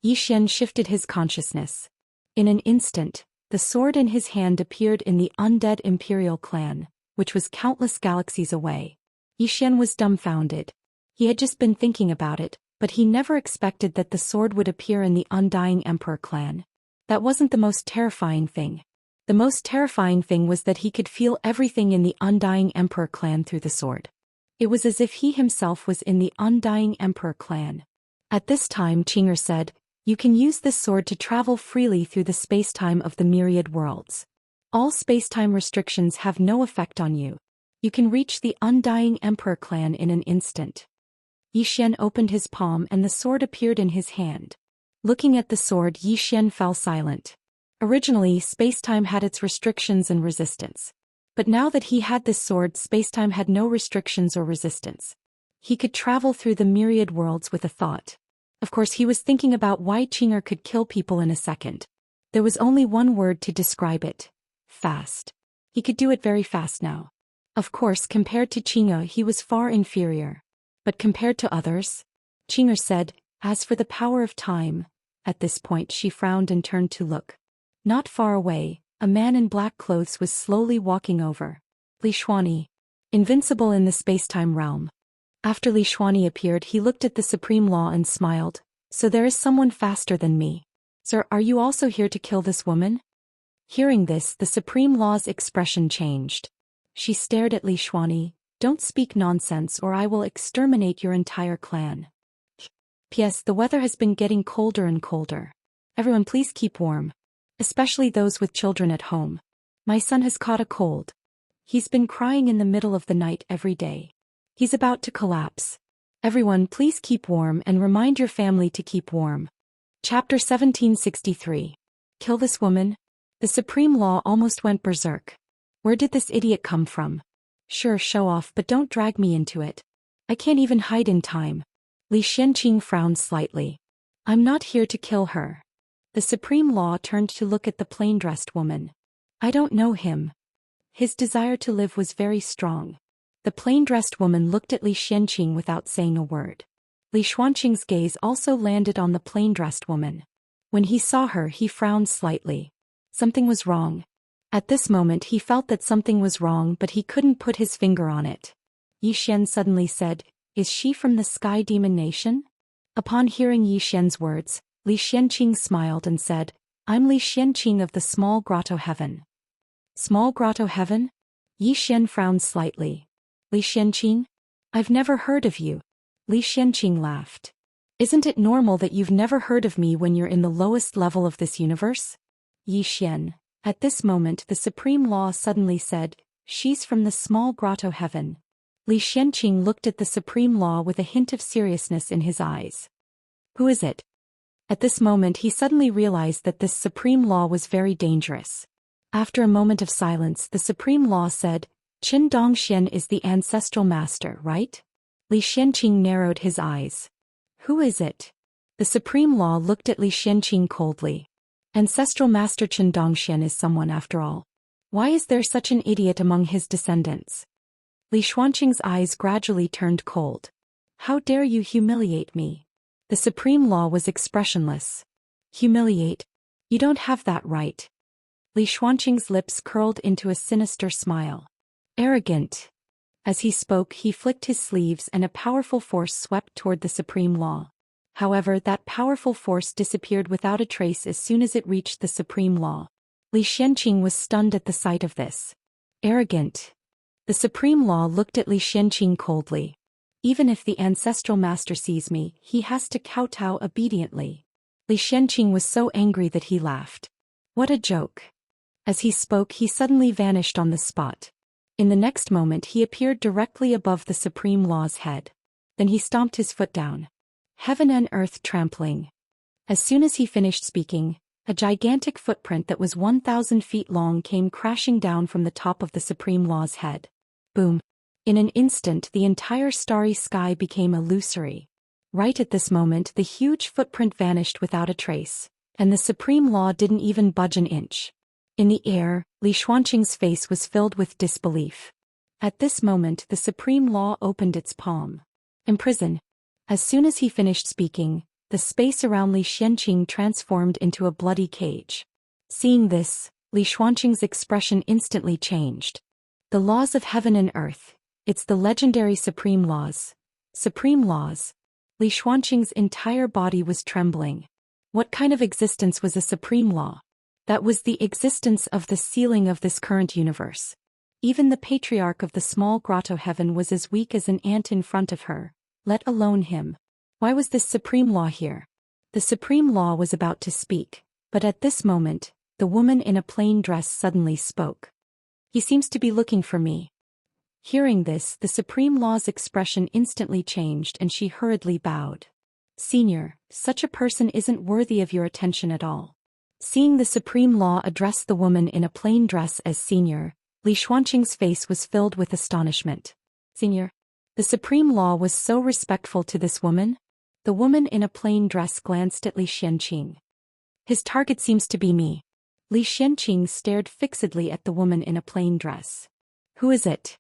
Yi Xian shifted his consciousness. In an instant, the sword in his hand appeared in the undead Imperial clan, which was countless galaxies away. Yi Xian was dumbfounded. He had just been thinking about it, but he never expected that the sword would appear in the Undying Emperor clan. That wasn't the most terrifying thing. The most terrifying thing was that he could feel everything in the Undying Emperor clan through the sword. It was as if he himself was in the Undying Emperor clan. At this time Qing'er said, "You can use this sword to travel freely through the spacetime of the myriad worlds. All spacetime restrictions have no effect on you. You can reach the Undying Emperor clan in an instant." Yi Xian opened his palm and the sword appeared in his hand. Looking at the sword, Yi Xian fell silent. Originally, spacetime had its restrictions and resistance. But now that he had this sword, spacetime had no restrictions or resistance. He could travel through the myriad worlds with a thought. Of course he was thinking about why Qing'er could kill people in a second. There was only one word to describe it: fast. He could do it very fast now. Of course, compared to Qing'er he was far inferior. But compared to others? Qing'er said, "As for the power of time." At this point she frowned and turned to look. Not far away, a man in black clothes was slowly walking over. Li Xuani. Invincible in the spacetime realm. After Li Xuani appeared, he looked at the Supreme Law and smiled. "So there is someone faster than me. Sir, are you also here to kill this woman?" Hearing this, the Supreme Law's expression changed. She stared at Li Xuani. "Don't speak nonsense or I will exterminate your entire clan." P.S. The weather has been getting colder and colder. Everyone please keep warm. Especially those with children at home. My son has caught a cold. He's been crying in the middle of the night every day. He's about to collapse. Everyone please keep warm and remind your family to keep warm. Chapter 1763. Kill this woman? The Supreme Law almost went berserk. Where did this idiot come from? Sure, show off, but don't drag me into it. I can't even hide in time. Li Xianqing frowned slightly. I'm not here to kill her. The Supreme Law turned to look at the plain-dressed woman. I don't know him. His desire to live was very strong. The plain-dressed woman looked at Li Xianqing without saying a word. Li Xuanqing's gaze also landed on the plain-dressed woman. When he saw her, he frowned slightly. Something was wrong. At this moment he felt that something was wrong, but he couldn't put his finger on it. Yi Xian suddenly said, "Is she from the Sky Demon Nation?" Upon hearing Yi Xian's words, Li Xianqing smiled and said, "I'm Li Xianqing of the Small Grotto Heaven." Small Grotto Heaven? Yi Xian frowned slightly. Li Xianqing? I've never heard of you. Li Xianqing laughed. Isn't it normal that you've never heard of me when you're in the lowest level of this universe? Yi Xian. At this moment the Supreme Law suddenly said, "She's from the Small Grotto Heaven." Li Xianqing looked at the Supreme Law with a hint of seriousness in his eyes. Who is it? At this moment he suddenly realized that this Supreme Law was very dangerous. After a moment of silence, the Supreme Law said, "Qin Dongxian is the ancestral master, right?" Li Xianqing narrowed his eyes. Who is it? The Supreme Law looked at Li Xianqing coldly. Ancestral Master Qin Dongxian is someone after all. Why is there such an idiot among his descendants? Li Xuanqing's eyes gradually turned cold. How dare you humiliate me? The Supreme Law was expressionless. Humiliate? You don't have that right. Li Xuanqing's lips curled into a sinister smile. Arrogant. As he spoke, he flicked his sleeves and a powerful force swept toward the Supreme Law. However, that powerful force disappeared without a trace as soon as it reached the Supreme Law. Li Xianqing was stunned at the sight of this. Arrogant. The Supreme Law looked at Li Xianqing coldly. Even if the ancestral master sees me, he has to kowtow obediently. Li Xianqing was so angry that he laughed. What a joke. As he spoke, he suddenly vanished on the spot. In the next moment he appeared directly above the Supreme Law's head. Then he stomped his foot down. Heaven and earth trampling. As soon as he finished speaking, A gigantic footprint that was 1,000 feet long came crashing down from the top of the Supreme Law's head. Boom. In an instant the entire starry sky became illusory. Right at this moment the huge footprint vanished without a trace, and the Supreme Law didn't even budge an inch. In the air, Li Xuanqing's face was filled with disbelief. At this moment the Supreme Law opened its palm. Imprison. As soon as he finished speaking, the space around Li Xuanqing transformed into a bloody cage. Seeing this, Li Xuanqing's expression instantly changed. The laws of heaven and earth. It's the legendary Supreme Laws. Supreme Laws. Li Xuanqing's entire body was trembling. What kind of existence was a Supreme Law? That was the existence of the ceiling of this current universe. Even the patriarch of the small grotto heaven was as weak as an ant in front of her, let alone him. Why was this Supreme Law here? The Supreme Law was about to speak, but at this moment, the woman in a plain dress suddenly spoke. He seems to be looking for me. Hearing this, the Supreme Law's expression instantly changed and she hurriedly bowed. Senior, such a person isn't worthy of your attention at all. Seeing the Supreme Law address the woman in a plain dress as senior, Li Xuanqing's face was filled with astonishment. Senior? The Supreme Law was so respectful to this woman? The woman in a plain dress glanced at Li Xuanqing. His target seems to be me. Li Xuanqing stared fixedly at the woman in a plain dress. Who is it?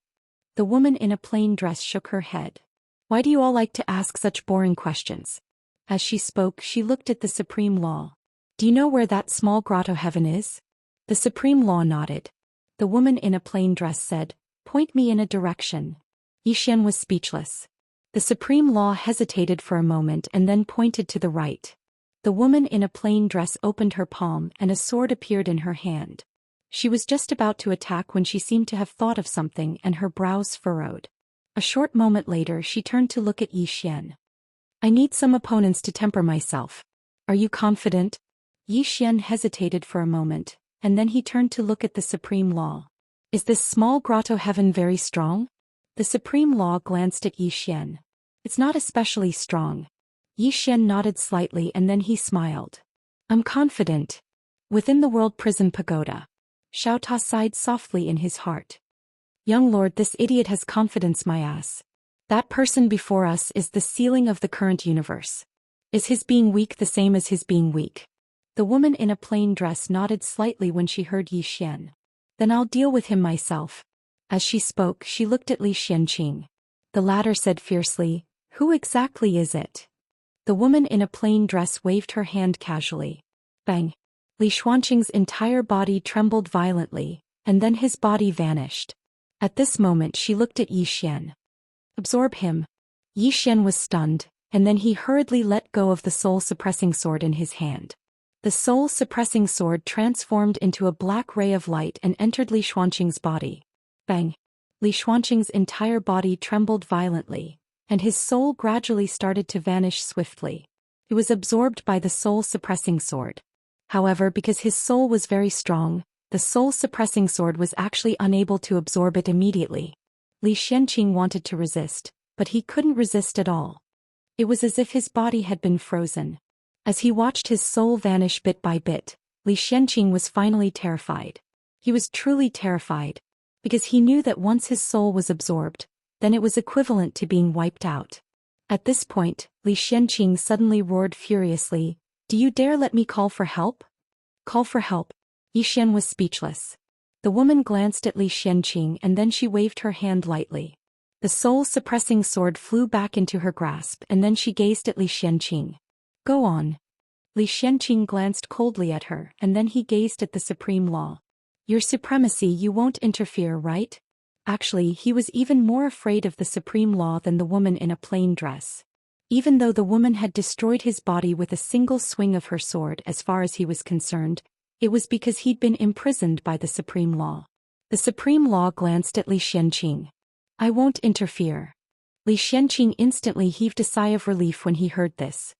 The woman in a plain dress shook her head. Why do you all like to ask such boring questions? As she spoke, she looked at the Supreme Law. Do you know where that small grotto heaven is? The Supreme Law nodded. The woman in a plain dress said, Point me in a direction. Yixian was speechless. The Supreme Law hesitated for a moment and then pointed to the right. The woman in a plain dress opened her palm and a sword appeared in her hand. She was just about to attack when she seemed to have thought of something and her brows furrowed. A short moment later she turned to look at Yixian. I need some opponents to temper myself. Are you confident? Yixian hesitated for a moment, and then he turned to look at the Supreme Law. Is this small grotto heaven very strong? The Supreme Law glanced at Yixian. It's not especially strong. Yixian nodded slightly and then he smiled. I'm confident. Within the World Prison Pagoda. Xiao Ta sighed softly in his heart. Young lord, this idiot has confidence, my ass. That person before us is the ceiling of the current universe. Is his being weak the same as his being weak? The woman in a plain dress nodded slightly when she heard Yixian. Then I'll deal with him myself. As she spoke, she looked at Li Xuanqing. The latter said fiercely, Who exactly is it? The woman in a plain dress waved her hand casually. Bang! Li Xuanqing's entire body trembled violently, and then his body vanished. At this moment she looked at Yixian. Absorb him. Yixian was stunned, and then he hurriedly let go of the soul-suppressing sword in his hand. The soul-suppressing sword transformed into a black ray of light and entered Li Xuanqing's body. Bang! Li Xuanqing's entire body trembled violently, and his soul gradually started to vanish swiftly. He was absorbed by the soul-suppressing sword. However, because his soul was very strong, the soul-suppressing sword was actually unable to absorb it immediately. Li Xuanqing wanted to resist, but he couldn't resist at all. It was as if his body had been frozen. As he watched his soul vanish bit by bit, Li Xuanqing was finally terrified. He was truly terrified, because he knew that once his soul was absorbed, then it was equivalent to being wiped out. At this point, Li Xuanqing suddenly roared furiously, Do you dare let me call for help? Call for help. Yixian was speechless. The woman glanced at Li Xuanqing and then she waved her hand lightly. The soul-suppressing sword flew back into her grasp and then she gazed at Li Xuanqing. Go on. Li Xuanqing glanced coldly at her and then he gazed at the Supreme Law. Your supremacy, you won't interfere, right? Actually, he was even more afraid of the Supreme Law than the woman in a plain dress. Even though the woman had destroyed his body with a single swing of her sword as far as he was concerned, it was because he'd been imprisoned by the Supreme Law. The Supreme Law glanced at Li Xuanqing. I won't interfere. Li Xuanqing instantly heaved a sigh of relief when he heard this.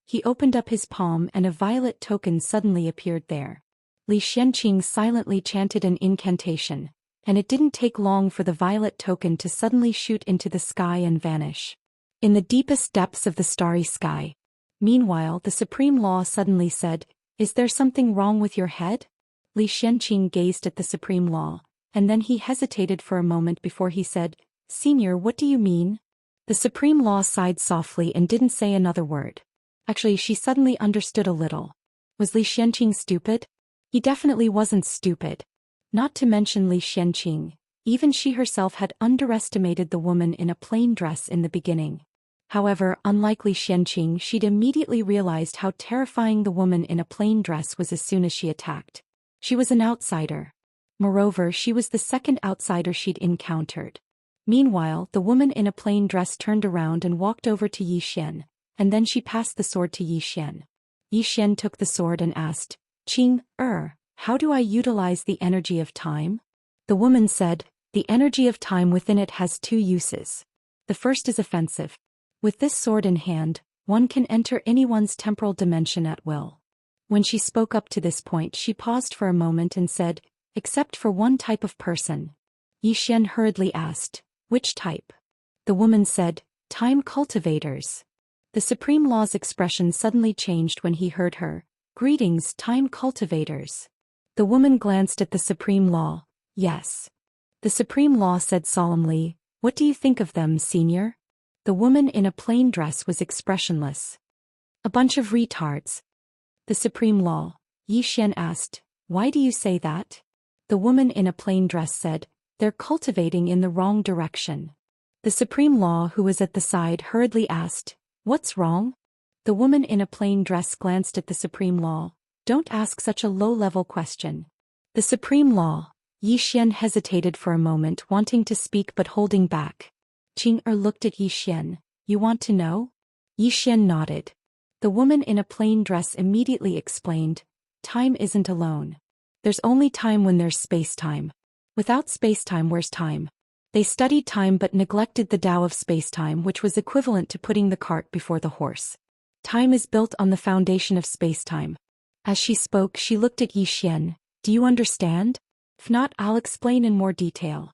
He opened up his palm and a violet token suddenly appeared there. Li Xuanqing silently chanted an incantation, and it didn't take long for the violet token to suddenly shoot into the sky and vanish. In the deepest depths of the starry sky. Meanwhile, the Supreme Law suddenly said, Is there something wrong with your head? Li Xianqing gazed at the Supreme Law, and then he hesitated for a moment before he said, Senior, what do you mean? The Supreme Law sighed softly and didn't say another word. Actually, she suddenly understood a little. Was Li Xianqing stupid? He definitely wasn't stupid. Not to mention Li Xianqing, even she herself had underestimated the woman in a plain dress in the beginning. However, unlike Li Xianqing, she'd immediately realized how terrifying the woman in a plain dress was as soon as she attacked. She was an outsider. Moreover, she was the second outsider she'd encountered. Meanwhile, the woman in a plain dress turned around and walked over to Yi Xian, and then she passed the sword to Yi Xian. Yi Xian took the sword and asked, how do I utilize the energy of time? The woman said, the energy of time within it has two uses. The first is offensive. With this sword in hand, one can enter anyone's temporal dimension at will. When she spoke up to this point, she paused for a moment and said, except for one type of person. Yi Xian hurriedly asked, which type? The woman said, time cultivators. The Supreme Law's expression suddenly changed when he heard her. Greetings, time cultivators. The woman glanced at the Supreme Law. Yes. The Supreme Law said solemnly, what do you think of them, Senior? The woman in a plain dress was expressionless. A bunch of retards. The Supreme Law. Yi Xian asked, why do you say that? The woman in a plain dress said, they're cultivating in the wrong direction. The Supreme Law, who was at the side, hurriedly asked, what's wrong? The woman in a plain dress glanced at the Supreme Law. Don't ask such a low-level question. The Supreme Law. Yi Xian hesitated for a moment, wanting to speak but holding back. Qing looked at Yi Xian. You want to know? Yi Xian nodded. The woman in a plain dress immediately explained, time isn't alone. There's only time when there's space-time. Without space-time, where's time? They studied time but neglected the Tao of space-time, which was equivalent to putting the cart before the horse. Time is built on the foundation of space-time. As she spoke, she looked at Yi Xian. Do you understand? If not, I'll explain in more detail.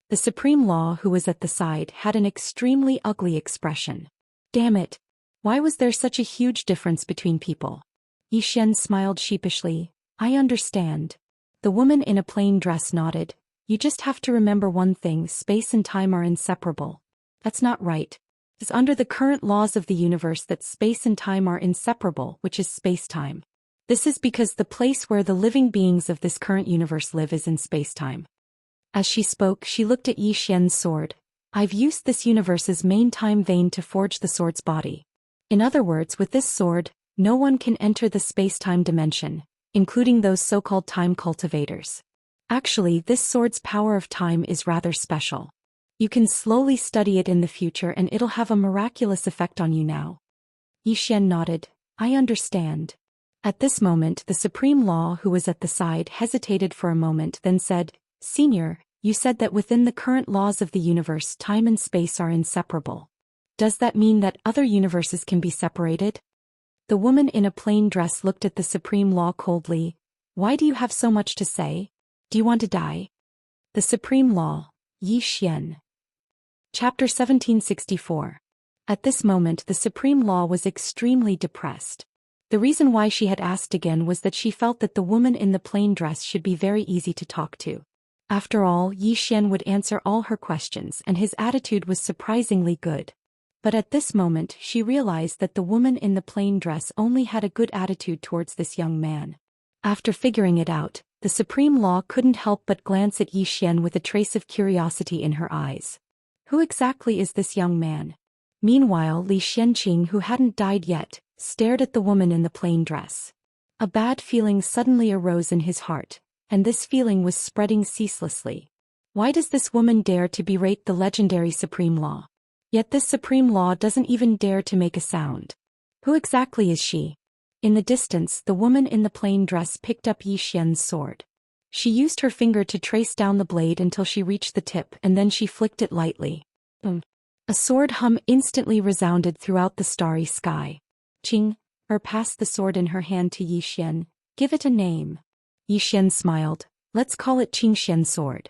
The Supreme Law, who was at the side, had an extremely ugly expression. Damn it! Why was there such a huge difference between people? Yi Xian smiled sheepishly. I understand. The woman in a plain dress nodded. You just have to remember one thing, space and time are inseparable. That's not right. It's under the current laws of the universe that space and time are inseparable, which is space-time. This is because the place where the living beings of this current universe live is in space-time. As she spoke, she looked at Yi Xian's sword. I've used this universe's main time vein to forge the sword's body. In other words, with this sword, no one can enter the space-time dimension, including those so-called time cultivators. Actually, this sword's power of time is rather special. You can slowly study it in the future and it'll have a miraculous effect on you now. Yi Xian nodded. I understand. At this moment, the Supreme Law, who was at the side, hesitated for a moment, then said, Senior, you said that within the current laws of the universe, time and space are inseparable. Does that mean that other universes can be separated? The woman in a plain dress looked at the Supreme Law coldly. Why do you have so much to say? Do you want to die? The Supreme Law. Yi Xian. Chapter 1764. At this moment, the Supreme Law was extremely depressed. The reason why she had asked again was that she felt that the woman in the plain dress should be very easy to talk to. After all, Yi Xian would answer all her questions and his attitude was surprisingly good. But at this moment, she realized that the woman in the plain dress only had a good attitude towards this young man. After figuring it out, the Supreme Law couldn't help but glance at Yi Xian with a trace of curiosity in her eyes. Who exactly is this young man? Meanwhile, Li Xianqing, who hadn't died yet, stared at the woman in the plain dress. A bad feeling suddenly arose in his heart, and this feeling was spreading ceaselessly. Why does this woman dare to berate the legendary Supreme Law? Yet this Supreme Law doesn't even dare to make a sound. Who exactly is she? In the distance, the woman in the plain dress picked up Yi Xian's sword. She used her finger to trace down the blade until she reached the tip and then she flicked it lightly. A sword hum instantly resounded throughout the starry sky. Qing passed the sword in her hand to Yi Xian. Give it a name. Yi Xian smiled. Let's call it Qing Xian sword.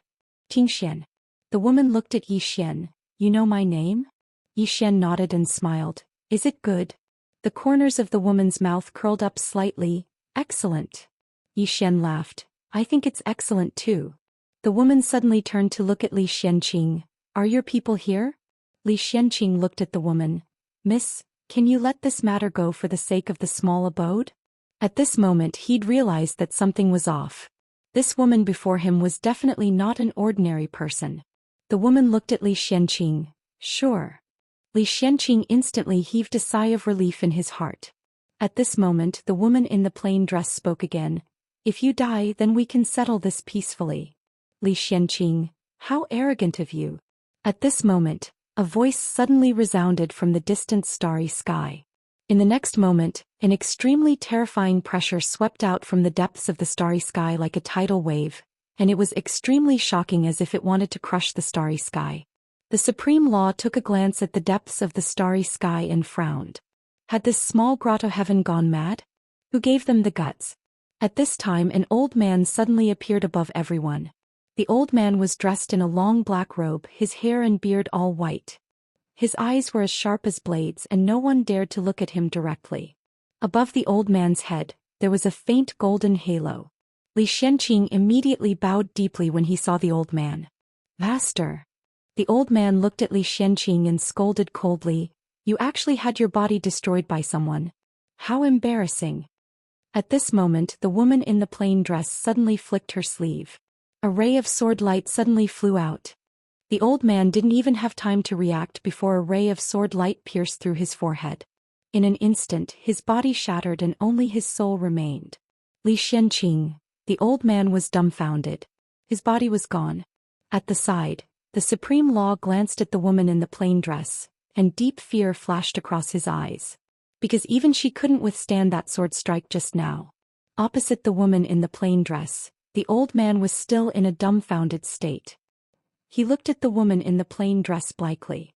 Qing Xian. The woman looked at Yi Xian. You know my name? Yi Xian nodded and smiled. Is it good? The corners of the woman's mouth curled up slightly. Excellent. Yi Xian laughed. I think it's excellent too. The woman suddenly turned to look at Li Xianqing. Are your people here? Li Xianqing looked at the woman. Miss, can you let this matter go for the sake of the small abode? At this moment he'd realized that something was off. This woman before him was definitely not an ordinary person. The woman looked at Li Xianqing. Sure. Li Xianqing instantly heaved a sigh of relief in his heart. At this moment the woman in the plain dress spoke again. If you die, then we can settle this peacefully. Li Xianqing, how arrogant of you. At this moment, a voice suddenly resounded from the distant starry sky. In the next moment, an extremely terrifying pressure swept out from the depths of the starry sky like a tidal wave, and it was extremely shocking as if it wanted to crush the starry sky. The Supreme Law took a glance at the depths of the starry sky and frowned. Had this small grotto heaven gone mad? Who gave them the guts? At this time an old man suddenly appeared above everyone. The old man was dressed in a long black robe, his hair and beard all white. His eyes were as sharp as blades and no one dared to look at him directly. Above the old man's head, there was a faint golden halo. Li Xianqing immediately bowed deeply when he saw the old man. Master. The old man looked at Li Xianqing and scolded coldly. You actually had your body destroyed by someone. How embarrassing. At this moment the woman in the plain dress suddenly flicked her sleeve. A ray of sword light suddenly flew out. The old man didn't even have time to react before a ray of sword light pierced through his forehead. In an instant his body shattered and only his soul remained. Li Xianqing, the old man was dumbfounded. His body was gone. At the side, the Supreme Law glanced at the woman in the plain dress, and deep fear flashed across his eyes. Because even she couldn't withstand that sword strike just now. Opposite the woman in the plain dress, the old man was still in a dumbfounded state. He looked at the woman in the plain dress blankly.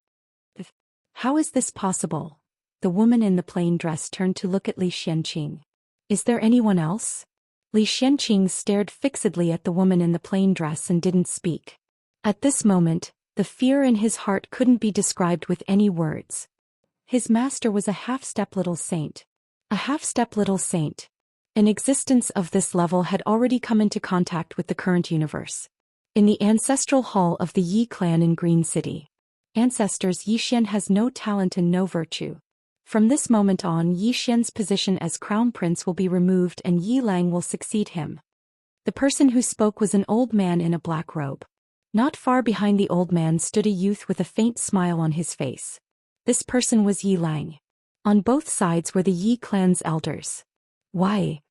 How is this possible? The woman in the plain dress turned to look at Li Xianqing. Is there anyone else? Li Xianqing stared fixedly at the woman in the plain dress and didn't speak. At this moment, the fear in his heart couldn't be described with any words. His master was a half-step little saint. A half-step little saint. An existence of this level had already come into contact with the current universe. In the ancestral hall of the Yi clan in Green City. Ancestors Yi Xian has no talent and no virtue. From this moment on Yi Xian's position as crown prince will be removed and Yi Lang will succeed him. The person who spoke was an old man in a black robe. Not far behind the old man stood a youth with a faint smile on his face. This person was Yi Lang. On both sides were the Yi clan's elders. Why?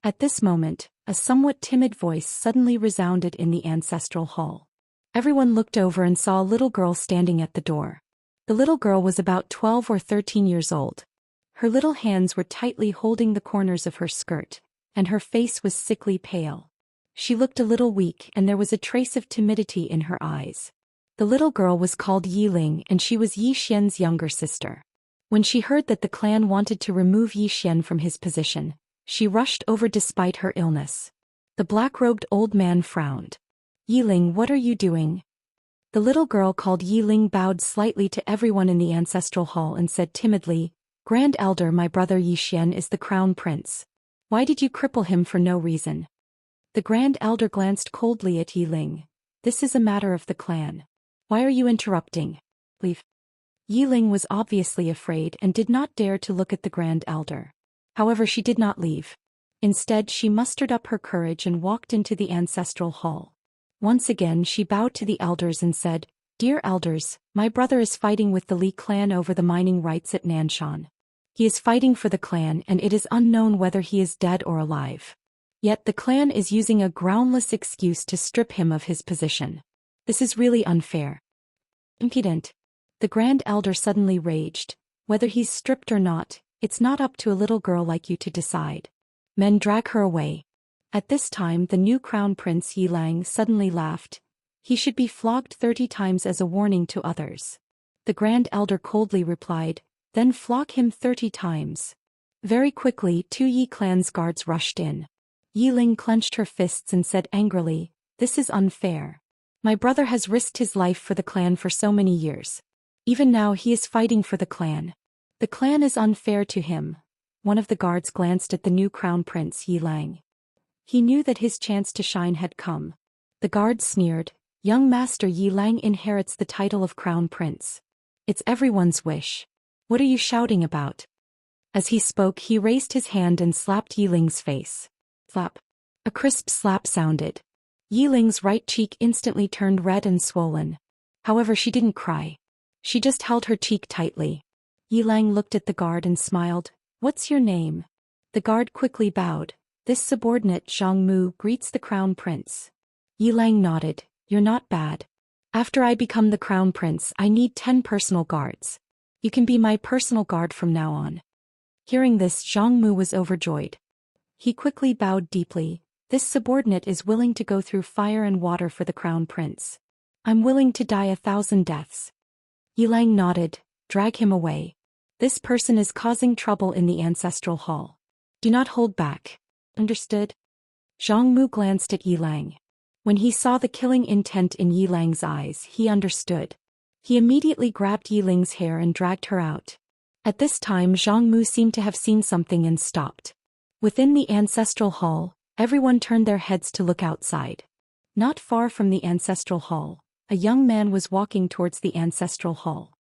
At this moment, a somewhat timid voice suddenly resounded in the ancestral hall. Everyone looked over and saw a little girl standing at the door. The little girl was about 12 or 13 years old. Her little hands were tightly holding the corners of her skirt, and her face was sickly pale. She looked a little weak and there was a trace of timidity in her eyes. The little girl was called Yi Ling and she was Yi Xian's younger sister. When she heard that the clan wanted to remove Yi Xian from his position, she rushed over despite her illness. The black-robed old man frowned. Yi Ling, what are you doing? The little girl called Yi Ling bowed slightly to everyone in the ancestral hall and said timidly, Grand Elder, my brother Yi Xian is the crown prince. Why did you cripple him for no reason? The Grand Elder glanced coldly at Yi Ling. This is a matter of the clan. Why are you interrupting? Leave. Yi Ling was obviously afraid and did not dare to look at the Grand Elder. However, she did not leave. Instead, she mustered up her courage and walked into the ancestral hall. Once again she bowed to the elders and said, Dear elders, my brother is fighting with the Li clan over the mining rights at Nanshan. He is fighting for the clan and it is unknown whether he is dead or alive. Yet the clan is using a groundless excuse to strip him of his position. This is really unfair. Impudent. The Grand Elder suddenly raged. Whether he's stripped or not, it's not up to a little girl like you to decide. Men, drag her away. At this time the new crown prince Yi Lang suddenly laughed. He should be flogged 30 times as a warning to others. The Grand Elder coldly replied, Then flog him 30 times. Very quickly 2 Yi clan's guards rushed in. Yi Ling clenched her fists and said angrily, This is unfair. My brother has risked his life for the clan for so many years. Even now he is fighting for the clan. The clan is unfair to him. one of the guards glanced at the new crown prince Yi Lang. He knew that his chance to shine had come. The guard sneered, "Young Master Yi Lang inherits the title of crown prince. It's everyone's wish. What are you shouting about?" As he spoke, he raised his hand and slapped Yi Ling's face. Flap. A crisp slap sounded. Yi Ling's right cheek instantly turned red and swollen. However, she didn't cry. She just held her cheek tightly. Yi Lang looked at the guard and smiled. "What's your name?" The guard quickly bowed. "This subordinate Zhang Mu greets the crown prince." Yi Lang nodded. "You're not bad. After I become the crown prince, I need 10 personal guards. You can be my personal guard from now on." Hearing this, Zhang Mu was overjoyed. He quickly bowed deeply. "This subordinate is willing to go through fire and water for the crown prince. I'm willing to die 1,000 deaths." Yi Lang nodded. "Drag him away. This person is causing trouble in the ancestral hall. Do not hold back. Understood?" Zhang Mu glanced at Yi Lang. When he saw the killing intent in Yi Lang's eyes, he understood. He immediately grabbed Yi Ling's hair and dragged her out. At this time, Zhang Mu seemed to have seen something and stopped. Within the ancestral hall, everyone turned their heads to look outside. Not far from the ancestral hall, a young man was walking towards the ancestral hall.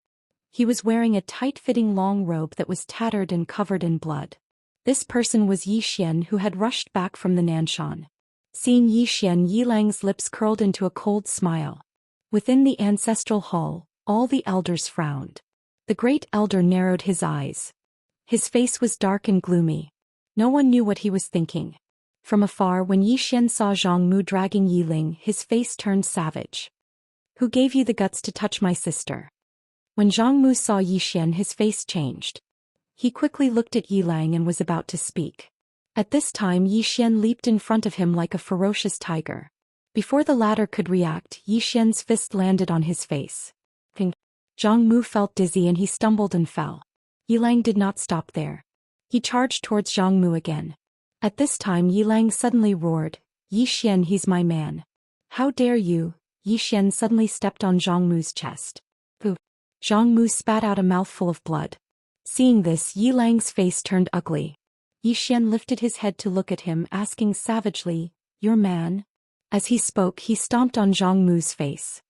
He was wearing a tight-fitting long robe that was tattered and covered in blood. This person was Zhou Xian, who had rushed back from the Nanshan. Seeing Zhou Xian, Yi Lang's lips curled into a cold smile. Within the ancestral hall, all the elders frowned. The great elder narrowed his eyes. His face was dark and gloomy. No one knew what he was thinking. From afar, when Yi Xian saw Zhang Mu dragging Yi Ling, his face turned savage. "Who gave you the guts to touch my sister?" When Zhang Mu saw Yi Xian, his face changed. He quickly looked at Yi Lang and was about to speak. At this time, Yi Xian leaped in front of him like a ferocious tiger. Before the latter could react, Yi Xian's fist landed on his face. Ping. Zhang Mu felt dizzy and he stumbled and fell. Yi Lang did not stop there. He charged towards Zhang Mu again. At this time, Yi Lang suddenly roared, "Yi Xian, he's my man. How dare you?" Yi Xian suddenly stepped on Zhang Mu's chest. Pooh. Zhang Mu spat out a mouthful of blood. Seeing this, Yi Lang's face turned ugly. Yi Xian lifted his head to look at him, asking savagely, "Your man?" As he spoke, he stomped on Zhang Mu's face.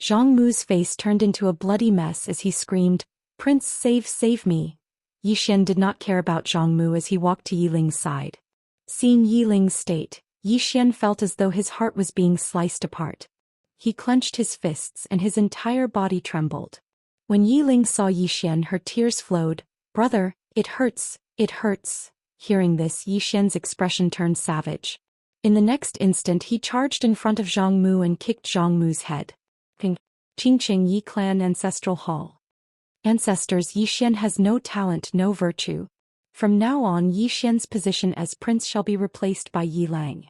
Zhang Mu's face turned into a bloody mess as he screamed, "Prince, save me." Yi Xian did not care about Zhang Mu as he walked to Yi Ling's side. Seeing Yi Ling's state, Yi Xian felt as though his heart was being sliced apart. He clenched his fists and his entire body trembled. When Yi Ling saw Yi Xian, her tears flowed. "Brother, it hurts, it hurts." Hearing this, Yi Xian's expression turned savage. In the next instant, he charged in front of Zhang Mu and kicked Zhang Mu's head. Qingqing Yi Clan Ancestral Hall. Ancestors, Yi Xian has no talent, no virtue. From now on, Yi Xian's position as prince shall be replaced by Yi Lang.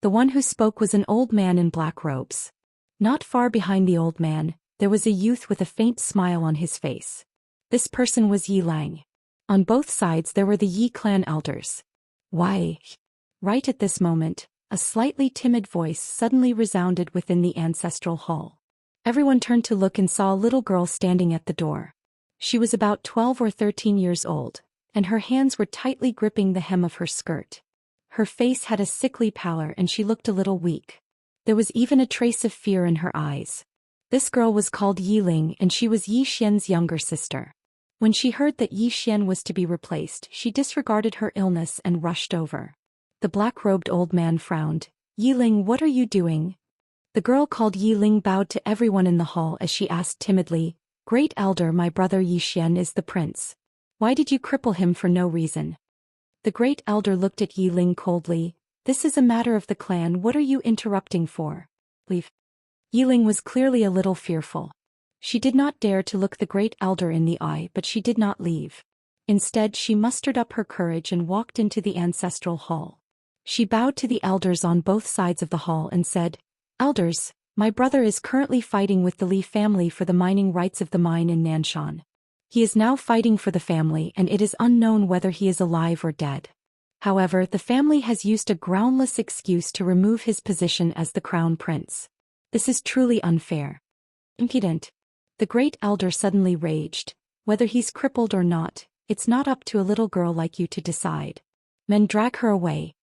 The one who spoke was an old man in black robes. Not far behind the old man, there was a youth with a faint smile on his face. This person was Yi Lang. On both sides there were the Yi clan elders. "Why?" Right at this moment, a slightly timid voice suddenly resounded within the ancestral hall. Everyone turned to look and saw a little girl standing at the door. She was about 12 or 13 years old, and her hands were tightly gripping the hem of her skirt. Her face had a sickly pallor and she looked a little weak. There was even a trace of fear in her eyes. This girl was called Yi Ling and she was Yi Xian's younger sister. When she heard that Yi Xian was to be replaced, she disregarded her illness and rushed over. The black-robed old man frowned. "Yi Ling, what are you doing?" The girl called Yi Ling bowed to everyone in the hall as she asked timidly, "Great elder, my brother Yi Xian is the prince. Why did you cripple him for no reason?" The great elder looked at Yi Ling coldly. "This is a matter of the clan, what are you interrupting for? Leave." Yi Ling was clearly a little fearful. She did not dare to look the great elder in the eye, but she did not leave. Instead, she mustered up her courage and walked into the ancestral hall. She bowed to the elders on both sides of the hall and said, "Elders, my brother is currently fighting with the Li family for the mining rights of the mine in Nanshan. He is now fighting for the family and it is unknown whether he is alive or dead. However, the family has used a groundless excuse to remove his position as the crown prince. This is truly unfair. Impudent." The great elder suddenly raged. "Whether he's crippled or not, It's not up to a little girl like you to decide. Men drag her away.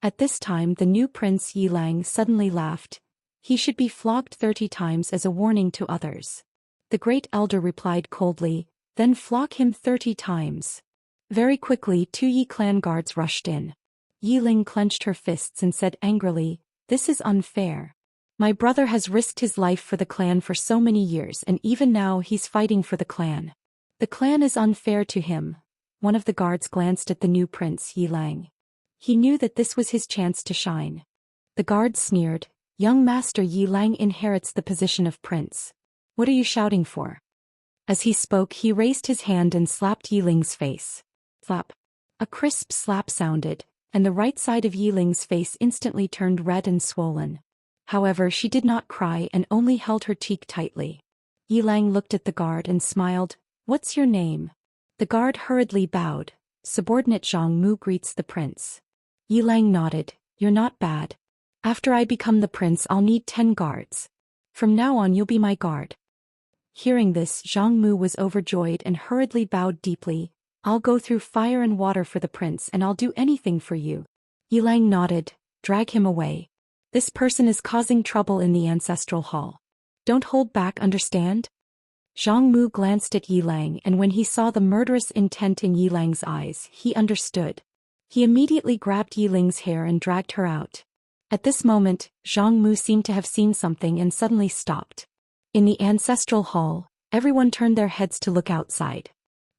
At this time the new prince Yilang suddenly laughed. He should be flogged 30 times as a warning to others. The great elder replied coldly, then flog him 30 times. Very quickly 2 Yi clan guards rushed in. Yiling clenched her fists and said angrily, "This is unfair. My brother has risked his life for the clan for so many years and even now he's fighting for the clan. The clan is unfair to him." One of the guards glanced at the new prince Yilang. He knew that this was his chance to shine. The guard sneered, "Young master Yilang inherits the position of prince. What are you shouting for?" As he spoke he raised his hand and slapped Yiling's face. Flap. A crisp slap sounded, and the right side of Yiling's face instantly turned red and swollen. However, she did not cry and only held her cheek tightly. Yilang looked at the guard and smiled, "What's your name?" The guard hurriedly bowed. "Subordinate Zhang Mu greets the prince." Yilang nodded, "You're not bad. After I become the prince I'll need 10 guards. From now on you'll be my guard." Hearing this, Zhang Mu was overjoyed and hurriedly bowed deeply. "I'll go through fire and water for the prince and I'll do anything for you." Yilang nodded, "Drag him away. This person is causing trouble in the ancestral hall. Don't hold back, understand?" Zhang Mu glanced at Yilang and when he saw the murderous intent in Yilang's eyes, he understood. He immediately grabbed Yiling's hair and dragged her out. At this moment, Zhang Mu seemed to have seen something and suddenly stopped. In the ancestral hall, everyone turned their heads to look outside.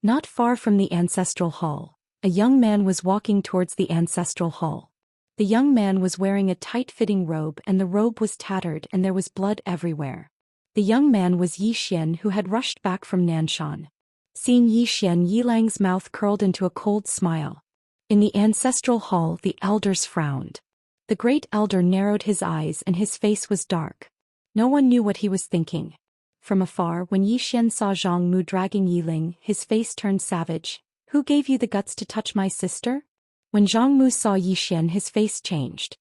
Not far from the ancestral hall, a young man was walking towards the ancestral hall. The young man was wearing a tight-fitting robe and the robe was tattered and there was blood everywhere. The young man was Yi Xian who had rushed back from Nanshan. Seeing Yi Xian, Yilang's mouth curled into a cold smile. In the ancestral hall the elders frowned. The great elder narrowed his eyes and his face was dark. No one knew what he was thinking. From afar, when Yi Xian saw Zhang Mu dragging Yiling, his face turned savage. "Who gave you the guts to touch my sister?" When Zhang Mu saw Yi Xian, his face changed.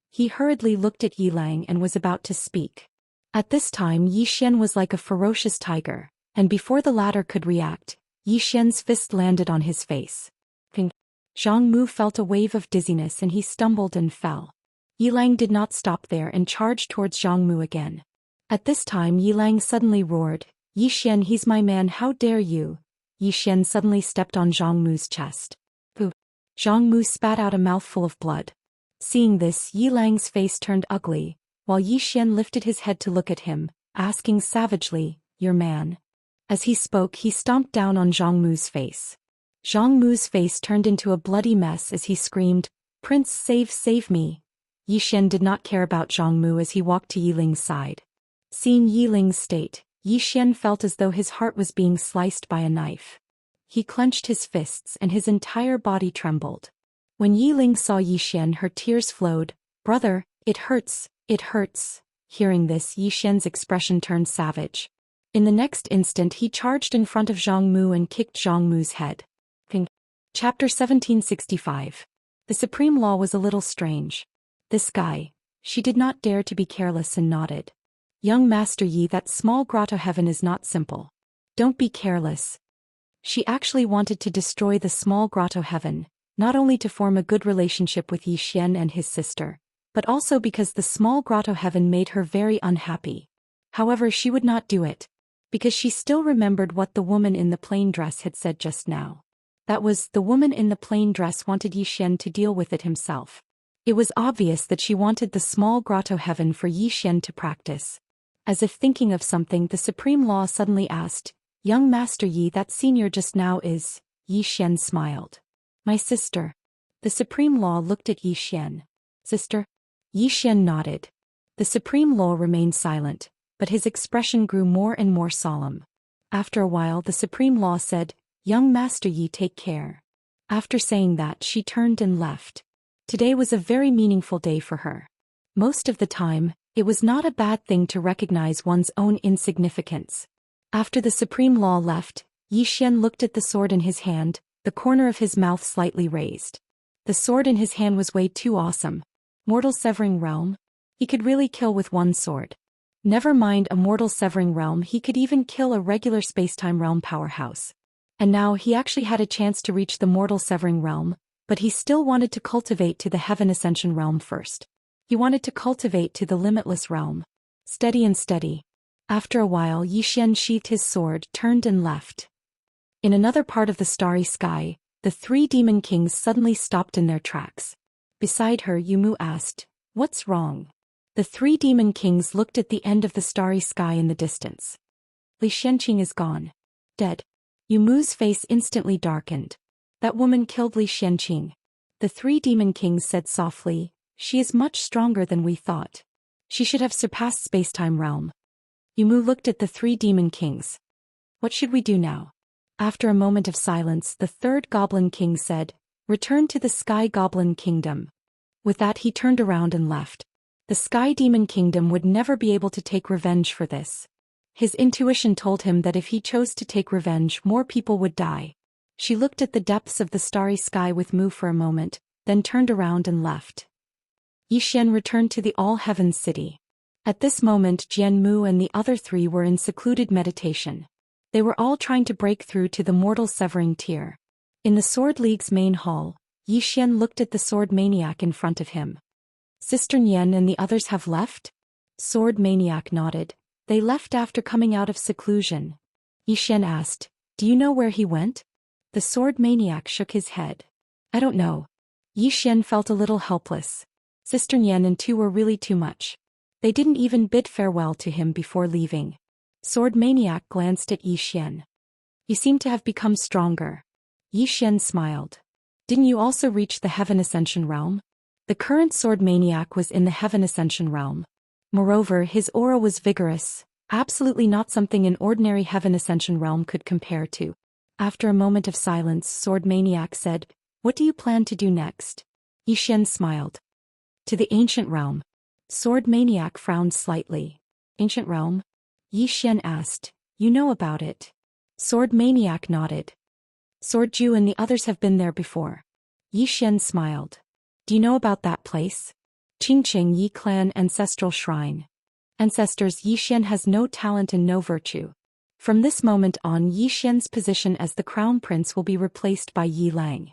He hurriedly looked at Yilang and was about to speak. At this time Yi Xian was like a ferocious tiger, and before the latter could react, Yi Xian's fist landed on his face. Ping. Zhang Mu felt a wave of dizziness and he stumbled and fell. Yilang did not stop there and charged towards Zhang Mu again. At this time Yilang suddenly roared, "Yi Xian, he's my man, how dare you!" Yi Xian suddenly stepped on Zhang Mu's chest. Pooh! Zhang Mu spat out a mouthful of blood. Seeing this, Yilang's face turned ugly, while Yi Xian lifted his head to look at him, asking savagely, "Your man?" As he spoke he stomped down on Zhang Mu's face. Zhang Mu's face turned into a bloody mess as he screamed, "Prince, save me!" Yi Xian did not care about Zhang Mu as he walked to Yiling's side. Seeing Yiling's state, Yi Xian felt as though his heart was being sliced by a knife. He clenched his fists and his entire body trembled. When Yiling saw Yi Xian, her tears flowed. "Brother, it hurts, it hurts." Hearing this, Yi Xian's expression turned savage. In the next instant he charged in front of Zhang Mu and kicked Zhang Mu's head. Ping. Chapter 1765. The supreme law was a little strange. This guy. She did not dare to be careless and nodded. "Young Master Yi, that small grotto heaven is not simple. Don't be careless." She actually wanted to destroy the small grotto heaven, not only to form a good relationship with Yi Xian and his sister, but also because the small grotto heaven made her very unhappy. However, she would not do it, because she still remembered what the woman in the plain dress had said just now. That was, the woman in the plain dress wanted Yi Xian to deal with it himself. It was obvious that she wanted the small grotto heaven for Yi Xian to practice. As if thinking of something, the supreme law suddenly asked, "Young Master Yi, that senior just now is..." Yi Xian smiled. "My sister." The supreme law looked at Yi Xian. "Sister?" Yi Xian nodded. The supreme law remained silent, but his expression grew more and more solemn. After a while the supreme law said, "Young Master Yi, take care." After saying that, she turned and left. Today was a very meaningful day for her. Most of the time, it was not a bad thing to recognize one's own insignificance. After the supreme law left, Yi Xian looked at the sword in his hand, the corner of his mouth slightly raised. The sword in his hand was way too awesome. Mortal severing realm? He could really kill with one sword. Never mind a mortal severing realm, he could even kill a regular spacetime realm powerhouse. And now he actually had a chance to reach the mortal severing realm, but he still wanted to cultivate to the heaven ascension realm first. He wanted to cultivate to the limitless realm. Steady and steady. After a while, Zhou Xian sheathed his sword, turned and left. In another part of the starry sky, the three demon kings suddenly stopped in their tracks. Beside her, Yumu asked, "What's wrong?" The three demon kings looked at the end of the starry sky in the distance. Li Xianqing is gone. Dead. Yumu's face instantly darkened. That woman killed Li Xianqing. The three demon kings said softly, "She is much stronger than we thought. She should have surpassed space-time realm." Yumu looked at the three demon kings. "What should we do now?" After a moment of silence, the third goblin king said, "Return to the Sky Goblin Kingdom." With that he turned around and left. The Sky Demon Kingdom would never be able to take revenge for this. His intuition told him that if he chose to take revenge, more people would die. She looked at the depths of the starry sky with Mu for a moment, then turned around and left. Zhou Xian returned to the All-Heavens City. At this moment Jian Mu and the other three were in secluded meditation. They were all trying to break through to the mortal severing tier. In the Sword League's main hall, Zhou Xian looked at the sword maniac in front of him. "Sister Nian and the others have left?" Sword maniac nodded. "They left after coming out of seclusion." Zhou Xian asked, "Do you know where he went?" The sword maniac shook his head. "I don't know." Zhou Xian felt a little helpless. Sister Nian and two were really too much. They didn't even bid farewell to him before leaving. Sword maniac glanced at Zhou Xian. "You seem to have become stronger." Zhou Xian smiled. "Didn't you also reach the Heaven Ascension realm?" The current sword maniac was in the Heaven Ascension realm. Moreover, his aura was vigorous, absolutely not something an ordinary Heaven Ascension realm could compare to. After a moment of silence, sword maniac said, "What do you plan to do next?" Zhou Xian smiled. "To the ancient realm." Sword maniac frowned slightly. "Ancient realm?" Zhou Xian asked, "You know about it?" Sword maniac nodded. "Sword Ju and the others have been there before." Zhou Xian smiled. "Do you know about that place?" Qingqing Yi Clan Ancestral Shrine. Ancestors. Zhou Xian has no talent and no virtue. From this moment on, Zhou Xian's position as the crown prince will be replaced by Yi Lang.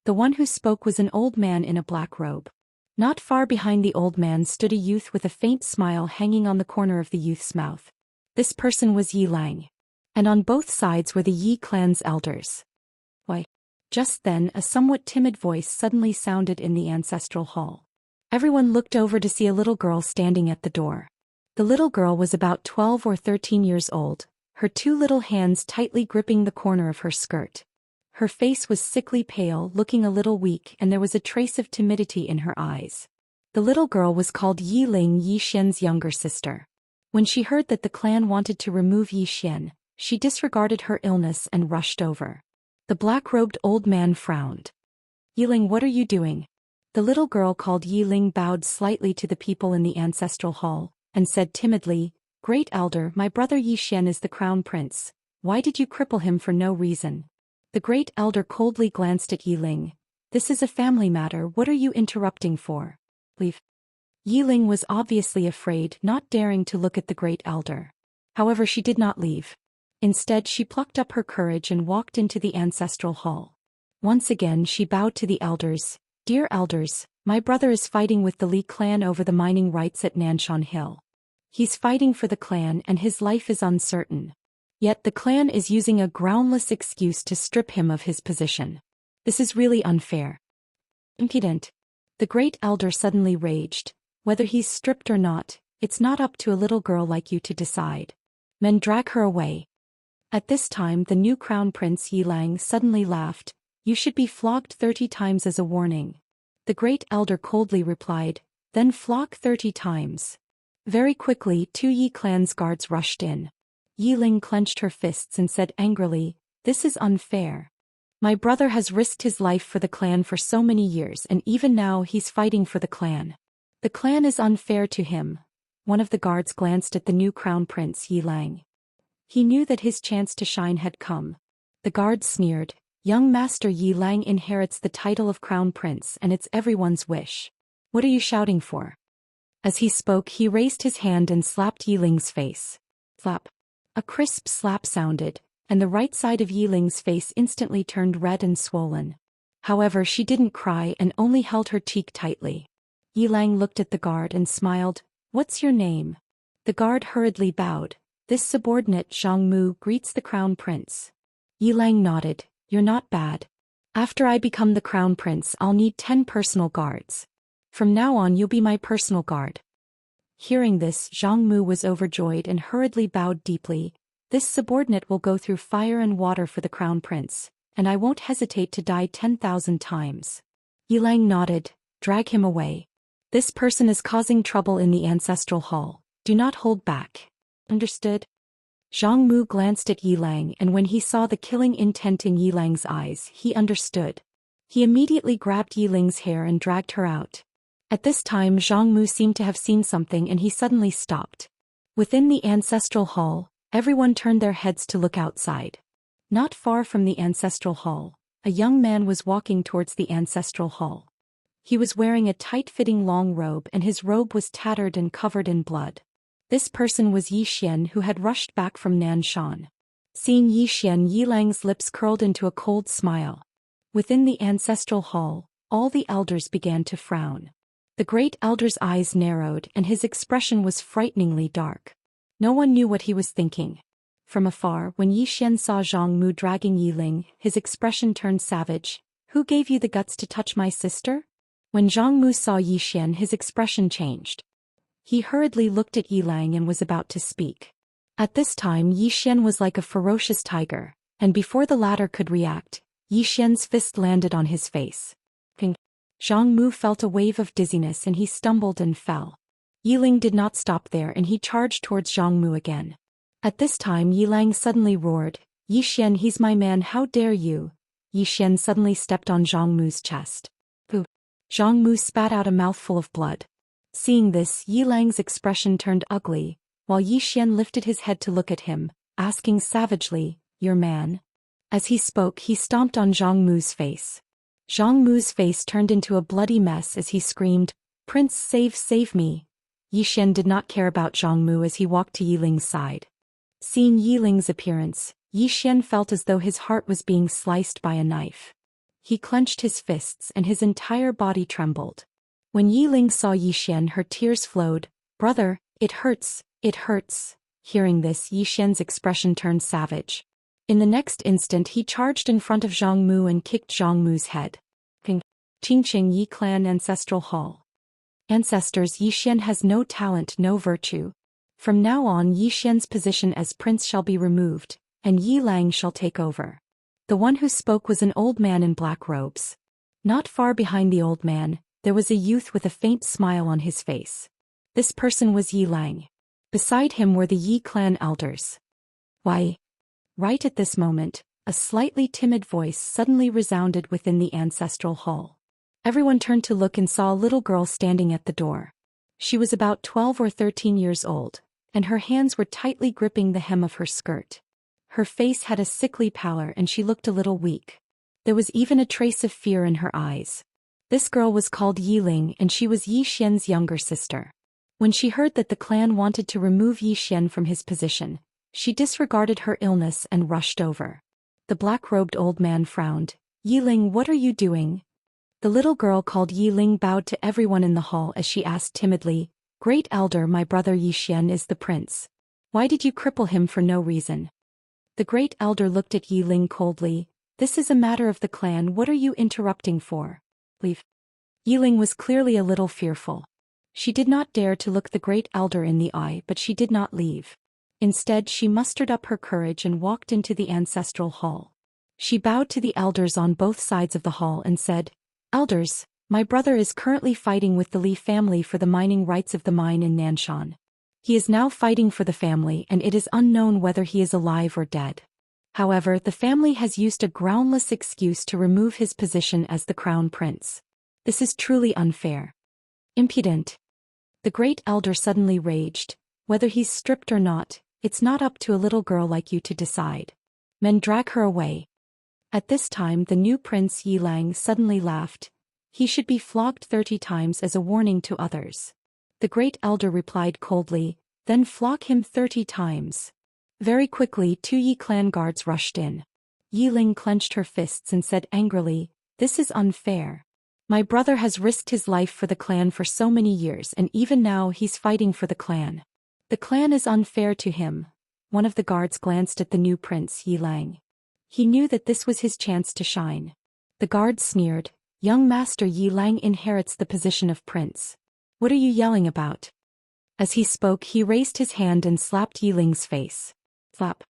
The one who spoke was an old man in a black robe. Not far behind the old man stood a youth with a faint smile hanging on the corner of the youth's mouth. This person was Yi Lang. And on both sides were the Yi clan's elders. "Why?" Just then, a somewhat timid voice suddenly sounded in the ancestral hall. Everyone looked over to see a little girl standing at the door. The little girl was about 12 or 13 years old, her two little hands tightly gripping the corner of her skirt. Her face was sickly pale, looking a little weak, and there was a trace of timidity in her eyes. The little girl was called Yi Ling, Zhou Xian's younger sister. When she heard that the clan wanted to remove Zhou Xian, she disregarded her illness and rushed over. The black-robed old man frowned. "Yi Ling, what are you doing?" The little girl called Yi Ling bowed slightly to the people in the ancestral hall, and said timidly, "Great Elder, my brother Zhou Xian is the crown prince. Why did you cripple him for no reason?" The Great Elder coldly glanced at Yi Ling. "This is a family matter, what are you interrupting for? Leave." Yi Ling was obviously afraid, not daring to look at the Great Elder. However, she did not leave. Instead, she plucked up her courage and walked into the ancestral hall. Once again she bowed to the elders. "Dear elders, my brother is fighting with the Li clan over the mining rights at Nanshan Hill. He's fighting for the clan and his life is uncertain. Yet the clan is using a groundless excuse to strip him of his position. This is really unfair." "Impudent." The Great Elder suddenly raged. "Whether he's stripped or not, it's not up to a little girl like you to decide. Men, drag her away." At this time the new crown prince Yi Lang suddenly laughed. "You should be flogged 30 times as a warning." The Great Elder coldly replied, "Then flog 30 times. Very quickly 2 Yi clan's guards rushed in. Yi Ling clenched her fists and said angrily, "This is unfair. My brother has risked his life for the clan for so many years and even now he's fighting for the clan. The clan is unfair to him." One of the guards glanced at the new crown prince Yi Lang. He knew that his chance to shine had come. The guard sneered, "Young Master Yi Lang inherits the title of crown prince and it's everyone's wish. What are you shouting for?" As he spoke he raised his hand and slapped Yi Ling's face. Slap. A crisp slap sounded. and the right side of Yiling's face instantly turned red and swollen. However, she didn't cry and only held her cheek tightly. Yilang looked at the guard and smiled. "What's your name?" The guard hurriedly bowed. "This subordinate Zhang Mu greets the crown prince." Yilang nodded. "You're not bad. After I become the crown prince, I'll need 10 personal guards. From now on, you'll be my personal guard." Hearing this, Zhang Mu was overjoyed and hurriedly bowed deeply. "This subordinate will go through fire and water for the crown prince, and I won't hesitate to die 10,000 times." Yilang nodded. "Drag him away. This person is causing trouble in the ancestral hall. Do not hold back. Understood?" Zhang Mu glanced at Yilang, and when he saw the killing intent in Yilang's eyes, he understood. He immediately grabbed Yiling's hair and dragged her out. At this time, Zhang Mu seemed to have seen something and he suddenly stopped. Within the ancestral hall, everyone turned their heads to look outside. Not far from the ancestral hall, a young man was walking towards the ancestral hall. He was wearing a tight-fitting long robe and his robe was tattered and covered in blood. This person was Zhou Xian, who had rushed back from Nanshan. Seeing Zhou Xian, Yilang's lips curled into a cold smile. Within the ancestral hall, all the elders began to frown. The great elder's eyes narrowed and his expression was frighteningly dark. No one knew what he was thinking. From afar, when Zhou Xian saw Zhang Mu dragging Yiling, his expression turned savage. "Who gave you the guts to touch my sister?" When Zhang Mu saw Zhou Xian, his expression changed. He hurriedly looked at Yilang and was about to speak. At this time, Zhou Xian was like a ferocious tiger, and before the latter could react, Zhou Xian's fist landed on his face. Ping. Zhang Mu felt a wave of dizziness and he stumbled and fell. Yiling did not stop there and he charged towards Zhang Mu again. At this time, Yilang suddenly roared, "Zhou Xian, he's my man, how dare you!" Zhou Xian suddenly stepped on Zhang Mu's chest. Pooh! Zhang Mu spat out a mouthful of blood. Seeing this, Yilang's expression turned ugly, while Zhou Xian lifted his head to look at him, asking savagely, "Your man?" As he spoke, he stomped on Zhang Mu's face. Zhang Mu's face turned into a bloody mess as he screamed, "Prince, save me!" Zhou Xian did not care about Zhang Mu as he walked to Yiling's side. Seeing Yiling's appearance, Zhou Xian felt as though his heart was being sliced by a knife. He clenched his fists and his entire body trembled. When Yiling saw Zhou Xian, her tears flowed. "Brother, it hurts, it hurts." Hearing this, Zhou Xian's expression turned savage. In the next instant, he charged in front of Zhang Mu and kicked Zhang Mu's head. Qingqing Yi Clan Ancestral Hall. Ancestors, Zhou Xian has no talent, no virtue. From now on, Zhou Xian's position as prince shall be removed, and Yilang shall take over. The one who spoke was an old man in black robes. Not far behind the old man, there was a youth with a faint smile on his face. This person was Yilang. Beside him were the Yi clan elders. "Why?" Right at this moment, a slightly timid voice suddenly resounded within the ancestral hall. Everyone turned to look and saw a little girl standing at the door. She was about 12 or 13 years old, and her hands were tightly gripping the hem of her skirt. Her face had a sickly pallor and she looked a little weak. There was even a trace of fear in her eyes. This girl was called Yiling and she was Zhou Xian's younger sister. When she heard that the clan wanted to remove Zhou Xian from his position, she disregarded her illness and rushed over. The black-robed old man frowned. "Yiling, what are you doing?" The little girl called Yiling bowed to everyone in the hall as she asked timidly, "Great elder, my brother Zhou Xian is the prince. Why did you cripple him for no reason?" The great elder looked at Yiling coldly. "This is a matter of the clan, what are you interrupting for? Leave." Yiling was clearly a little fearful. She did not dare to look the great elder in the eye, but she did not leave. Instead, she mustered up her courage and walked into the ancestral hall. She bowed to the elders on both sides of the hall and said, "Elders, my brother is currently fighting with the Li family for the mining rights of the mine in Nanshan. He is now fighting for the family and it is unknown whether he is alive or dead. However, the family has used a groundless excuse to remove his position as the crown prince. This is truly unfair. Impudent." The great elder suddenly raged. "Whether he's stripped or not, it's not up to a little girl like you to decide. Men, drag her away." At this time, the new prince Yilang suddenly laughed. "He should be flogged 30 times as a warning to others." The great elder replied coldly, "Then flog him 30 times. Very quickly 2 Yi clan guards rushed in. Yi Ling clenched her fists and said angrily, "This is unfair. My brother has risked his life for the clan for so many years and even now he's fighting for the clan. The clan is unfair to him." One of the guards glanced at the new prince Yi Lang. He knew that this was his chance to shine. The guard sneered, "Young master Yi Lang inherits the position of prince. What are you yelling about?" As he spoke he raised his hand and slapped Yi Ling's face. Slap.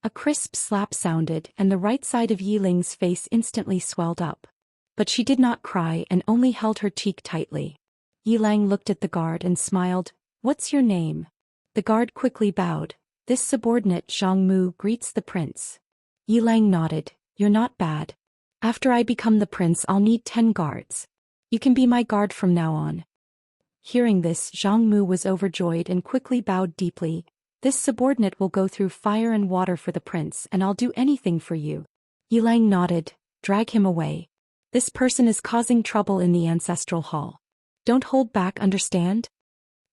A crisp slap sounded and the right side of Yi Ling's face instantly swelled up. But she did not cry and only held her cheek tightly. Yi Lang looked at the guard and smiled, "What's your name?" The guard quickly bowed. "This subordinate Zhang Mu greets the prince." Yi Lang nodded, "You're not bad. After I become the prince I'll need 10 guards. You can be my guard from now on." Hearing this, Zhang Mu was overjoyed and quickly bowed deeply. "This subordinate will go through fire and water for the prince and I'll do anything for you." Yi Lang nodded, "Drag him away. This person is causing trouble in the ancestral hall. Don't hold back, understand?"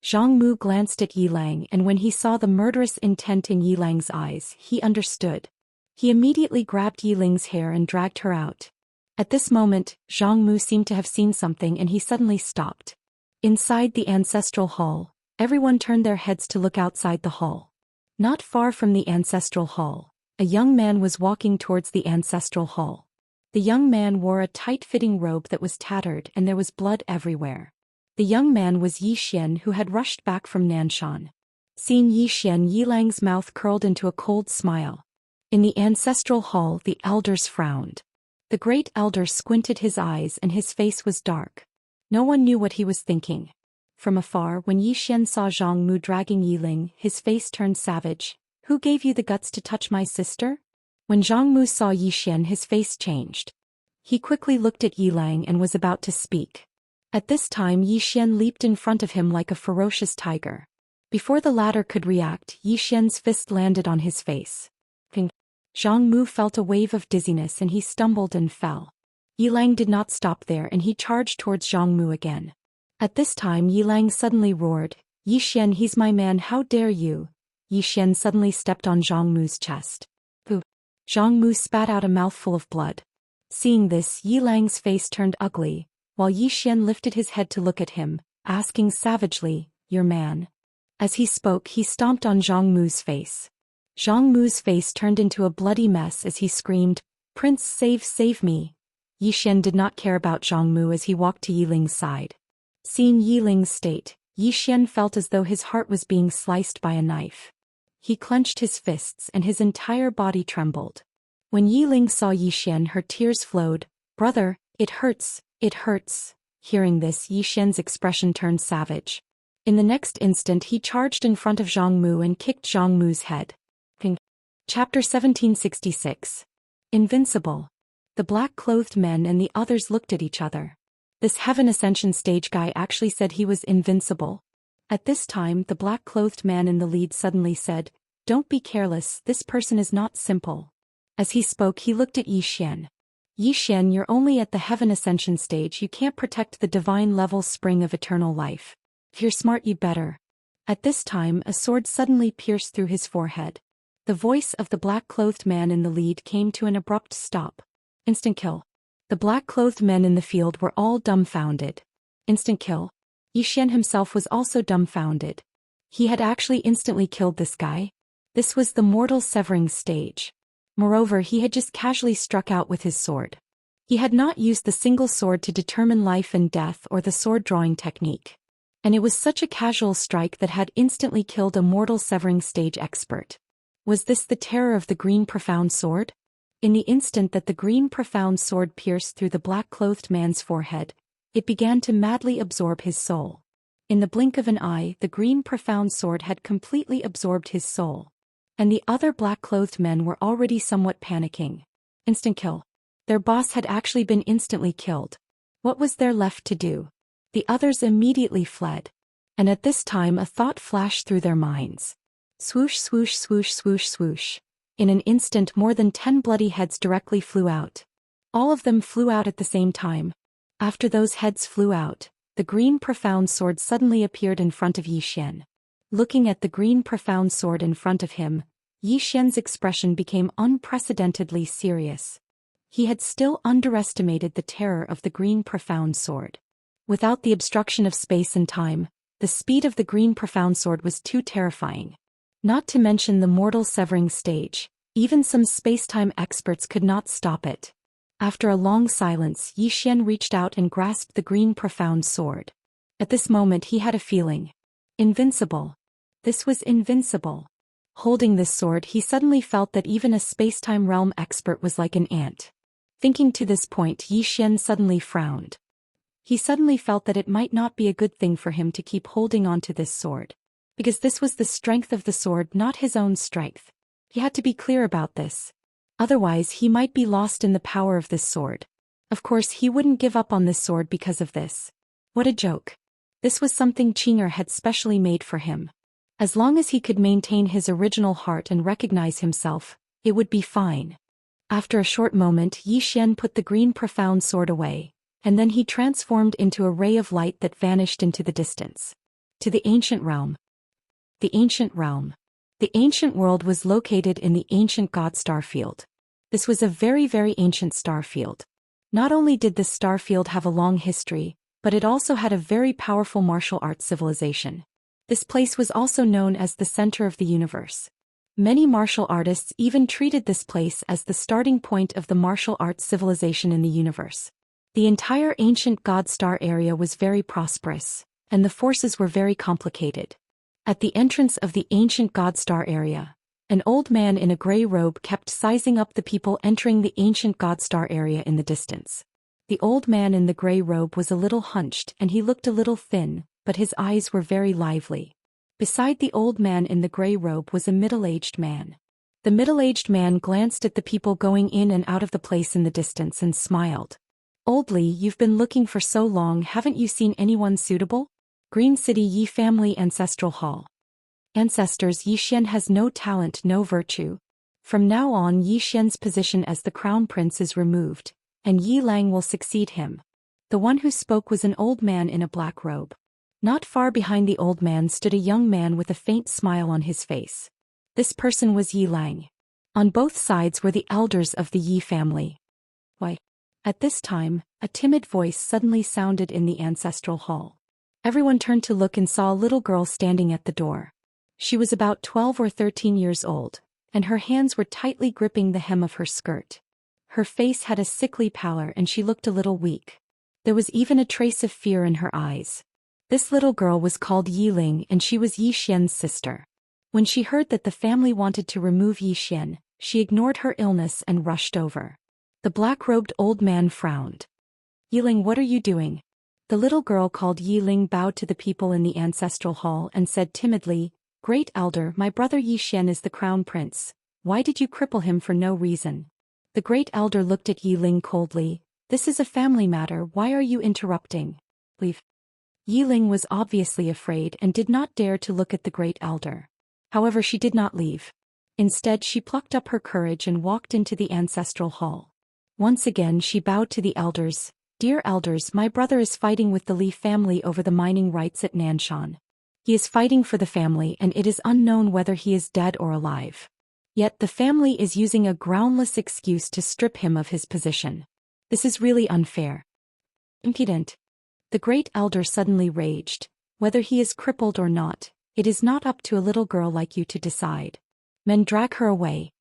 Zhang Mu glanced at Yi Lang and when he saw the murderous intent in Yi Lang's eyes, he understood. He immediately grabbed Yi Ling's hair and dragged her out. At this moment, Zhang Mu seemed to have seen something and he suddenly stopped. Inside the ancestral hall, everyone turned their heads to look outside the hall. Not far from the ancestral hall, a young man was walking towards the ancestral hall. The young man wore a tight-fitting robe that was tattered and there was blood everywhere. The young man was Zhou Xian who had rushed back from Nanshan. Seeing Zhou Xian, Yi Lang's mouth curled into a cold smile. In the ancestral hall the elders frowned. The great elder squinted his eyes and his face was dark. No one knew what he was thinking. From afar, when Yi Xian saw Zhang Mu dragging Yi Ling, his face turned savage. "Who gave you the guts to touch my sister?" When Zhang Mu saw Yi Xian, his face changed. He quickly looked at Yi Lang and was about to speak. At this time Yi Xian leaped in front of him like a ferocious tiger. Before the latter could react, Yi Xian's fist landed on his face. Zhang Mu felt a wave of dizziness and he stumbled and fell. Yi Lang did not stop there and he charged towards Zhang Mu again. At this time Yi Lang suddenly roared, "Yi Xian, he's my man, how dare you!" Yi Xian suddenly stepped on Zhang Mu's chest. Pooh! Zhang Mu spat out a mouthful of blood. Seeing this, Yi Lang's face turned ugly, while Yi Xian lifted his head to look at him, asking savagely, "Your man?" As he spoke he stomped on Zhang Mu's face. Zhang Mu's face turned into a bloody mess as he screamed, "Prince, save me!" Yi Xian did not care about Zhang Mu as he walked to Yi Ling's side. Seeing Yi Ling's state, Yi Xian felt as though his heart was being sliced by a knife. He clenched his fists and his entire body trembled. When Yi Ling saw Yi Xian, her tears flowed. "Brother, it hurts, it hurts." Hearing this, Yi Xian's expression turned savage. In the next instant he charged in front of Zhang Mu and kicked Zhang Mu's head. Chapter 1766. Invincible. The black-clothed men and the others looked at each other. This Heaven Ascension stage guy actually said he was invincible. At this time the black-clothed man in the lead suddenly said, "Don't be careless, this person is not simple." As he spoke he looked at Yi Xian. "Yi Xian, you're only at the Heaven Ascension stage, you can't protect the divine level spring of eternal life. If you're smart you better." At this time a sword suddenly pierced through his forehead. The voice of the black-clothed man in the lead came to an abrupt stop. Instant kill. The black-clothed men in the field were all dumbfounded. Instant kill. Yi Xian himself was also dumbfounded. He had actually instantly killed this guy. This was the mortal severing stage. Moreover, he had just casually struck out with his sword. He had not used the single sword to determine life and death or the sword-drawing technique. And it was such a casual strike that had instantly killed a mortal severing stage expert. Was this the terror of the green profound sword? In the instant that the green profound sword pierced through the black-clothed man's forehead, it began to madly absorb his soul. In the blink of an eye, the green profound sword had completely absorbed his soul. And the other black-clothed men were already somewhat panicking. Instant kill. Their boss had actually been instantly killed. What was there left to do? The others immediately fled. And at this time a thought flashed through their minds. Swoosh, swoosh, swoosh, swoosh, swoosh. In an instant more than 10 bloody heads directly flew out. All of them flew out at the same time. After those heads flew out, the green profound sword suddenly appeared in front of Yi Xian. Looking at the green profound sword in front of him, Yi Xian's expression became unprecedentedly serious. He had still underestimated the terror of the green profound sword. Without the obstruction of space and time, the speed of the green profound sword was too terrifying. Not to mention the mortal severing stage, even some space-time experts could not stop it. After a long silence, Yi Xian reached out and grasped the green profound sword. At this moment he had a feeling. Invincible. This was invincible. Holding this sword, he suddenly felt that even a space-time realm expert was like an ant. Thinking to this point, Yi Xian suddenly frowned. He suddenly felt that it might not be a good thing for him to keep holding on to this sword. Because this was the strength of the sword, not his own strength. He had to be clear about this. Otherwise he might be lost in the power of this sword. Of course he wouldn't give up on this sword because of this. What a joke. This was something Qinger had specially made for him. As long as he could maintain his original heart and recognize himself, it would be fine. After a short moment, Yi Xian put the green profound sword away, and then he transformed into a ray of light that vanished into the distance. To the ancient realm. The ancient realm. The ancient world was located in the ancient god star field. This was a very, very ancient star field. Not only did this star field have a long history, but it also had a very powerful martial arts civilization. This place was also known as the center of the universe. Many martial artists even treated this place as the starting point of the martial arts civilization in the universe. The entire ancient god star area was very prosperous, and the forces were very complicated. At the entrance of the ancient god star area, an old man in a gray robe kept sizing up the people entering the ancient god star area in the distance. The old man in the gray robe was a little hunched and he looked a little thin, but his eyes were very lively. Beside the old man in the gray robe was a middle-aged man. The middle-aged man glanced at the people going in and out of the place in the distance and smiled. "Oldly, you've been looking for so long, haven't you seen anyone suitable? Green City Yi Family Ancestral Hall. Ancestors, Yi Xian has no talent, no virtue. From now on Yi Xian's position as the crown prince is removed, and Yi Lang will succeed him." The one who spoke was an old man in a black robe. Not far behind the old man stood a young man with a faint smile on his face. This person was Yi Lang. On both sides were the elders of the Yi family. "Why?" At this time, a timid voice suddenly sounded in the ancestral hall. Everyone turned to look and saw a little girl standing at the door. She was about 12 or 13 years old, and her hands were tightly gripping the hem of her skirt. Her face had a sickly pallor and she looked a little weak. There was even a trace of fear in her eyes. This little girl was called Yi Ling and she was Yi Xian's sister. When she heard that the family wanted to remove Yi Xian, she ignored her illness and rushed over. The black-robed old man frowned. "Yi Ling, what are you doing?" The little girl called Yi Ling bowed to the people in the ancestral hall and said timidly, "Great elder, my brother Yi Xian is the crown prince. Why did you cripple him for no reason?" The great elder looked at Yi Ling coldly. "This is a family matter, why are you interrupting? Leave." Yi Ling was obviously afraid and did not dare to look at the great elder. However, she did not leave. Instead, she plucked up her courage and walked into the ancestral hall. Once again she bowed to the elders. "Dear elders, my brother is fighting with the Li family over the mining rights at Nanshan. He is fighting for the family and it is unknown whether he is dead or alive. Yet the family is using a groundless excuse to strip him of his position. This is really unfair. Impudent." The great elder suddenly raged. "Whether he is crippled or not, it is not up to a little girl like you to decide. Men, drag her away."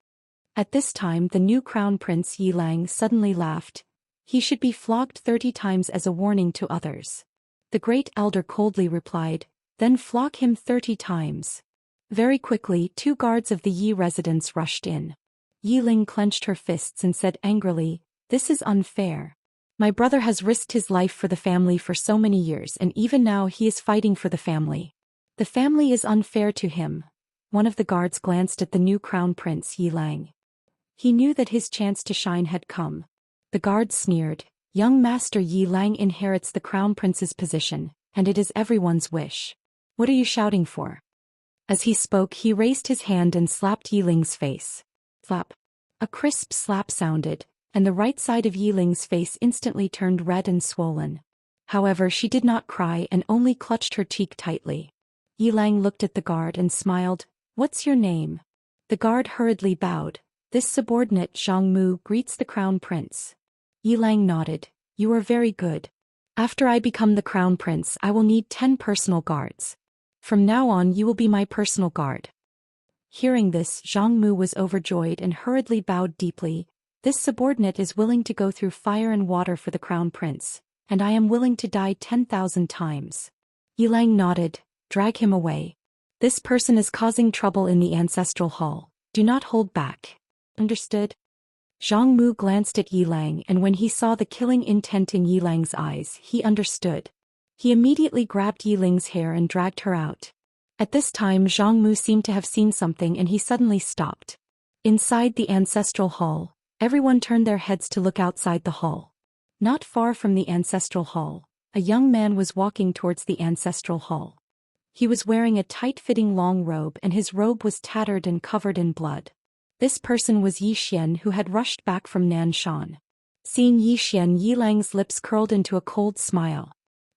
At this time the new crown prince Yi Lang suddenly laughed. "He should be flogged 30 times as a warning to others." The great elder coldly replied, "Then flog him 30 times. Very quickly 2 guards of the Yi residence rushed in. Yi Ling clenched her fists and said angrily, "This is unfair. My brother has risked his life for the family for so many years and even now he is fighting for the family. The family is unfair to him." One of the guards glanced at the new crown prince Yi Lang. He knew that his chance to shine had come. The guard sneered, "Young master Yi Lang inherits the crown prince's position, and it is everyone's wish. What are you shouting for?" As he spoke he raised his hand and slapped Yi Ling's face. Slap. A crisp slap sounded, and the right side of Yi Ling's face instantly turned red and swollen. However, she did not cry and only clutched her cheek tightly. Yi Lang looked at the guard and smiled. "What's your name?" The guard hurriedly bowed. This subordinate Zhang Mu greets the crown prince. Yilang nodded. You are very good. After I become the crown prince, I will need 10 personal guards. From now on you will be my personal guard. Hearing this, Zhang Mu was overjoyed and hurriedly bowed deeply. This subordinate is willing to go through fire and water for the crown prince, and I am willing to die 10,000 times. Yilang nodded. Drag him away. This person is causing trouble in the ancestral hall. Do not hold back. Understood? Zhang Mu glanced at Yilang, and when he saw the killing intent in Yilang's eyes, he understood. He immediately grabbed Yiling's hair and dragged her out. At this time Zhang Mu seemed to have seen something and he suddenly stopped. Inside the ancestral hall, everyone turned their heads to look outside the hall. Not far from the ancestral hall, a young man was walking towards the ancestral hall. He was wearing a tight-fitting long robe and his robe was tattered and covered in blood. This person was Zhou Xian, who had rushed back from Nanshan. Seeing Zhou Xian, Yilang's lips curled into a cold smile.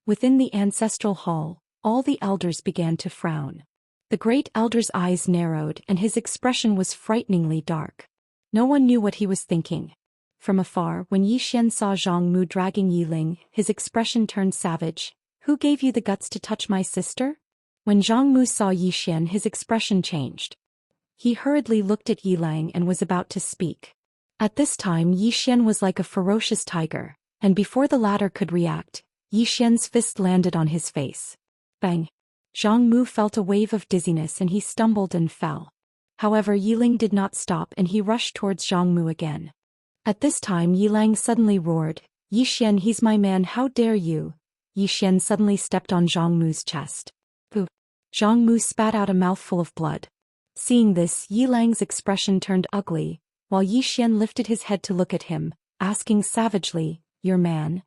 Within the ancestral hall, all the elders began to frown. The great elder's eyes narrowed and his expression was frighteningly dark. No one knew what he was thinking. From afar, when Zhou Xian saw Zhang Mu dragging Yiling, his expression turned savage. Who gave you the guts to touch my sister? When Zhang Mu saw Zhou Xian, his expression changed. He hurriedly looked at Yilang and was about to speak. At this time Zhou Xian was like a ferocious tiger, and before the latter could react, Zhou Xian's fist landed on his face. Bang! Zhang Mu felt a wave of dizziness and he stumbled and fell. However, Yiling did not stop and he rushed towards Zhang Mu again. At this time Yilang suddenly roared, Zhou Xian, he's my man, how dare you! Zhou Xian suddenly stepped on Zhang Mu's chest. Pooh! Zhang Mu spat out a mouthful of blood. Seeing this, Yilang's expression turned ugly, while Zhou Xian lifted his head to look at him, asking savagely, your man?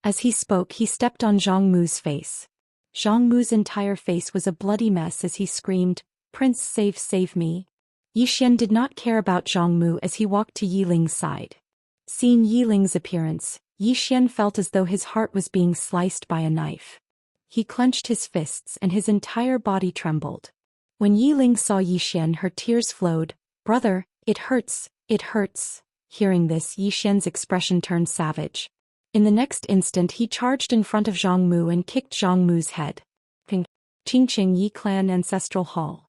As he spoke, he stepped on Zhang Mu's face. Zhang Mu's entire face was a bloody mess as he screamed, Prince, save me. Zhou Xian did not care about Zhang Mu as he walked to Yiling's side. Seeing Yiling's appearance, Zhou Xian felt as though his heart was being sliced by a knife. He clenched his fists and his entire body trembled. When Yiling saw Zhou Xian, her tears flowed. Brother, it hurts, it hurts. Hearing this, Zhou Xian's expression turned savage. In the next instant he charged in front of Zhang Mu and kicked Zhang Mu's head. Qingqing Yi Clan Ancestral Hall.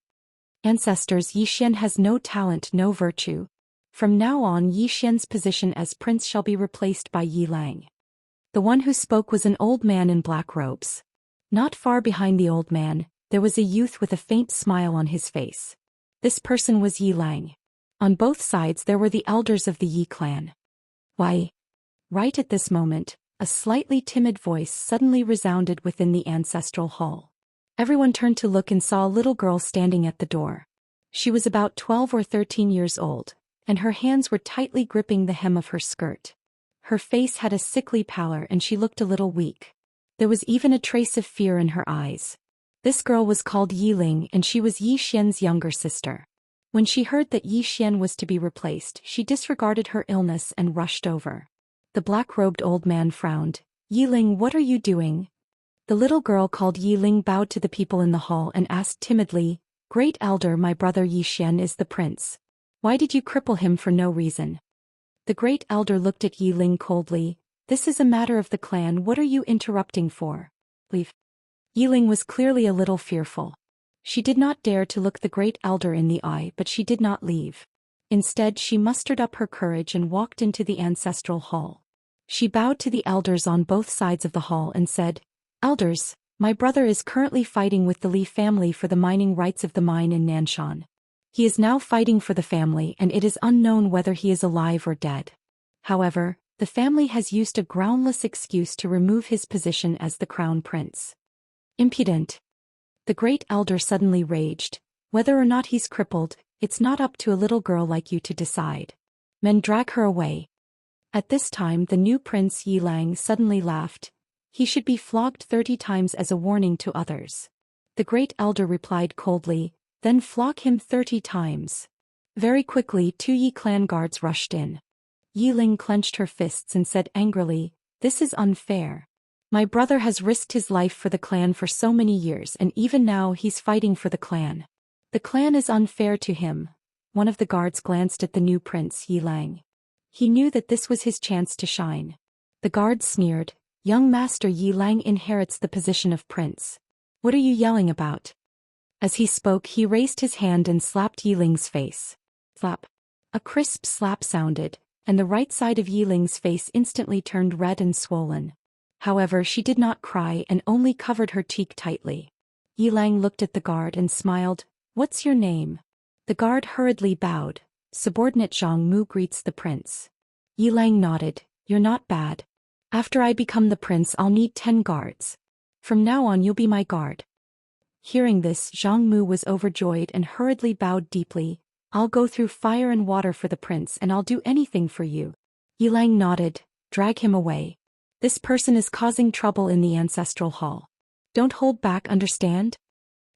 Ancestors, Zhou Xian has no talent, no virtue. From now on Zhou Xian's position as prince shall be replaced by Yilang. The one who spoke was an old man in black robes. Not far behind the old man, there was a youth with a faint smile on his face. This person was Yilang. On both sides there were the elders of the Yi clan. Why? Right at this moment, a slightly timid voice suddenly resounded within the ancestral hall. Everyone turned to look and saw a little girl standing at the door. She was about 12 or 13 years old, and her hands were tightly gripping the hem of her skirt. Her face had a sickly pallor and she looked a little weak. There was even a trace of fear in her eyes. This girl was called Yiling and she was Zhou Xian's younger sister. When she heard that Zhou Xian was to be replaced, she disregarded her illness and rushed over. The black-robed old man frowned. Yiling, what are you doing? The little girl called Yiling bowed to the people in the hall and asked timidly, Great Elder, my brother Zhou Xian is the prince. Why did you cripple him for no reason? The Great Elder looked at Yiling coldly. This is a matter of the clan, what are you interrupting for? Leave. Yiling was clearly a little fearful. She did not dare to look the Great Elder in the eye, but she did not leave. Instead, she mustered up her courage and walked into the ancestral hall. She bowed to the elders on both sides of the hall and said, Elders, my brother is currently fighting with the Li family for the mining rights of the mine in Nanshan. He is now fighting for the family and it is unknown whether he is alive or dead. However, the family has used a groundless excuse to remove his position as the crown prince. Impudent. The Great Elder suddenly raged. Whether or not he's crippled, it's not up to a little girl like you to decide. Men, drag her away. At this time the new prince Yilang suddenly laughed. He should be flogged 30 times as a warning to others. The Great Elder replied coldly, then flog him 30 times. Very quickly 2 Yi clan guards rushed in. Yiling clenched her fists and said angrily, This is unfair. My brother has risked his life for the clan for so many years and even now he's fighting for the clan. The clan is unfair to him. one of the guards glanced at the new prince Yi Lang. He knew that this was his chance to shine. The guard sneered, "Young Master Yi Lang inherits the position of prince. What are you yelling about?" As he spoke, he raised his hand and slapped Yi Ling's face. Slap. A crisp slap sounded, and the right side of Yi Ling's face instantly turned red and swollen. However, she did not cry and only covered her cheek tightly. Yi Lang looked at the guard and smiled. "What's your name?" The guard hurriedly bowed. "Subordinate Zhang Mu greets the prince." Yi Lang nodded. "You're not bad. After I become the prince, I'll need 10 guards. From now on, you'll be my guard." Hearing this, Zhang Mu was overjoyed and hurriedly bowed deeply. "I'll go through fire and water for the prince, and I'll do anything for you." Yi Lang nodded. "Drag him away. This person is causing trouble in the ancestral hall. Don't hold back, understand?"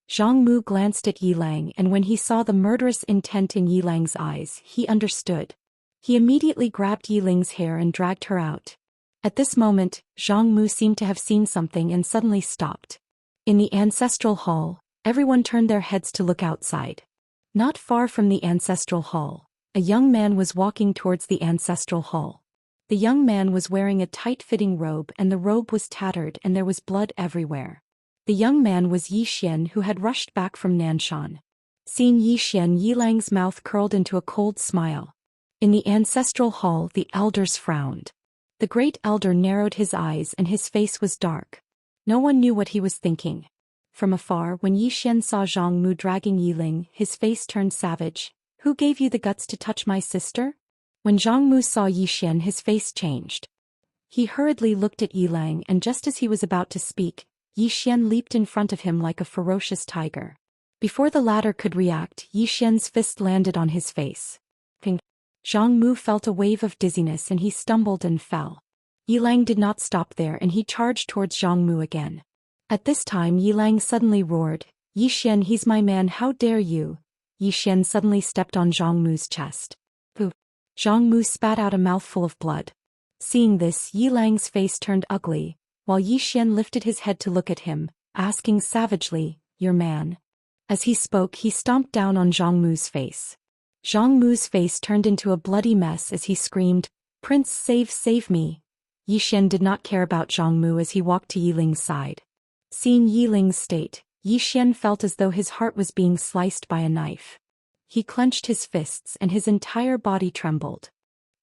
Zhang Mu glanced at Yi Lang, and when he saw the murderous intent in Yi Lang's eyes, he understood. He immediately grabbed Yi Ling's hair and dragged her out. At this moment, Zhang Mu seemed to have seen something and suddenly stopped. In the ancestral hall, everyone turned their heads to look outside. Not far from the ancestral hall, a young man was walking towards the ancestral hall. The young man was wearing a tight-fitting robe, and the robe was tattered and there was blood everywhere. The young man was Yi Xian, who had rushed back from Nanshan. Seeing Yi Xian, Yi Lang's mouth curled into a cold smile. In the ancestral hall, the elders frowned. The great elder narrowed his eyes and his face was dark. No one knew what he was thinking. From afar, when Yi Xian saw Zhang Mu dragging Yi Ling, his face turned savage. "Who gave you the guts to touch my sister?" When Zhang Mu saw Yi Xian, his face changed. He hurriedly looked at Yi Lang, and just as he was about to speak, Yi Xian leaped in front of him like a ferocious tiger. Before the latter could react, Yi Xian's fist landed on his face. Ping. Zhang Mu felt a wave of dizziness and he stumbled and fell. Yi Lang did not stop there and he charged towards Zhang Mu again. At this time, Yi Lang suddenly roared, "Yi Xian, he's my man, how dare you!" Yi Xian suddenly stepped on Zhang Mu's chest. Pooh! Zhang Mu spat out a mouthful of blood. Seeing this, Yi Lang's face turned ugly, while Yi Xian lifted his head to look at him, asking savagely, "Your man?" As he spoke, he stomped down on Zhang Mu's face. Zhang Mu's face turned into a bloody mess as he screamed, "Prince, save me!" Yi Xian did not care about Zhang Mu as he walked to Yi Ling's side. Seeing Yi Ling's state, Yi Xian felt as though his heart was being sliced by a knife. He clenched his fists and his entire body trembled.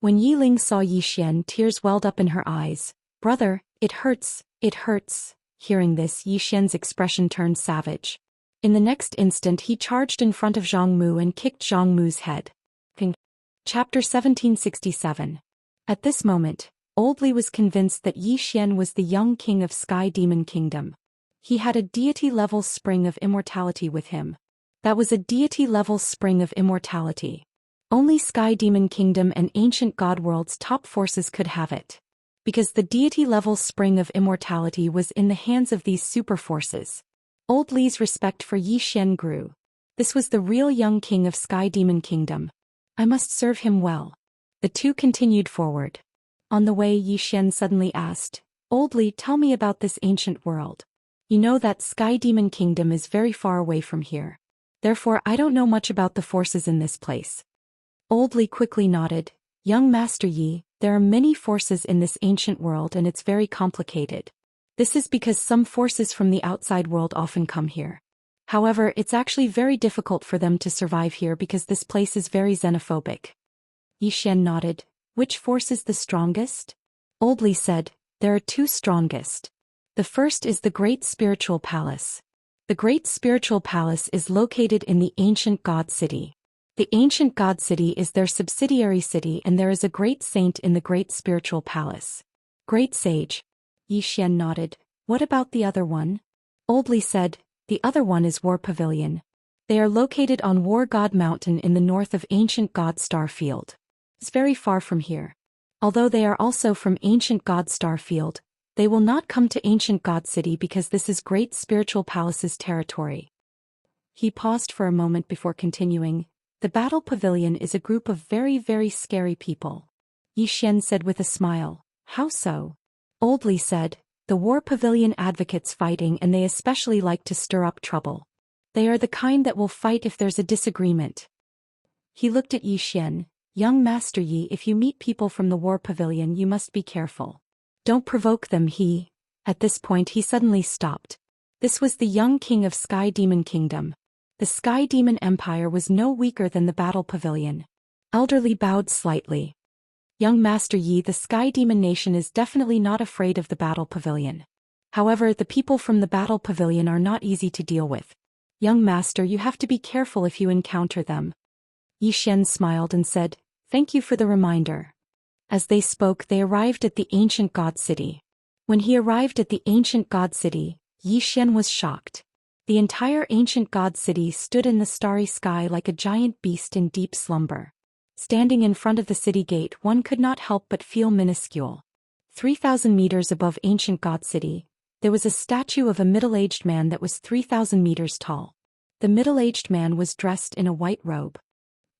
When Yi Ling saw Yi Xian, tears welled up in her eyes. "Brother, it hurts, it hurts." Hearing this, Yi Xian's expression turned savage. In the next instant, he charged in front of Zhang Mu and kicked Zhang Mu's head. Ping. Chapter 1767. At this moment, Old Li was convinced that Yi Xian was the young king of Sky Demon Kingdom. He had a deity-level spring of immortality with him. That was a deity-level spring of immortality. Only Sky Demon Kingdom and Ancient God World's top forces could have it. Because the deity-level spring of immortality was in the hands of these super forces, Old Li's respect for Yi Xian grew. This was the real young king of Sky Demon Kingdom. I must serve him well. The two continued forward. On the way, Yi Xian suddenly asked, "Old Li, tell me about this ancient world. You know that Sky Demon Kingdom is very far away from here. Therefore, I don't know much about the forces in this place." Old Li quickly nodded. "Young Master Yi, there are many forces in this ancient world and it's very complicated. This is because some forces from the outside world often come here. However, it's actually very difficult for them to survive here because this place is very xenophobic." Yi Xian nodded. "Which force is the strongest?" Old Li said, "There are two strongest. The first is the Great Spiritual Palace. The Great Spiritual Palace is located in the Ancient God City. The Ancient God City is their subsidiary city and there is a great saint in the Great Spiritual Palace. Great Sage." Yi Xian nodded. "What about the other one?" Old Li said, "The other one is War Pavilion. They are located on War God Mountain in the north of Ancient God Star Field. It's very far from here. Although they are also from Ancient God Star Field, they will not come to Ancient God City because this is Great Spiritual Palace's territory." He paused for a moment before continuing. "The Battle Pavilion is a group of very, very scary people." Yi Xian said with a smile, "How so?" Old Li said, "The War Pavilion advocates fighting and they especially like to stir up trouble. They are the kind that will fight if there's a disagreement." He looked at Yi Xian. Young Master Yi, if you meet people from the war pavilion you must be careful. Don't provoke them. At this point he suddenly stopped. This was the young king of Sky Demon Kingdom. The Sky Demon Empire was no weaker than the battle pavilion. Elderly bowed slightly. Young Master Yi, the Sky Demon Nation is definitely not afraid of the battle pavilion. However, the people from the battle pavilion are not easy to deal with. Young Master, you have to be careful if you encounter them. Yi Xian smiled and said, "Thank you for the reminder." As they spoke, they arrived at the ancient god city. When he arrived at the ancient god city, Yi Xian was shocked. The entire ancient god city stood in the starry sky like a giant beast in deep slumber. Standing in front of the city gate, one could not help but feel minuscule. 3,000 meters above ancient god city, there was a statue of a middle-aged man that was 3,000 meters tall. The middle-aged man was dressed in a white robe.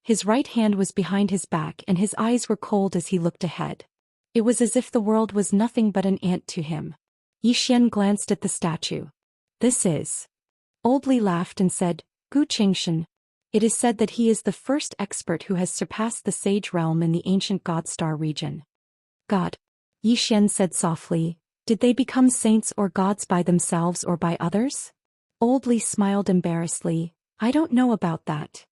His right hand was behind his back and his eyes were cold as he looked ahead. It was as if the world was nothing but an ant to him. Yi Xian glanced at the statue. "This is..." Old Li laughed and said, "Gu Qingshan. It is said that he is the first expert who has surpassed the sage realm in the ancient God Star region." "God," Yi Xian said softly, "did they become saints or gods by themselves or by others?" Old Li smiled embarrassedly, "I don't know about that."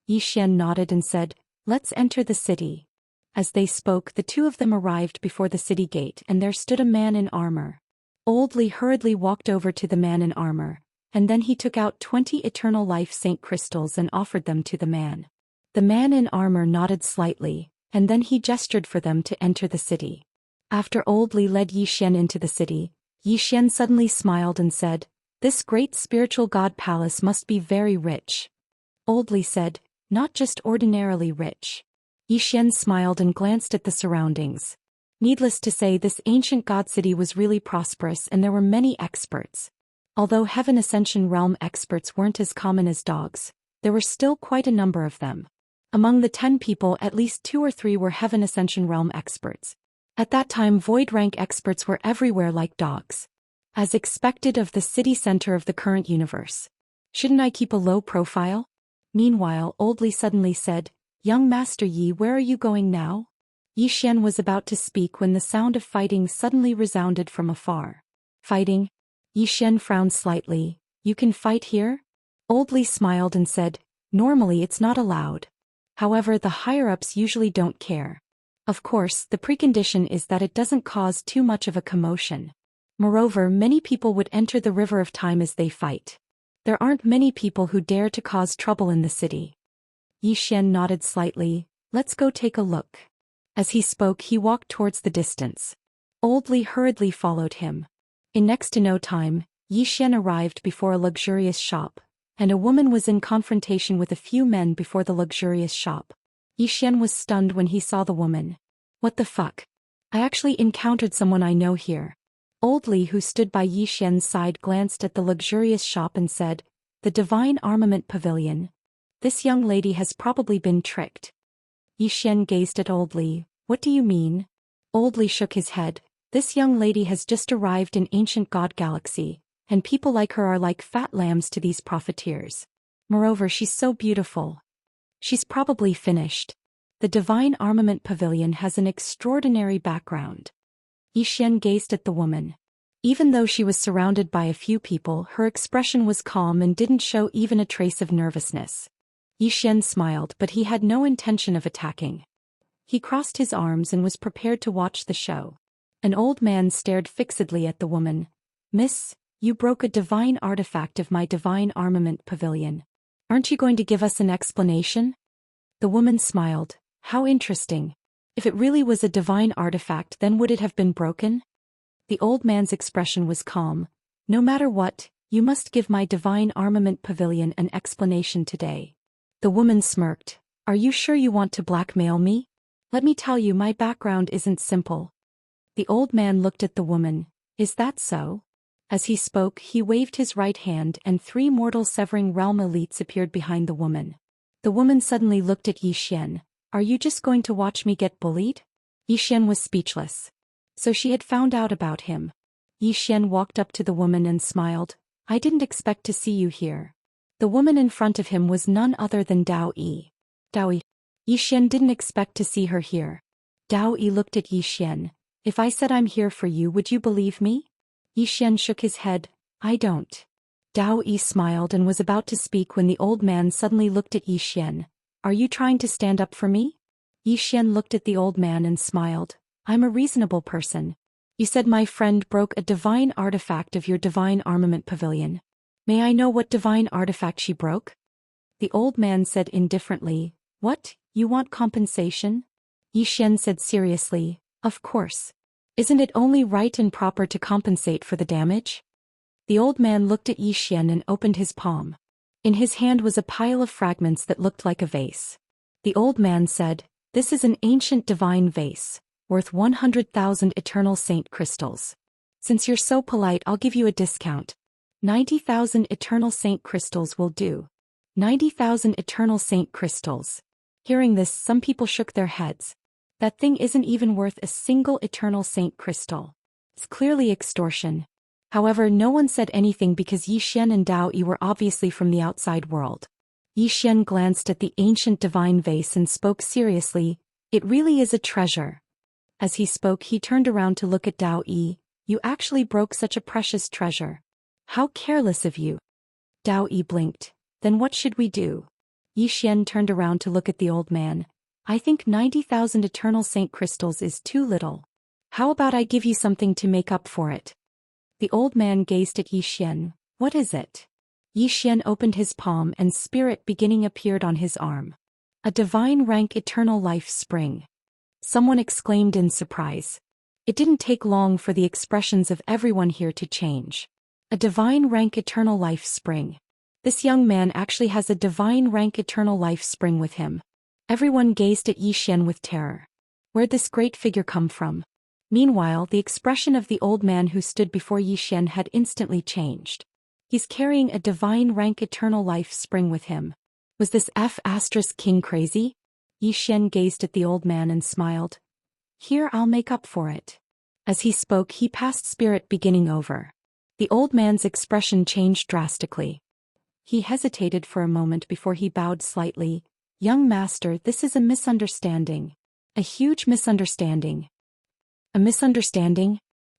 Yi Xian nodded and said, "Let's enter the city." As they spoke, the two of them arrived before the city gate and there stood a man in armor. Old Li hurriedly walked over to the man in armor, and then he took out 20 Eternal Life Saint crystals and offered them to the man. The man in armor nodded slightly, and then he gestured for them to enter the city. After Old Li led Yi Xian into the city, Yi Xian suddenly smiled and said, "This great spiritual god palace must be very rich." Old Li said, "Not just ordinarily rich." Yi Xian smiled and glanced at the surroundings. Needless to say, this ancient god city was really prosperous and there were many experts. Although Heaven Ascension Realm experts weren't as common as dogs, there were still quite a number of them. Among the 10 people, at least 2 or 3 were Heaven Ascension Realm experts. At that time, Void Rank experts were everywhere like dogs. As expected of the city center of the current universe. Shouldn't I keep a low profile? Meanwhile, Old Li suddenly said, "Young Master Yi, where are you going now?" Yi Xian was about to speak when the sound of fighting suddenly resounded from afar. "Fighting?" Yi Xian frowned slightly. "You can fight here?" Old Li smiled and said, "Normally it's not allowed. However, the higher-ups usually don't care. Of course, the precondition is that it doesn't cause too much of a commotion. Moreover, many people would enter the River of Time as they fight. There aren't many people who dare to cause trouble in the city." Yi Xian nodded slightly. "Let's go take a look." As he spoke, he walked towards the distance. Old Li hurriedly followed him. In next to no time, Yi Xian arrived before a luxurious shop, and a woman was in confrontation with a few men before the luxurious shop. Yi Xian was stunned when he saw the woman. "What the fuck? I actually encountered someone I know here." Old Li, who stood by Yi Xian's side, glanced at the luxurious shop and said, "The Divine Armament Pavilion. This young lady has probably been tricked." Yi Xian gazed at Old Li. "What do you mean?" Old Li shook his head. "This young lady has just arrived in Ancient God Galaxy, and people like her are like fat lambs to these profiteers. Moreover, she's so beautiful. She's probably finished. The Divine Armament Pavilion has an extraordinary background." Yi Xian gazed at the woman. Even though she was surrounded by a few people, her expression was calm and didn't show even a trace of nervousness. Yi Xian smiled, but he had no intention of attacking. He crossed his arms and was prepared to watch the show. An old man stared fixedly at the woman. "Miss, you broke a divine artifact of my Divine Armament Pavilion. Aren't you going to give us an explanation?" The woman smiled. "How interesting. If it really was a divine artifact, then would it have been broken?" The old man's expression was calm. "No matter what, you must give my Divine Armament Pavilion an explanation today." The woman smirked. "Are you sure you want to blackmail me? Let me tell you, my background isn't simple." The old man looked at the woman. "Is that so?" As he spoke, he waved his right hand and 3 mortal severing realm elites appeared behind the woman. The woman suddenly looked at Yi Xian. "Are you just going to watch me get bullied?" Yi Xian was speechless. So she had found out about him. Yi Xian walked up to the woman and smiled. "I didn't expect to see you here." The woman in front of him was none other than Daoist. Yi Xian didn't expect to see her here. Daoist looked at Yi Xian. If I said I'm here for you, would you believe me? Yi Xian shook his head. I don't. Daoist smiled and was about to speak when the old man suddenly looked at Yi Xian. Are you trying to stand up for me? Yi Xian looked at the old man and smiled. I'm a reasonable person. You said my friend broke a divine artifact of your divine armament pavilion. May I know what divine artifact she broke? The old man said indifferently. What, you want compensation? Yi Xian said seriously. Of course. Isn't it only right and proper to compensate for the damage? The old man looked at Yi Xian and opened his palm. In his hand was a pile of fragments that looked like a vase. The old man said, This is an ancient divine vase, worth 100,000 eternal saint crystals. Since you're so polite, I'll give you a discount. 90,000 eternal saint crystals will do. 90,000 eternal saint crystals. Hearing this, some people shook their heads. That thing isn't even worth a single eternal saint crystal. It's clearly extortion. However, no one said anything because Yi Xian and Daoist were obviously from the outside world. Yi Xian glanced at the ancient divine vase and spoke seriously. It really is a treasure. As he spoke, he turned around to look at Daoist. You actually broke such a precious treasure. How careless of you. Daoist blinked. Then what should we do? Yi Xian turned around to look at the old man. I think 90,000 eternal saint crystals is too little. How about I give you something to make up for it? The old man gazed at Yi Xian. What is it? Yi Xian opened his palm and spirit beginning appeared on his arm. A divine rank eternal life spring. Someone exclaimed in surprise. It didn't take long for the expressions of everyone here to change. A divine rank eternal life spring. This young man actually has a divine rank eternal life spring with him. Everyone gazed at Yi Xian with terror. Where'd this great figure come from? Meanwhile, the expression of the old man who stood before Yi Xian had instantly changed. He's carrying a divine rank eternal life spring with him. Was this King crazy? Yi Xian gazed at the old man and smiled. Here, I'll make up for it. As he spoke, he passed spirit beginning over. The old man's expression changed drastically. He hesitated for a moment before he bowed slightly. Young master, this is a misunderstanding. A huge misunderstanding. A misunderstanding?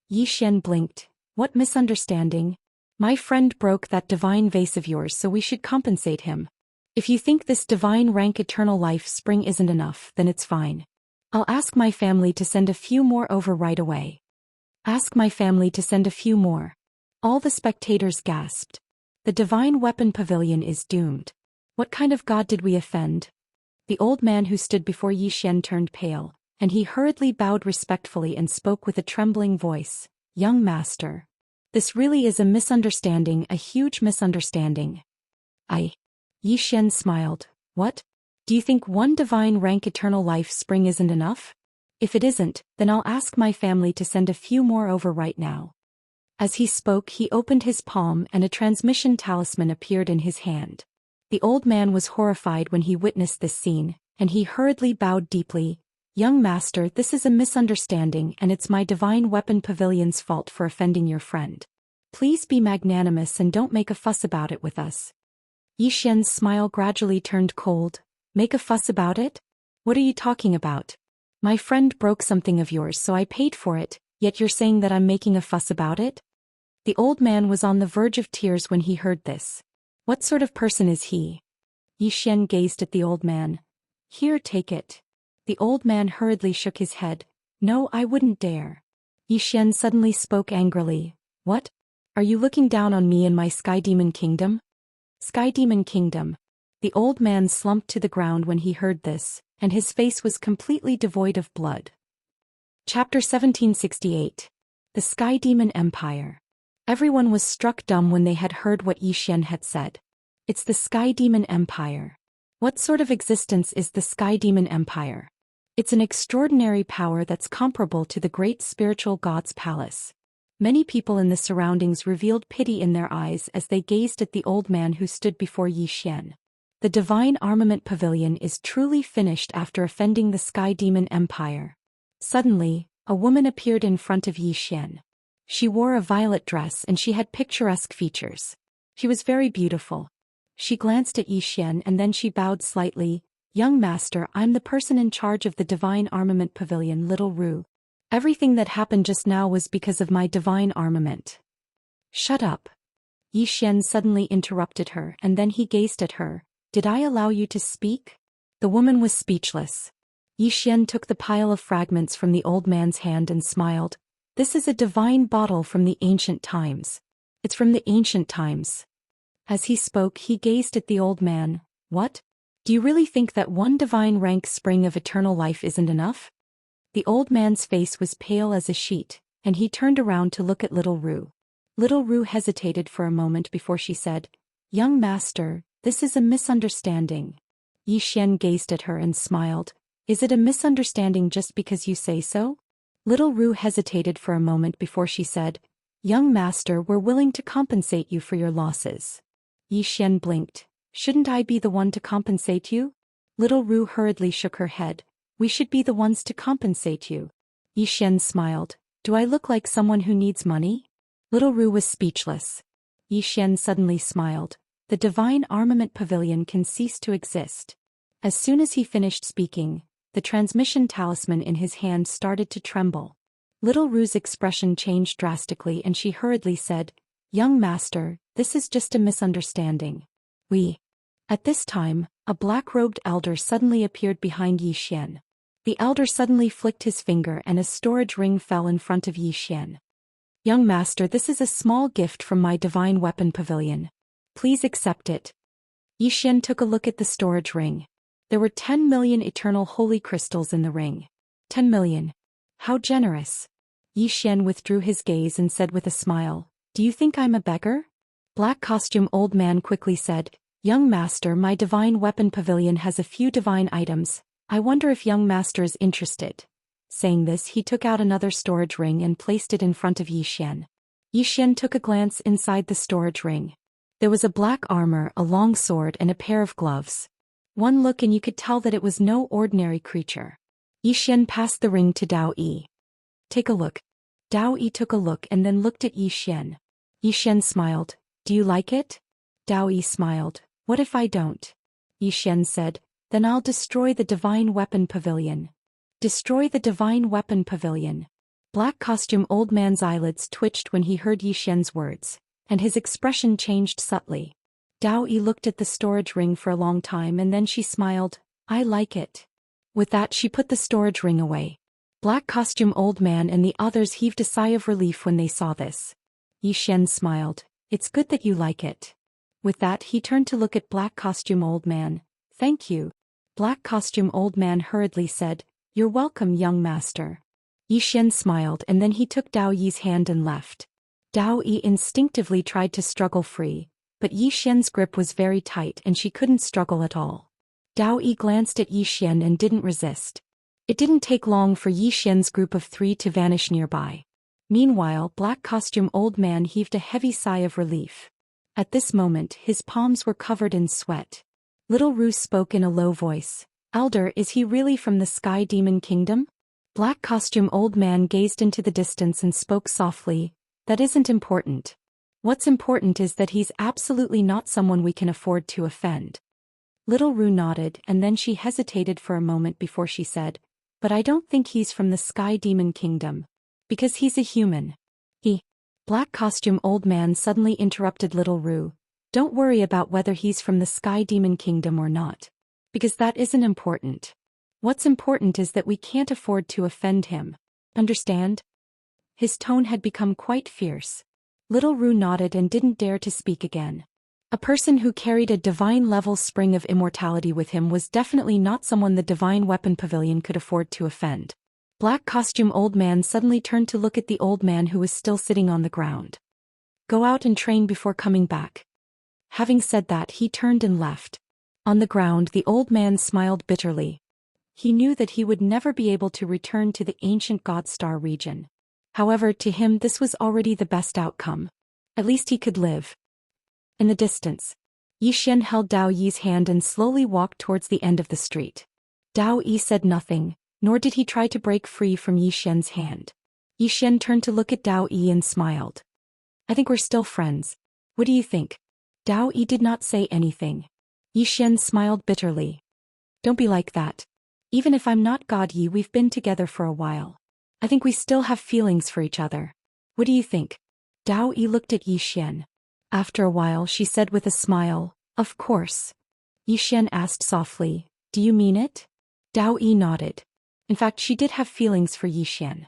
Yi Xian blinked. What misunderstanding? My friend broke that divine vase of yours, so we should compensate him. If you think this divine rank eternal life spring isn't enough, then it's fine. I'll ask my family to send a few more over right away. Ask my family to send a few more. All the spectators gasped. The divine weapon pavilion is doomed. What kind of god did we offend? The old man who stood before Yi Xian turned pale, and he hurriedly bowed respectfully and spoke with a trembling voice. Young master. This really is a misunderstanding, a huge misunderstanding. Yi Xian smiled. What? Do you think one divine rank eternal life spring isn't enough? If it isn't, then I'll ask my family to send a few more over right now. As he spoke, he opened his palm and a transmission talisman appeared in his hand. The old man was horrified when he witnessed this scene, and he hurriedly bowed deeply. Young master, this is a misunderstanding and it's my divine weapon pavilion's fault for offending your friend. Please be magnanimous and don't make a fuss about it with us. Yi Xian's smile gradually turned cold. Make a fuss about it? What are you talking about? My friend broke something of yours, so I paid for it, yet you're saying that I'm making a fuss about it? The old man was on the verge of tears when he heard this. What sort of person is he? Yi Xian gazed at the old man. Here, take it. The old man hurriedly shook his head. No, I wouldn't dare. Yi Xian suddenly spoke angrily. What? Are you looking down on me and my Sky Demon Kingdom? Sky Demon Kingdom. The old man slumped to the ground when he heard this, and his face was completely devoid of blood. Chapter 1768. The Sky Demon Empire. Everyone was struck dumb when they had heard what Yi Xian had said. It's the Sky Demon Empire. What sort of existence is the Sky Demon Empire? It's an extraordinary power that's comparable to the great spiritual god's palace. Many people in the surroundings revealed pity in their eyes as they gazed at the old man who stood before Yi Xian. The divine armament pavilion is truly finished after offending the Sky Demon Empire. Suddenly, a woman appeared in front of Yi Xian. She wore a violet dress and she had picturesque features. She was very beautiful. She glanced at Yi Xian and then she bowed slightly. "Young master, I'm the person in charge of the Divine Armament Pavilion, Little Ru. Everything that happened just now was because of my divine armament." "Shut up." Yi Xian suddenly interrupted her, and then he gazed at her. "Did I allow you to speak?" The woman was speechless. Yi Xian took the pile of fragments from the old man's hand and smiled. "This is a divine bottle from the ancient times. It's from the ancient times." As he spoke, he gazed at the old man. "What? Do you really think that one divine rank spring of eternal life isn't enough?" The old man's face was pale as a sheet, and he turned around to look at Little Ru. Little Ru hesitated for a moment before she said, "Young master, this is a misunderstanding." Yi Xian gazed at her and smiled. "Is it a misunderstanding just because you say so?" Little Ru hesitated for a moment before she said, "Young master, we're willing to compensate you for your losses." Yi Xian blinked. "Shouldn't I be the one to compensate you?" Little Ru hurriedly shook her head. "We should be the ones to compensate you." Yi Xian smiled. "Do I look like someone who needs money?" Little Ru was speechless. Yi Xian suddenly smiled. "The Divine Armament Pavilion can cease to exist." As soon as he finished speaking, the transmission talisman in his hand started to tremble. Little Ru's expression changed drastically and she hurriedly said, "Young master, this is just a misunderstanding. We..." At this time, a black-robed elder suddenly appeared behind Yi Xian. The elder suddenly flicked his finger and a storage ring fell in front of Yi Xian. "Young master, this is a small gift from my divine weapon pavilion. Please accept it." Yi Xian took a look at the storage ring. There were 10 million eternal holy crystals in the ring. 10 million. How generous. Yi Xian withdrew his gaze and said with a smile, "Do you think I'm a beggar?" Black costume old man quickly said, "Young master, my divine weapon pavilion has a few divine items. I wonder if young master is interested." Saying this, he took out another storage ring and placed it in front of Yi Xian. Yi Xian took a glance inside the storage ring. There was a black armor, a long sword and a pair of gloves. One look and you could tell that it was no ordinary creature. Yi Xian passed the ring to Daoist. "Take a look." Daoist took a look and then looked at Yi Xian. Yi Xian smiled. "Do you like it?" Daoist smiled. "What if I don't?" Yi Xian said, "Then I'll destroy the divine weapon pavilion." Destroy the divine weapon pavilion. Black costume old man's eyelids twitched when he heard Yi Xian's words, and his expression changed subtly. Daoist looked at the storage ring for a long time and then she smiled. "I like it." With that she put the storage ring away. Black costume old man and the others heaved a sigh of relief when they saw this. Yi Xian smiled. "It's good that you like it." With that he turned to look at black costume old man. "Thank you." Black costume old man hurriedly said, "You're welcome, young master." Yi Xian smiled and then he took Daoist's hand and left. Daoist instinctively tried to struggle free, but Yi Xian's grip was very tight and she couldn't struggle at all. Daoist glanced at Yi Xian and didn't resist. It didn't take long for Yi Xian's group of 3 to vanish nearby. Meanwhile, black costume old man heaved a heavy sigh of relief. At this moment, his palms were covered in sweat. Little Ru spoke in a low voice. "Elder, is he really from the Sky Demon Kingdom?" Black costume old man gazed into the distance and spoke softly. "That isn't important. What's important is that he's absolutely not someone we can afford to offend." Little Ru nodded and then she hesitated for a moment before she said, "But I don't think he's from the Sky Demon Kingdom. Because he's a human." Black costume old man suddenly interrupted Little Ru. "Don't worry about whether he's from the Sky Demon Kingdom or not. Because that isn't important. What's important is that we can't afford to offend him. Understand?" His tone had become quite fierce. Little Ru nodded and didn't dare to speak again. A person who carried a divine-level spring of immortality with him was definitely not someone the Divine Weapon Pavilion could afford to offend. Black costume old man suddenly turned to look at the old man who was still sitting on the ground. "Go out and train before coming back." Having said that, he turned and left. On the ground, the old man smiled bitterly. He knew that he would never be able to return to the ancient Godstar region. However, to him this was already the best outcome. At least he could live. In the distance, Yi Xian held Daoist's hand and slowly walked towards the end of the street. Daoist said nothing, nor did he try to break free from Yi Xian's hand. Yi Xian turned to look at Daoist and smiled. "I think we're still friends. What do you think?" Daoist did not say anything. Yi Xian smiled bitterly. Don't be like that. Even if I'm not God Yi, we've been together for a while. I think we still have feelings for each other. What do you think? Dao Yi looked at Yi Xian. After a while she said with a smile, of course. Yi Xian asked softly, do you mean it? Dao Yi nodded. In fact, she did have feelings for Yi Xian.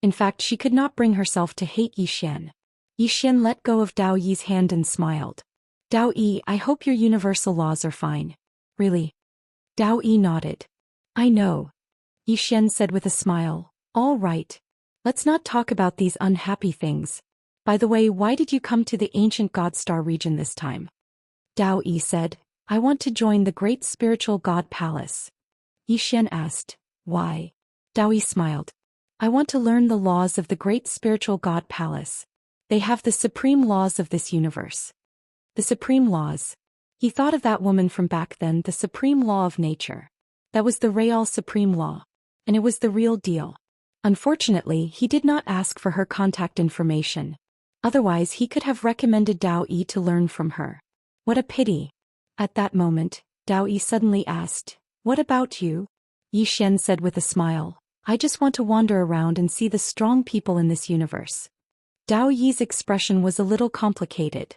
In fact, she could not bring herself to hate Yi Xian. Yi Xian let go of Dao Yi's hand and smiled. Dao Yi, I hope your universal laws are fine. Really? Dao Yi nodded. I know. Yi Xian said with a smile, all right. Let's not talk about these unhappy things. By the way, why did you come to the ancient God Star region this time? Dao Yi said, I want to join the great spiritual God palace. Yi Xian asked, why? Dao Yi smiled. I want to learn the laws of the great spiritual God palace. They have the supreme laws of this universe. The supreme laws. He thought of that woman from back then, the supreme law of nature. That was the real supreme law. And it was the real deal. Unfortunately, he did not ask for her contact information. Otherwise he could have recommended Dao Yi to learn from her. What a pity. At that moment, Dao Yi suddenly asked, what about you? Yi Xian said with a smile, I just want to wander around and see the strong people in this universe. Dao Yi's expression was a little complicated.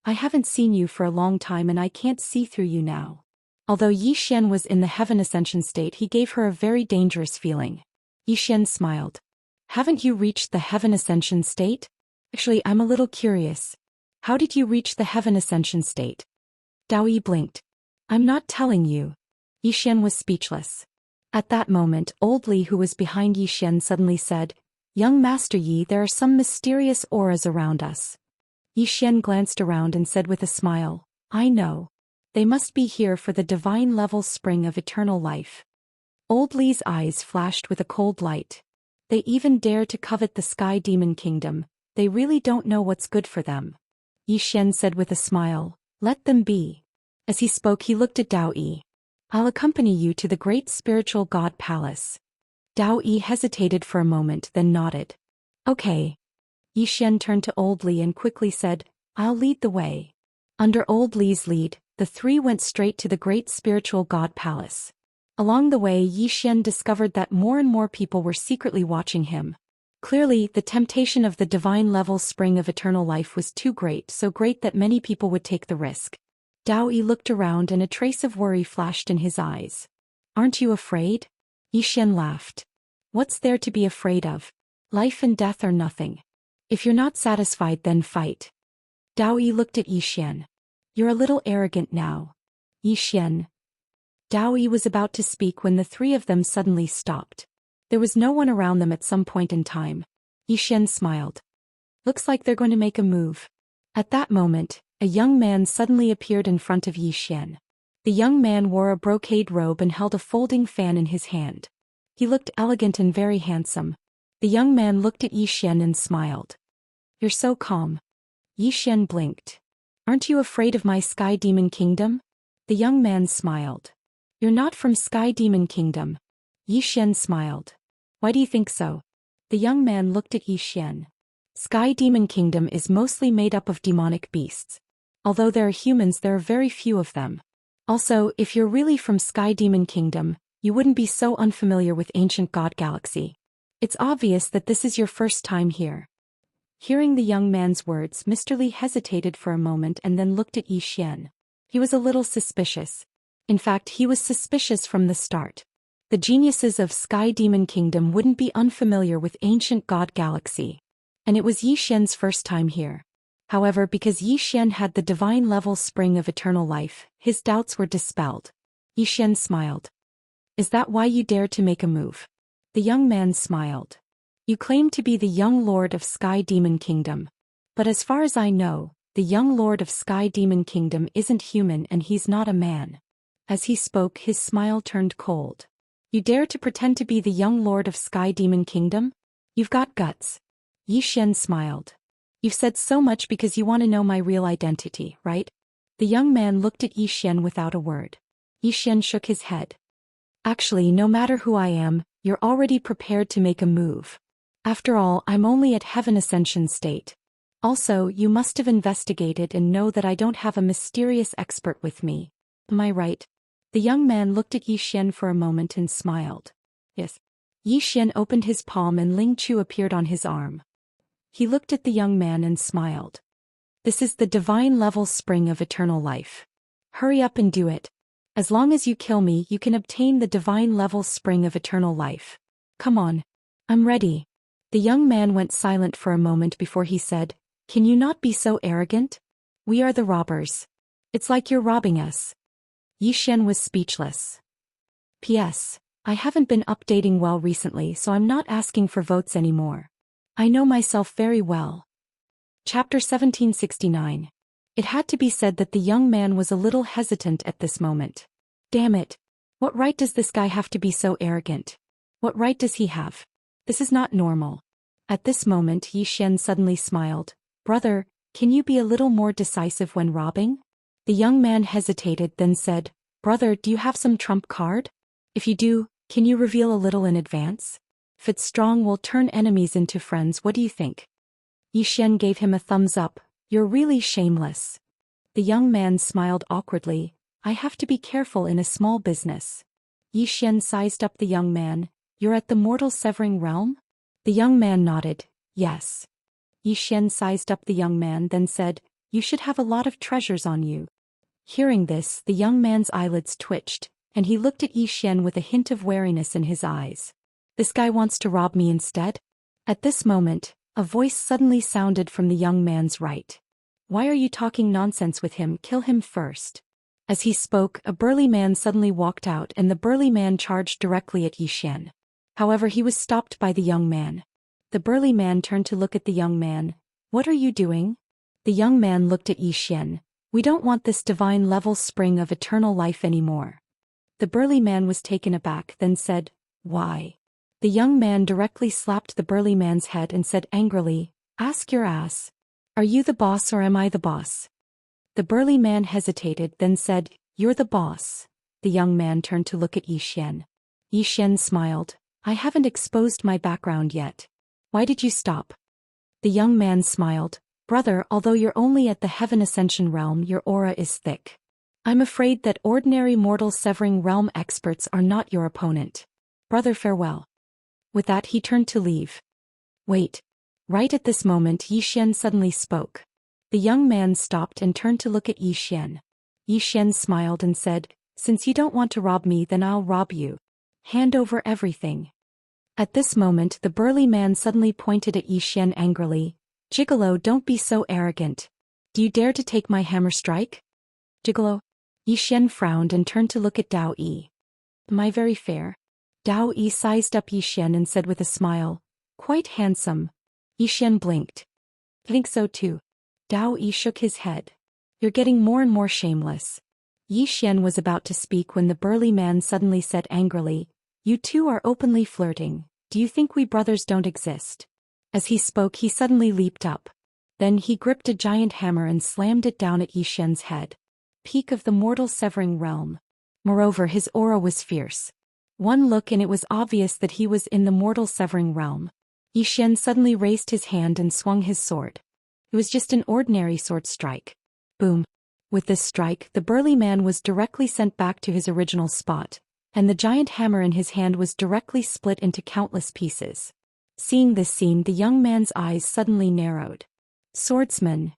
I haven't seen you for a long time and I can't see through you now. Although Yi Xian was in the heaven ascension state, he gave her a very dangerous feeling. Yi Xian smiled. Haven't you reached the heaven ascension state? Actually, I'm a little curious. How did you reach the heaven ascension state? Dao Yi blinked. I'm not telling you. Yi Xian was speechless. At that moment, old Li, who was behind Yi Xian, suddenly said, Young Master Yi, there are some mysterious auras around us. Yi Xian glanced around and said with a smile, I know. They must be here for the divine level spring of eternal life. Old Li's eyes flashed with a cold light. They even dare to covet the Sky Demon Kingdom. They really don't know what's good for them. Yi Xian said with a smile, let them be. As he spoke, he looked at Dao Yi. I'll accompany you to the great spiritual God palace. Dao Yi hesitated for a moment, then nodded. Okay. Yi Xian turned to Old Li and quickly said, I'll lead the way. Under Old Li's lead, the three went straight to the great spiritual God palace. Along the way, Yi Xian discovered that more and more people were secretly watching him. Clearly, the temptation of the divine level spring of eternal life was too great, so great that many people would take the risk. Dao Yi looked around and a trace of worry flashed in his eyes. Aren't you afraid? Yi Xian laughed. What's there to be afraid of? Life and death are nothing. If you're not satisfied, then fight. Dao Yi looked at Yi Xian. You're a little arrogant now. Yi Xian. Dao Yi was about to speak when the three of them suddenly stopped. There was no one around them at some point in time. Yi Xian smiled. Looks like they're going to make a move. At that moment, a young man suddenly appeared in front of Yi Xian. The young man wore a brocade robe and held a folding fan in his hand. He looked elegant and very handsome. The young man looked at Yi Xian and smiled. You're so calm. Yi Xian blinked. Aren't you afraid of my Sky Demon Kingdom? The young man smiled. You're not from Sky Demon Kingdom. Yi Xian smiled. Why do you think so? The young man looked at Yi Xian. Sky Demon Kingdom is mostly made up of demonic beasts. Although there are humans, there are very few of them. Also, if you're really from Sky Demon Kingdom, you wouldn't be so unfamiliar with ancient God Galaxy. It's obvious that this is your first time here. Hearing the young man's words, Mr. Li hesitated for a moment and then looked at Yi Xian. He was a little suspicious. In fact, he was suspicious from the start. The geniuses of Sky Demon Kingdom wouldn't be unfamiliar with ancient God Galaxy. And it was Yi Xian's first time here. However, because Yi Xian had the divine level spring of eternal life, his doubts were dispelled. Yi Xian smiled. Is that why you dared to make a move? The young man smiled. You claim to be the young lord of Sky Demon Kingdom. But as far as I know, the young lord of Sky Demon Kingdom isn't human and he's not a man. As he spoke, his smile turned cold. You dare to pretend to be the young lord of Sky Demon Kingdom? You've got guts. Yi Xian smiled. You've said so much because you want to know my real identity, right? The young man looked at Yi Xian without a word. Yi Xian shook his head. Actually, no matter who I am, you're already prepared to make a move. After all, I'm only at Heaven Ascension state. Also, you must have investigated and know that I don't have a mysterious expert with me. Am I right? The young man looked at Yi Xian for a moment and smiled. Yes. Yi Xian opened his palm and Ling Chu appeared on his arm. He looked at the young man and smiled. This is the divine level spring of eternal life. Hurry up and do it. As long as you kill me, you can obtain the divine level spring of eternal life. Come on. I'm ready. The young man went silent for a moment before he said, Can you not be so arrogant? We are the robbers. It's like you're robbing us. Yi Xian was speechless. P.S. I haven't been updating well recently, so I'm not asking for votes anymore. I know myself very well. Chapter 1769. It had to be said that the young man was a little hesitant at this moment. Damn it. What right does this guy have to be so arrogant? What right does he have? This is not normal. At this moment Yi Xian suddenly smiled. Brother, can you be a little more decisive when robbing? The young man hesitated, then said, Brother, do you have some trump card? If you do, can you reveal a little in advance? If it's strong, we'll turn enemies into friends. What do you think? Yi Xian gave him a thumbs up. You're really shameless. The young man smiled awkwardly. I have to be careful in a small business. Yi Xian sized up the young man. You're at the mortal severing realm? The young man nodded. Yes. Yi Xian sized up the young man, then said, You should have a lot of treasures on you. Hearing this, the young man's eyelids twitched, and he looked at Yi Xian with a hint of wariness in his eyes. This guy wants to rob me instead? At this moment, a voice suddenly sounded from the young man's right. Why are you talking nonsense with him? Kill him first. As he spoke, a burly man suddenly walked out and the burly man charged directly at Yi Xian. However, he was stopped by the young man. The burly man turned to look at the young man. What are you doing? The young man looked at Yi Xian. We don't want this divine level spring of eternal life anymore. The burly man was taken aback, then said, Why? The young man directly slapped the burly man's head and said angrily, Ask your ass. Are you the boss or am I the boss? The burly man hesitated, then said, You're the boss. The young man turned to look at Yi Xian. Yi Xian smiled. I haven't exposed my background yet. Why did you stop? The young man smiled. Brother, although you're only at the Heaven Ascension realm, your aura is thick. I'm afraid that ordinary mortal severing realm experts are not your opponent. Brother, farewell. With that he turned to leave. Wait. Right at this moment Yi Xian suddenly spoke. The young man stopped and turned to look at Yi Xian. Yi Xian smiled and said, Since you don't want to rob me, then I'll rob you. Hand over everything. At this moment the burly man suddenly pointed at Yi Xian angrily. Gigolo, don't be so arrogant. Do you dare to take my hammer strike? Gigolo? Yi Xian frowned and turned to look at Dao Yi. Am I very fair? Dao Yi sized up Yi Xian and said with a smile, Quite handsome. Yi Xian blinked. I think so too. Dao Yi shook his head. You're getting more and more shameless. Yi Xian was about to speak when the burly man suddenly said angrily, You two are openly flirting. Do you think we brothers don't exist? As he spoke he suddenly leaped up. Then he gripped a giant hammer and slammed it down at Yi Xian's head. Peak of the mortal severing realm. Moreover, his aura was fierce. One look and it was obvious that he was in the mortal severing realm. Yi Xian suddenly raised his hand and swung his sword. It was just an ordinary sword strike. Boom. With this strike, the burly man was directly sent back to his original spot, and the giant hammer in his hand was directly split into countless pieces. Seeing this scene, the young man's eyes suddenly narrowed. Swordsman.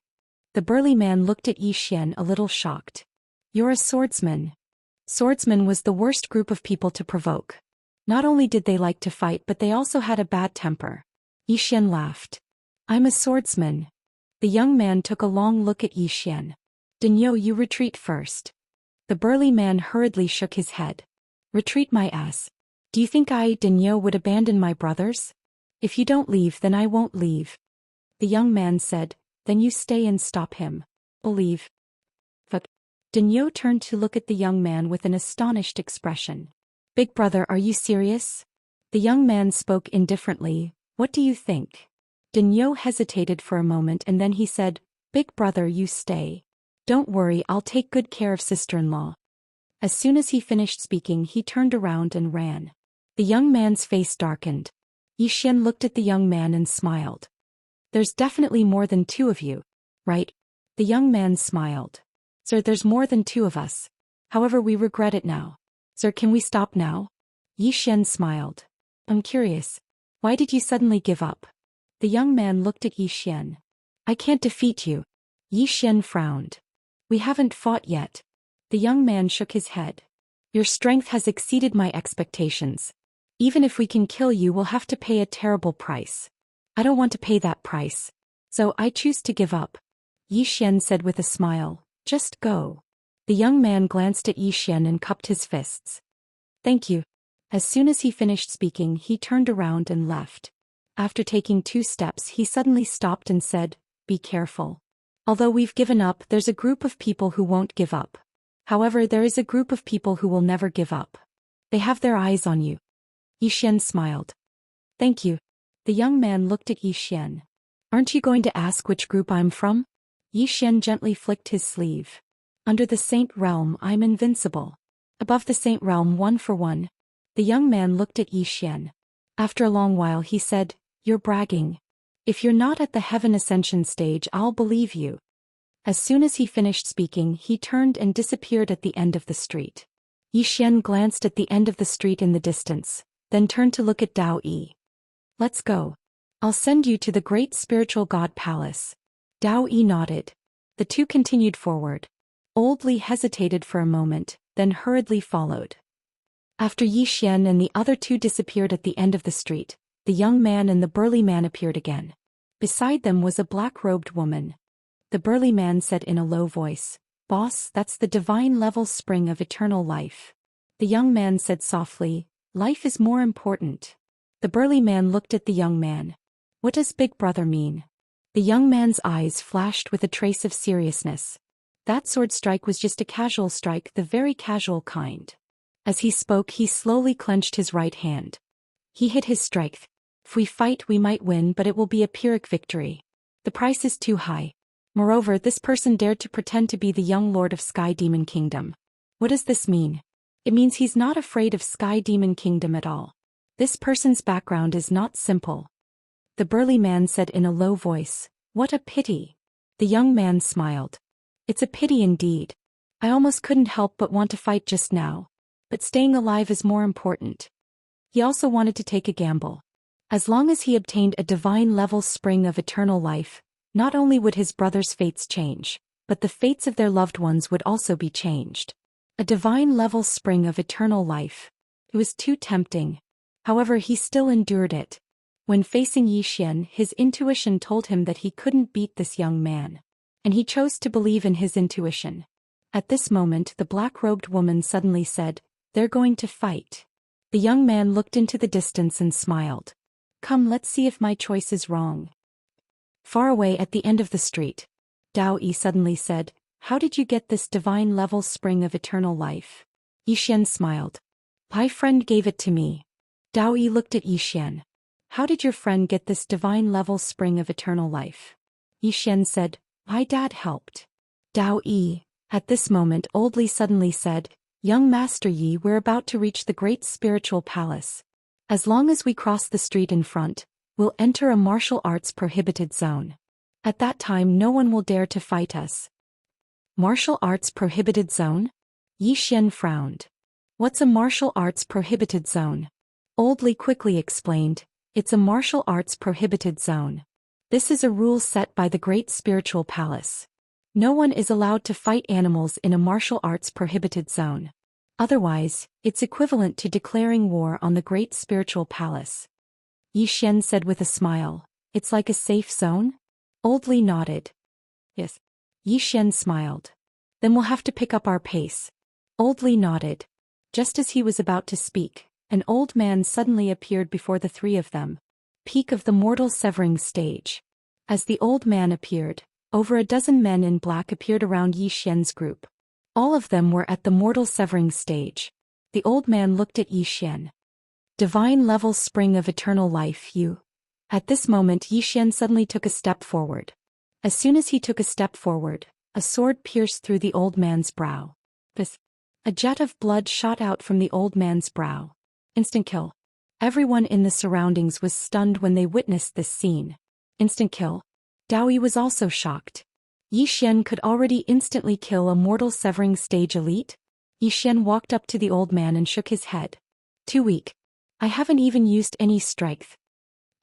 The burly man looked at Yi Xian a little shocked. You're a swordsman. Swordsman was the worst group of people to provoke. Not only did they like to fight, but they also had a bad temper. Yi Xian laughed. I'm a swordsman. The young man took a long look at Yi Xian. Dinyo, you retreat first. The burly man hurriedly shook his head. Retreat my ass. Do you think I, Dinyo, would abandon my brothers? If you don't leave, then I won't leave. The young man said, Then you stay and stop him. Believe. But Dinyo turned to look at the young man with an astonished expression. Big brother, are you serious? The young man spoke indifferently. What do you think? Dinyo hesitated for a moment and then he said, Big brother, you stay. Don't worry, I'll take good care of sister-in-law. As soon as he finished speaking, he turned around and ran. The young man's face darkened. Yi Xian looked at the young man and smiled. There's definitely more than two of you, right? The young man smiled. Sir, there's more than two of us. However, we regret it now. Sir, can we stop now? Yi Xian smiled. I'm curious. Why did you suddenly give up? The young man looked at Yi Xian. I can't defeat you. Yi Xian frowned. We haven't fought yet. The young man shook his head. Your strength has exceeded my expectations. Even if we can kill you, we'll have to pay a terrible price. I don't want to pay that price. So I choose to give up. Yi Xian said with a smile. Just go. The young man glanced at Yi Xian and cupped his fists. Thank you. As soon as he finished speaking, he turned around and left. After taking 2 steps, he suddenly stopped and said, Be careful. Although we've given up, there's a group of people who won't give up. However, there is a group of people who will never give up. They have their eyes on you. Yi Xian smiled. Thank you. The young man looked at Yi Xian. Aren't you going to ask which group I'm from? Yi Xian gently flicked his sleeve. Under the Saint Realm, I'm invincible. Above the Saint Realm, 1 for 1. The young man looked at Yi Xian. After a long while he said, You're bragging. If you're not at the Heaven Ascension stage, I'll believe you. As soon as he finished speaking, he turned and disappeared at the end of the street. Yi Xian glanced at the end of the street in the distance, then turned to look at Dao Yi. Let's go. I'll send you to the great spiritual god palace. Dao Yi nodded. The two continued forward. Old Li hesitated for a moment, then hurriedly followed. After Yi Xian and the other 2 disappeared at the end of the street, the young man and the burly man appeared again. Beside them was a black-robed woman. The burly man said in a low voice, Boss, that's the divine level spring of eternal life. The young man said softly, Life is more important. The burly man looked at the young man. What does Big Brother mean? The young man's eyes flashed with a trace of seriousness. That sword strike was just a casual strike, the very casual kind. As he spoke, he slowly clenched his right hand. He hid his strength. If we fight, we might win, but it will be a Pyrrhic victory. The price is too high. Moreover, this person dared to pretend to be the young lord of Sky Demon Kingdom. What does this mean? It means he's not afraid of Sky Demon Kingdom at all. This person's background is not simple. The burly man said in a low voice, What a pity. The young man smiled. It's a pity indeed. I almost couldn't help but want to fight just now. But staying alive is more important. He also wanted to take a gamble. As long as he obtained a divine level spring of eternal life, not only would his brother's fates change, but the fates of their loved ones would also be changed. A divine level spring of eternal life. It was too tempting. However, he still endured it. When facing Yi Xian, his intuition told him that he couldn't beat this young man. And he chose to believe in his intuition. At this moment, the black-robed woman suddenly said, They're going to fight. The young man looked into the distance and smiled. Come, let's see if my choice is wrong. Far away at the end of the street, Dao Yi suddenly said, How did you get this divine level spring of eternal life? Yi Xian smiled. My friend gave it to me. Dao Yi looked at Yi Xian. How did your friend get this divine level spring of eternal life? Yi Xian said, My dad helped. Dao Yi. At this moment, Old Li suddenly said, Young Master Yi, we're about to reach the great spiritual palace. As long as we cross the street in front, we'll enter a martial arts prohibited zone. At that time, no one will dare to fight us. Martial arts prohibited zone? Yi Xian frowned. What's a martial arts prohibited zone? Old Li quickly explained, It's a martial arts prohibited zone. This is a rule set by the Great Spiritual Palace. No one is allowed to fight animals in a martial arts prohibited zone. Otherwise, it's equivalent to declaring war on the Great Spiritual Palace. Yi Xian said with a smile, It's like a safe zone? Old Li nodded. Yes. Yi Xian smiled. Then we'll have to pick up our pace. Old Li nodded. Just as he was about to speak, an old man suddenly appeared before the 3 of them. Peak of the mortal severing stage. As the old man appeared, over a dozen men in black appeared around Yi Xian's group. All of them were at the mortal severing stage. The old man looked at Yi Xian. Divine level spring of eternal life, you. At this moment, Yi Xian suddenly took a step forward. As soon as he took a step forward, a sword pierced through the old man's brow. A jet of blood shot out from the old man's brow. Instant kill. Everyone in the surroundings was stunned when they witnessed this scene. Instant kill. Dao Yi was also shocked. Yi Xian could already instantly kill a mortal severing stage elite? Xian walked up to the old man and shook his head. Too weak. I haven't even used any strength.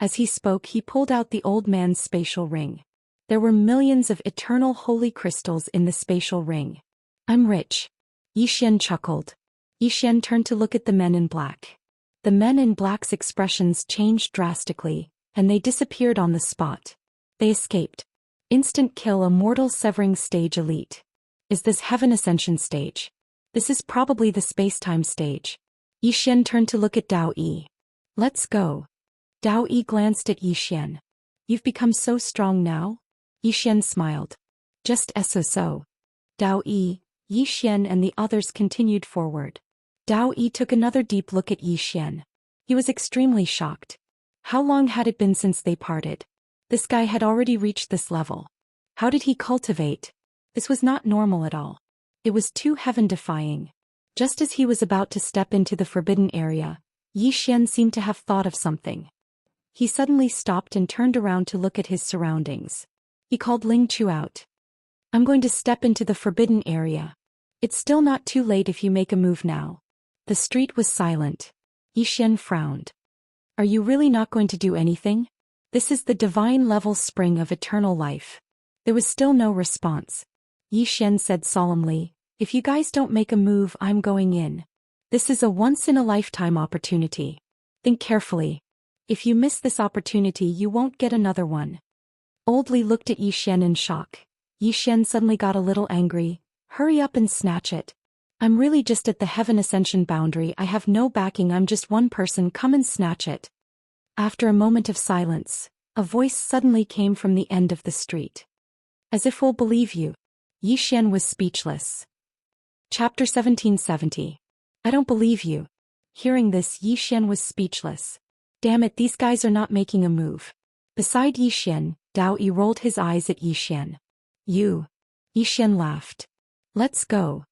As he spoke, he pulled out the old man's spatial ring. There were millions of eternal holy crystals in the spatial ring. I'm rich. Xian chuckled. Xian turned to look at the men in black. The men in black's expressions changed drastically, and they disappeared on the spot. They escaped. Instant kill, Immortal severing stage elite. Is this Heaven Ascension stage? This is probably the space-time stage. Xian turned to look at Dao Yi. Let's go. Dao Yi glanced at Xian. You've become so strong now? Xian smiled. Just so. Dao Yi, Xian and the others continued forward. Dao Yi took another deep look at Xian. He was extremely shocked. How long had it been since they parted? This guy had already reached this level. How did he cultivate? This was not normal at all. It was too heaven-defying. Just as he was about to step into the forbidden area, Xian seemed to have thought of something. He suddenly stopped and turned around to look at his surroundings. He called Ling Chu out. I'm going to step into the forbidden area. It's still not too late if you make a move now. The street was silent. Xian frowned. Are you really not going to do anything? This is the divine level spring of eternal life. There was still no response. Xian said solemnly, if you guys don't make a move, I'm going in. This is a once-in-a-lifetime opportunity. Think carefully. If you miss this opportunity, you won't get another one. Old Li looked at Xian in shock. Xian suddenly got a little angry. Hurry up and snatch it. I'm really just at the Heaven Ascension boundary. I have no backing. I'm just one person. Come and snatch it. After a moment of silence, a voice suddenly came from the end of the street. As if we'll believe you. Xian was speechless. Chapter 1770. I don't believe you. Hearing this, Xian was speechless. Damn it, these guys are not making a move. Beside Xian, Dao Yi rolled his eyes at Xian. You. Xian laughed. Let's go.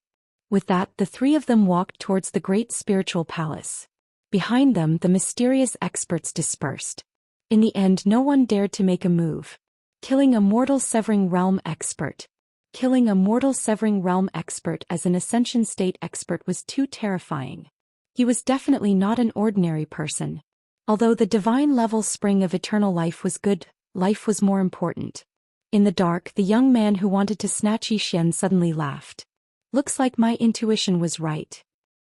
With that, the three of them walked towards the great spiritual palace. Behind them, the mysterious experts dispersed. In the end, no one dared to make a move. Killing a mortal severing realm expert. Killing a mortal severing realm expert as an ascension state expert was too terrifying. He was definitely not an ordinary person. Although the divine level spring of eternal life was good, life was more important. In the dark, the young man who wanted to snatch Xian suddenly laughed. Looks like my intuition was right.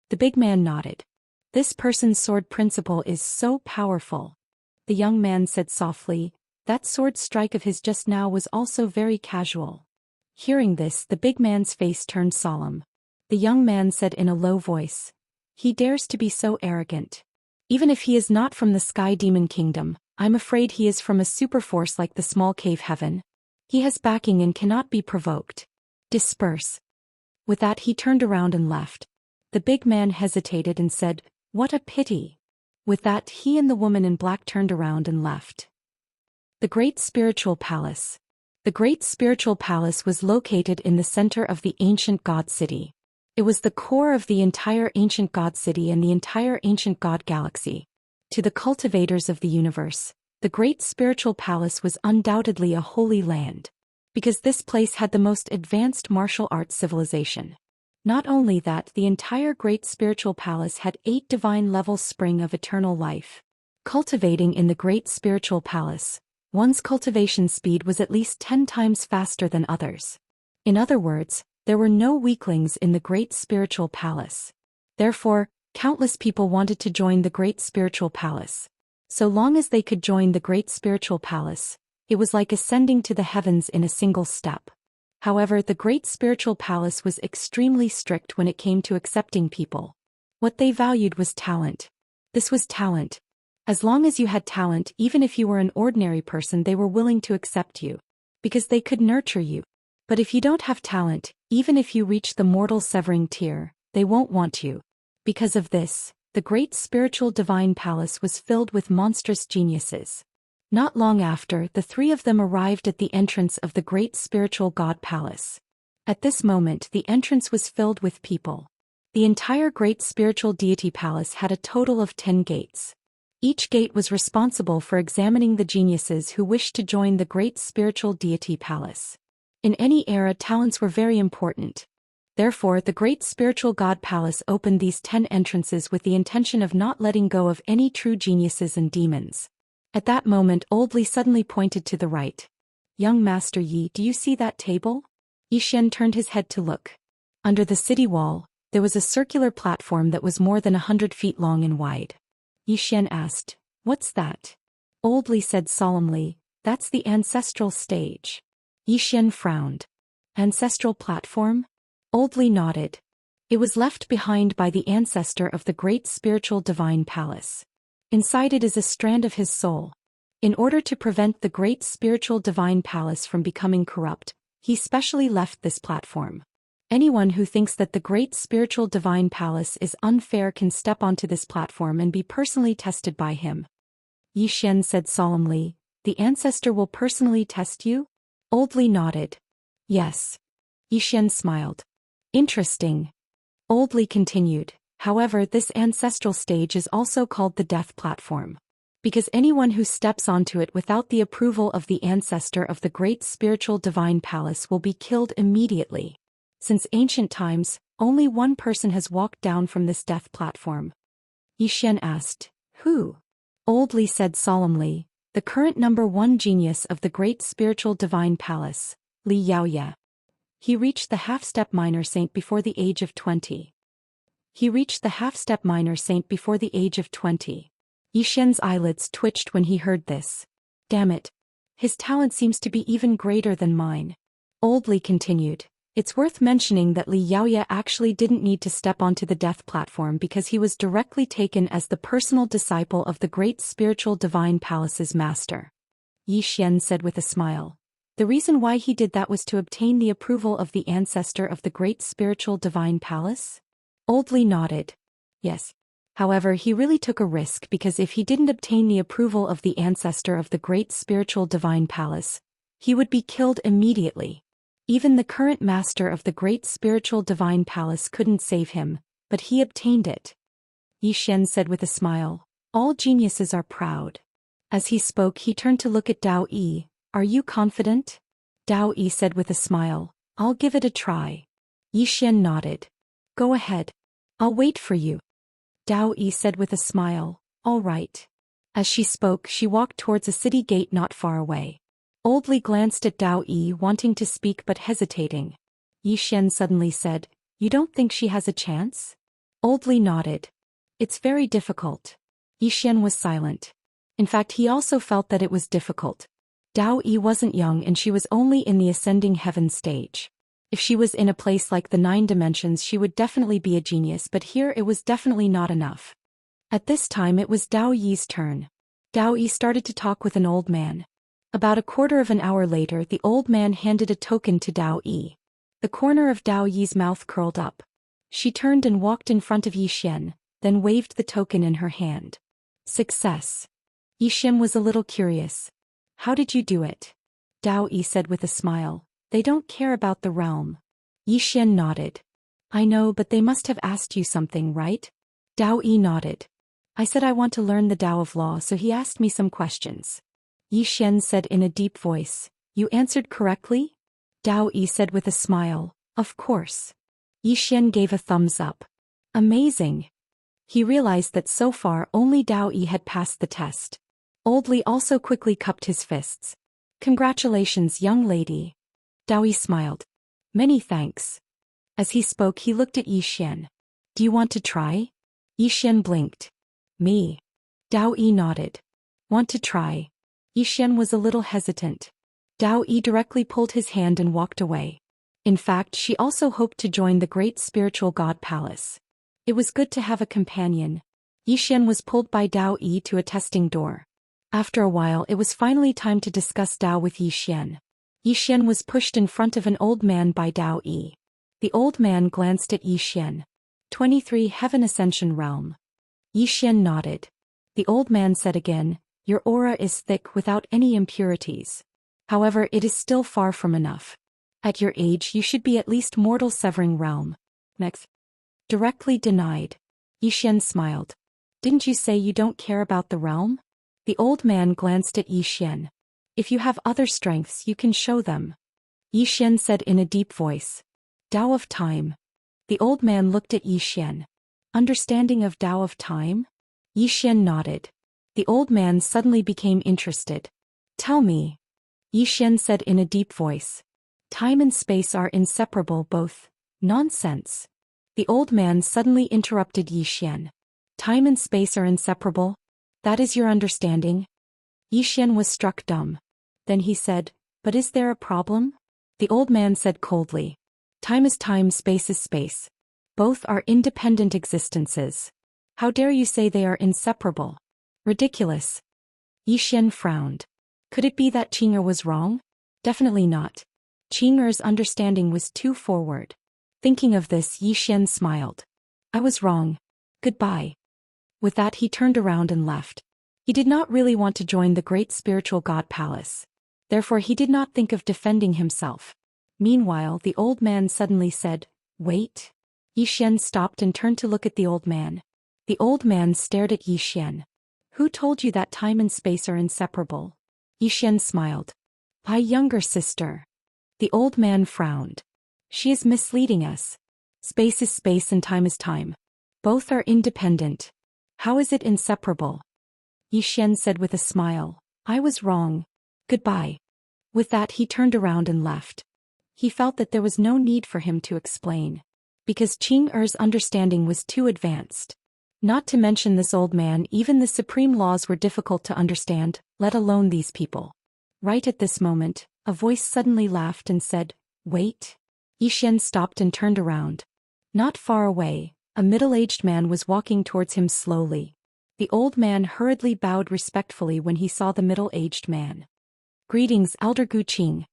The big man nodded. This person's sword principle is so powerful. The young man said softly, that sword strike of his just now was also very casual. Hearing this, the big man's face turned solemn. The young man said in a low voice, he dares to be so arrogant. Even if he is not from the Sky Demon Kingdom, I'm afraid he is from a superforce like the small cave heaven. He has backing and cannot be provoked. Disperse. With that, he turned around and left. The big man hesitated and said, what a pity. With that, he and the woman in black turned around and left. The Great Spiritual Palace. The Great Spiritual Palace was located in the center of the ancient god city. It was the core of the entire ancient god city and the entire ancient god galaxy. To the cultivators of the universe, the Great Spiritual Palace was undoubtedly a holy land. Because this place had the most advanced martial arts civilization. Not only that, the entire Great Spiritual Palace had 8 divine-level spring of eternal life. Cultivating in the Great Spiritual Palace, one's cultivation speed was at least 10 times faster than others. In other words, there were no weaklings in the Great Spiritual Palace. Therefore, countless people wanted to join the Great Spiritual Palace. So long as they could join the Great Spiritual Palace, it was like ascending to the heavens in a single step. However, the Great Spiritual Palace was extremely strict when it came to accepting people. What they valued was talent. This was talent. As long as you had talent, even if you were an ordinary person, they were willing to accept you. Because they could nurture you. But if you don't have talent, even if you reach the mortal severing tier, they won't want you. Because of this, the Great Spiritual Divine Palace was filled with monstrous geniuses. Not long after, the three of them arrived at the entrance of the Great Spiritual God Palace. At this moment, the entrance was filled with people. The entire Great Spiritual Deity Palace had a total of 10 gates. Each gate was responsible for examining the geniuses who wished to join the Great Spiritual Deity Palace. In any era, talents were very important. Therefore, the great spiritual god palace opened these 10 entrances with the intention of not letting go of any true geniuses and demons. At that moment, Old Li suddenly pointed to the right. Young Master Yi, do you see that table? Yi Xian turned his head to look. Under the city wall, there was a circular platform that was more than 100 feet long and wide. Yi Xian asked, "What's that?" Old Li said solemnly, "That's the ancestral stage." Yi Xian frowned. Ancestral platform? Old Li nodded. It was left behind by the ancestor of the great spiritual divine palace. Inside it is a strand of his soul. In order to prevent the great spiritual divine palace from becoming corrupt, he specially left this platform. Anyone who thinks that the great spiritual divine palace is unfair can step onto this platform and be personally tested by him. Yi Xian said solemnly, "The ancestor will personally test you?" Old Li nodded. "Yes." Yi Xian smiled. "Interesting." Old Li continued, "However, this ancestral stage is also called the death platform. Because anyone who steps onto it without the approval of the ancestor of the great spiritual divine palace will be killed immediately. Since ancient times, only one person has walked down from this death platform." Yi Xian asked, "Who?" Old Li said solemnly, "The current #1 genius of the great spiritual divine palace, Li Yaoye. He reached the half-step minor saint before the age of 20. Yi Xian's eyelids twitched when he heard this. Damn it. His talent seems to be even greater than mine. Old Li continued, "It's worth mentioning that Li Yaoye actually didn't need to step onto the death platform because he was directly taken as the personal disciple of the great spiritual divine palace's master." Yi Xian said with a smile. "The reason why he did that was to obtain the approval of the ancestor of the great spiritual divine palace?" Old Li nodded. "Yes. However, he really took a risk because if he didn't obtain the approval of the ancestor of the great spiritual divine palace, he would be killed immediately. Even the current master of the great spiritual divine palace couldn't save him, but he obtained it." Yi Xian said with a smile, "All geniuses are proud." As he spoke, he turned to look at Dao Yi. "Are you confident?" Dao Yi said with a smile, "I'll give it a try." Yi Xian nodded. "Go ahead. I'll wait for you." Dao Yi said with a smile, "All right." As she spoke, she walked towards a city gate not far away. Old Li glanced at Dao Yi, wanting to speak but hesitating. Yi Xian suddenly said, "You don't think she has a chance?" Old Li nodded. "It's very difficult." Yi Xian was silent. In fact, he also felt that it was difficult. Dao Yi wasn't young and she was only in the ascending heaven stage. If she was in a place like the 9 dimensions, she would definitely be a genius, but here it was definitely not enough. At this time it was Dao Yi's turn. Dao Yi started to talk with an old man. About a quarter of an hour later, the old man handed a token to Dao Yi. The corner of Dao Yi's mouth curled up. She turned and walked in front of Yi Xian, then waved the token in her hand. "Success." Yi Xian was a little curious. "How did you do it?" Dao Yi said with a smile, "They don't care about the realm." Yi Xian nodded. "I know, but they must have asked you something, right?" Dao Yi nodded. "I said I want to learn the Tao of Law, so he asked me some questions." Yi Xian said in a deep voice, "You answered correctly?" Dao Yi said with a smile, "Of course." Yi Xian gave a thumbs up. "Amazing." He realized that so far only Dao Yi had passed the test. Old Li also quickly cupped his fists. "Congratulations, young lady." Dao Yi smiled. "Many thanks." As he spoke, he looked at Yi Xian. "Do you want to try?" Yi Xian blinked. "Me?" Dao Yi nodded. "Want to try?" Yi Xian was a little hesitant. Dao Yi directly pulled his hand and walked away. In fact, she also hoped to join the great spiritual god palace. It was good to have a companion. Yi Xian was pulled by Dao Yi to a testing door. After a while, it was finally time to discuss Dao with Yi Xian. Yi Xian was pushed in front of an old man by Dao Yi. The old man glanced at Yi Xian. 23 Heaven Ascension Realm. Yi Xian nodded. The old man said again, "Your aura is thick without any impurities. However, it is still far from enough. At your age, you should be at least mortal severing realm." Next. Directly denied. Yi Xian smiled. "Didn't you say you don't care about the realm?" The old man glanced at Yi Xian. "If you have other strengths, you can show them." Yi Xian said in a deep voice. "Tao of Time, The old man looked at Yi Xian. Understanding of Tao of time? Yi Xian nodded. The old man suddenly became interested. Tell me. Yi Xian said in a deep voice. Time and space are inseparable both. Nonsense. The old man suddenly interrupted Yi Xian. Time and space are inseparable? That is your understanding? Yi Xian was struck dumb. Then he said, but is there a problem? The old man said coldly. Time is time, space is space. Both are independent existences. How dare you say they are inseparable? Ridiculous. Yi Xian frowned. Could it be that Qing'er was wrong? Definitely not. Qing'er's understanding was too forward. Thinking of this, Yi Xian smiled. I was wrong. Goodbye. With that he turned around and left. He did not really want to join the great spiritual god palace. Therefore he did not think of defending himself. Meanwhile, the old man suddenly said, Wait. Yi Xian stopped and turned to look at the old man. The old man stared at Yi Xian. Who told you that time and space are inseparable? Yi Xian smiled. My younger sister. The old man frowned. She is misleading us. Space is space and time is time. Both are independent. How is it inseparable? Yi Xian said with a smile. I was wrong. Goodbye. With that he turned around and left. He felt that there was no need for him to explain. Because Qing'er's understanding was too advanced. Not to mention this old man, even the supreme laws were difficult to understand, let alone these people. Right at this moment, a voice suddenly laughed and said, Wait. Yi Xian stopped and turned around. Not far away, a middle-aged man was walking towards him slowly. The old man hurriedly bowed respectfully when he saw the middle-aged man. Greetings, Elder Gu Qing.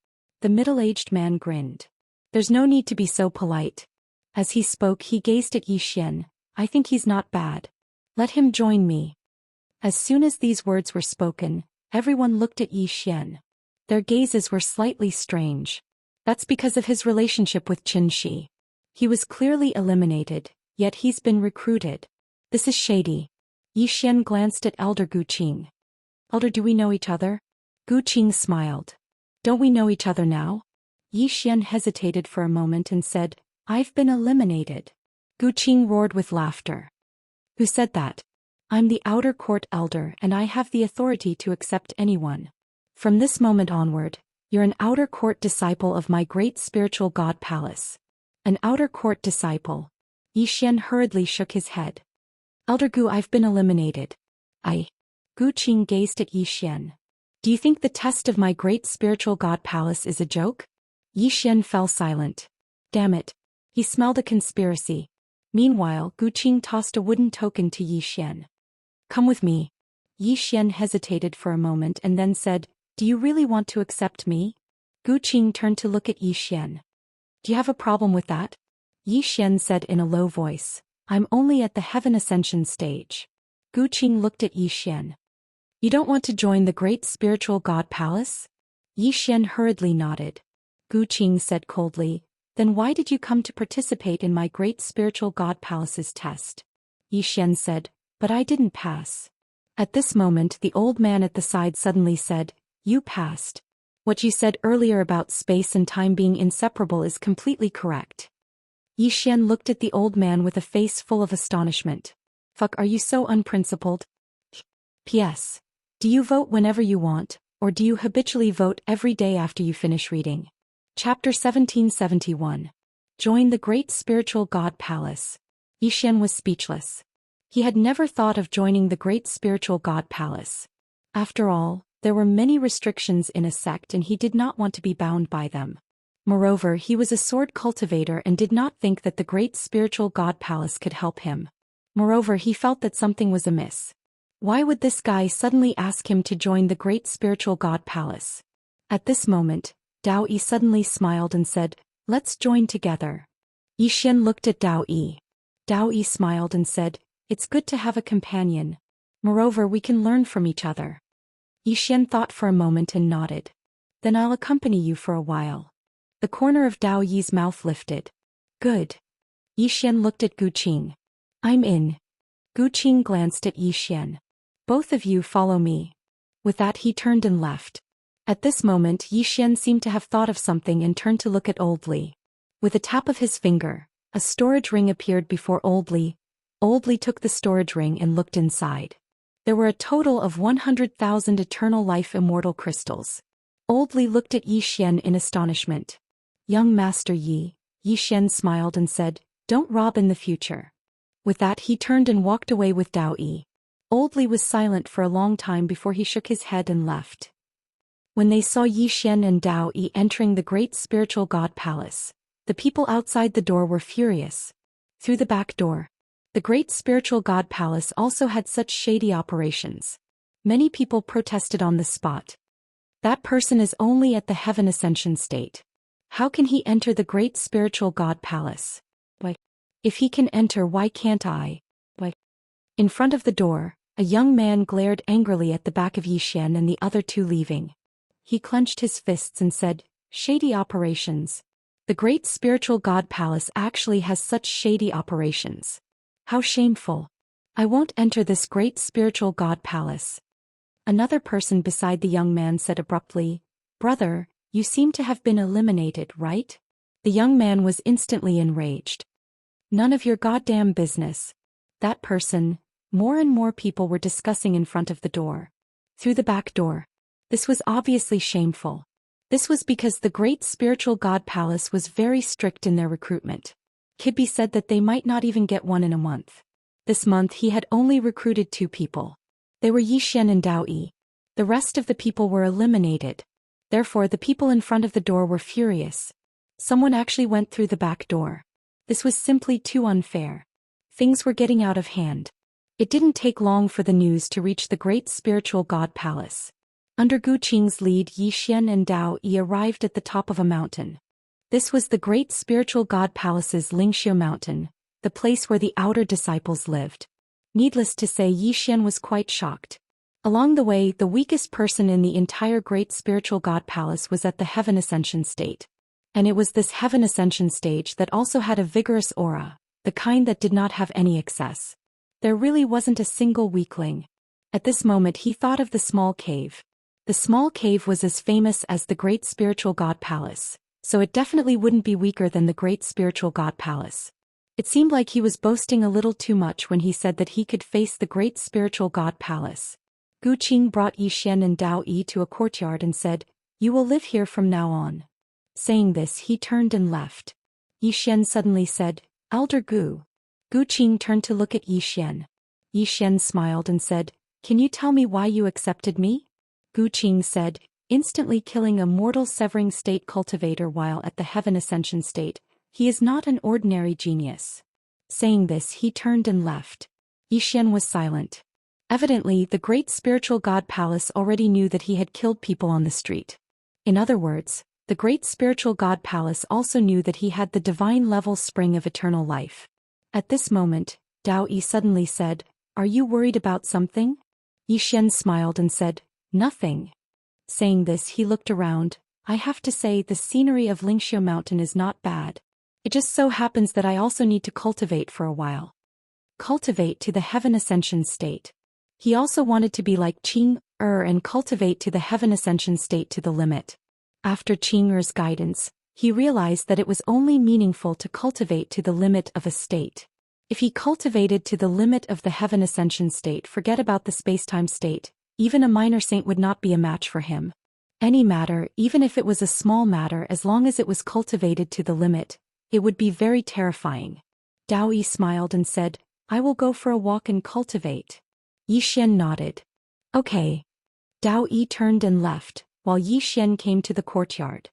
The middle-aged man grinned. There's no need to be so polite. As he spoke he gazed at Yi Xian. I think he's not bad. Let him join me. As soon as these words were spoken, everyone looked at Yi Xian. Their gazes were slightly strange. That's because of his relationship with Qin Shi. He was clearly eliminated, yet he's been recruited. This is shady. Yi Xian glanced at Elder Gu Qing. Elder, do we know each other? Gu Qing smiled. Don't we know each other now? Yi Xian hesitated for a moment and said, I've been eliminated. Gu Qing roared with laughter. Who said that? I'm the outer court elder and I have the authority to accept anyone. From this moment onward, you're an outer court disciple of my great spiritual god palace. An outer court disciple. Yi Xian hurriedly shook his head. Elder Gu, I've been eliminated. Gu Qing gazed at Yi Xian. Do you think the test of my great spiritual god palace is a joke? Yi Xian fell silent. Damn it. He smelled a conspiracy. Meanwhile, Gu Qing tossed a wooden token to Yi Xian. Come with me. Yi Xian hesitated for a moment and then said, Do you really want to accept me? Gu Qing turned to look at Yi Xian. Do you have a problem with that? Yi Xian said in a low voice. I'm only at the heaven ascension stage. Gu Qing looked at Yi Xian. You don't want to join the great spiritual god palace? Yi Xian hurriedly nodded. Gu Qing said coldly, Then why did you come to participate in my great spiritual god palace's test? Yi Xian said, But I didn't pass. At this moment the old man at the side suddenly said, You passed. What you said earlier about space and time being inseparable is completely correct. Yi Xian looked at the old man with a face full of astonishment. Fuck, are you so unprincipled? P.S. Do you vote whenever you want, or do you habitually vote every day after you finish reading? Chapter 1771. Join the Great Spiritual God Palace. Yi Xian was speechless. He had never thought of joining the Great Spiritual God Palace. After all, there were many restrictions in a sect and he did not want to be bound by them. Moreover, he was a sword cultivator and did not think that the Great Spiritual God Palace could help him. Moreover, he felt that something was amiss. Why would this guy suddenly ask him to join the Great Spiritual God Palace? At this moment, Daoist suddenly smiled and said, Let's join together. Yi Xian looked at Daoist. Daoist smiled and said, It's good to have a companion. Moreover, we can learn from each other. Yi Xian thought for a moment and nodded. Then I'll accompany you for a while. The corner of Daoist's mouth lifted. Good. Yi Xian looked at Gu Qing. I'm in. Gu Qing glanced at Yi Xian. Both of you follow me. With that he turned and left. At this moment Yi Xian seemed to have thought of something and turned to look at Old Li. With a tap of his finger, A storage ring appeared before Old Li. Old Li took the storage ring and looked inside. There were a total of 100,000 eternal life immortal crystals. Old Li looked at Yi Xian in astonishment. Young Master Yi, Yi Xian smiled and said, don't rob in the future. With that he turned and walked away with Dao Yi. Old Li was silent for a long time before he shook his head and left. When they saw Yi Xian and Dao Yi entering the great spiritual god palace, the people outside the door were furious. Through the back door, the great spiritual god palace also had such shady operations. Many people protested on the spot. That person is only at the heaven ascension state. How can he enter the great spiritual god palace? Why? If he can enter, why can't I? Why? In front of the door, a young man glared angrily at the back of Yi Xian and the other two leaving. He clenched his fists and said, shady operations. The great spiritual god palace actually has such shady operations. How shameful. I won't enter this great spiritual god palace. Another person beside the young man said abruptly, brother, you seem to have been eliminated, right? The young man was instantly enraged. None of your goddamn business. That person. More and more people were discussing in front of the door. Through the back door. This was obviously shameful. This was because the great spiritual god palace was very strict in their recruitment. Kibbe said that they might not even get one in a month. This month he had only recruited 2 people. They were Yi Xian and Dao Yi. The rest of the people were eliminated. Therefore the people in front of the door were furious. Someone actually went through the back door. This was simply too unfair. Things were getting out of hand. It didn't take long for the news to reach the great spiritual god palace. Under Gu Qing's lead, Yi Xian and Dao Yi arrived at the top of a mountain. This was the great spiritual god palace's Xianxia mountain, the place where the outer disciples lived. Needless to say, Yi Xian was quite shocked. Along the way, the weakest person in the entire great spiritual god palace was at the heaven ascension state. And it was this heaven ascension stage that also had a vigorous aura, the kind that did not have any excess. There really wasn't a single weakling. At this moment he thought of the small cave. The small cave was as famous as the great spiritual god palace, so it definitely wouldn't be weaker than the great spiritual god palace. It seemed like he was boasting a little too much when he said that he could face the great spiritual god palace. Gu Qing brought Yi Xian and Dao Yi to a courtyard and said, you will live here from now on. Saying this he turned and left. Yi Xian suddenly said, Elder Gu. Gu Qing turned to look at Yi Xian. Yi Xian smiled and said, can you tell me why you accepted me? Gu Qing said, instantly killing a mortal severing state cultivator while at the heaven ascension state, he is not an ordinary genius. Saying this he turned and left. Yi Xian was silent. Evidently the great spiritual god palace already knew that he had killed people on the street. In other words, the great spiritual god palace also knew that he had the divine level spring of eternal life. At this moment, Dao Yi suddenly said, are you worried about something? Yi Xian smiled and said, nothing. Saying this he looked around. I have to say the scenery of Xianxia mountain is not bad. It just so happens that I also need to cultivate for a while. Cultivate to the heaven ascension state. He also wanted to be like Qing and cultivate to the heaven ascension state to the limit. After Qing guidance, he realized that it was only meaningful to cultivate to the limit of a state. If he cultivated to the limit of the heaven ascension state, forget about the space-time state, even a minor saint would not be a match for him. Any matter, even if it was a small matter, as long as it was cultivated to the limit, it would be very terrifying. Dao Yi smiled and said, I will go for a walk and cultivate. Yi Xian nodded. Okay. Dao Yi turned and left, while Yi Xian came to the courtyard.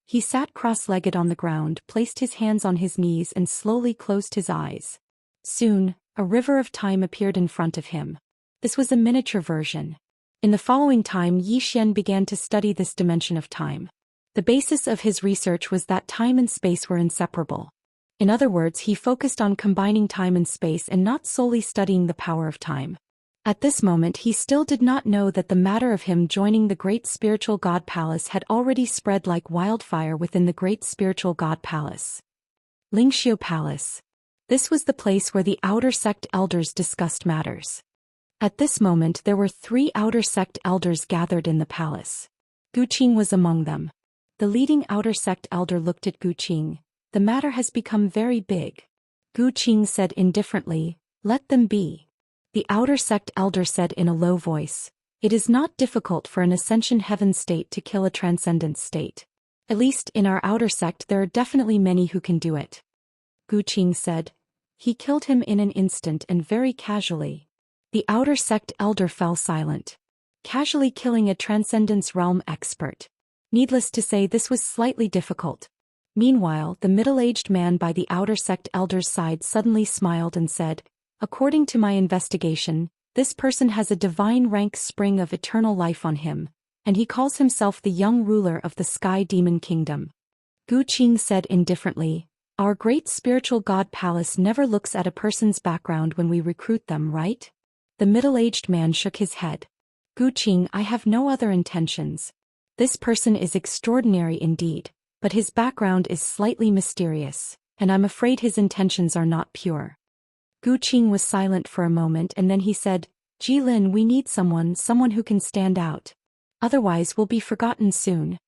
He sat cross-legged on the ground, placed his hands on his knees and slowly closed his eyes. Soon, a river of time appeared in front of him. This was a miniature version. In the following time, Yi Xian began to study this dimension of time. The basis of his research was that time and space were inseparable. In other words, he focused on combining time and space and not solely studying the power of time. At this moment he still did not know that the matter of him joining the great spiritual god palace had already spread like wildfire within the great spiritual god palace. Xianxia Palace. This was the place where the outer sect elders discussed matters. At this moment there were 3 outer sect elders gathered in the palace. Gu Qing was among them. The leading outer sect elder looked at Gu Qing, the matter has become very big. Gu Qing said indifferently, let them be. The outer sect elder said in a low voice, it is not difficult for an ascension heaven state to kill a transcendence state. At least in our outer sect there are definitely many who can do it. Gu Qing said, he killed him in an instant and very casually. The outer sect elder fell silent. Casually killing a transcendence realm expert. Needless to say, this was slightly difficult. Meanwhile, the middle-aged man by the outer sect elder's side suddenly smiled and said, according to my investigation, this person has a divine rank spring of eternal life on him, and he calls himself the young ruler of the Sky Demon Kingdom. Gu Qing said indifferently, our great spiritual god palace never looks at a person's background when we recruit them, right? The middle-aged man shook his head. Gu Qing, I have no other intentions. This person is extraordinary indeed, but his background is slightly mysterious, and I'm afraid his intentions are not pure. Gu Qing was silent for a moment and then he said, Jilin, we need someone who can stand out. Otherwise we'll be forgotten soon.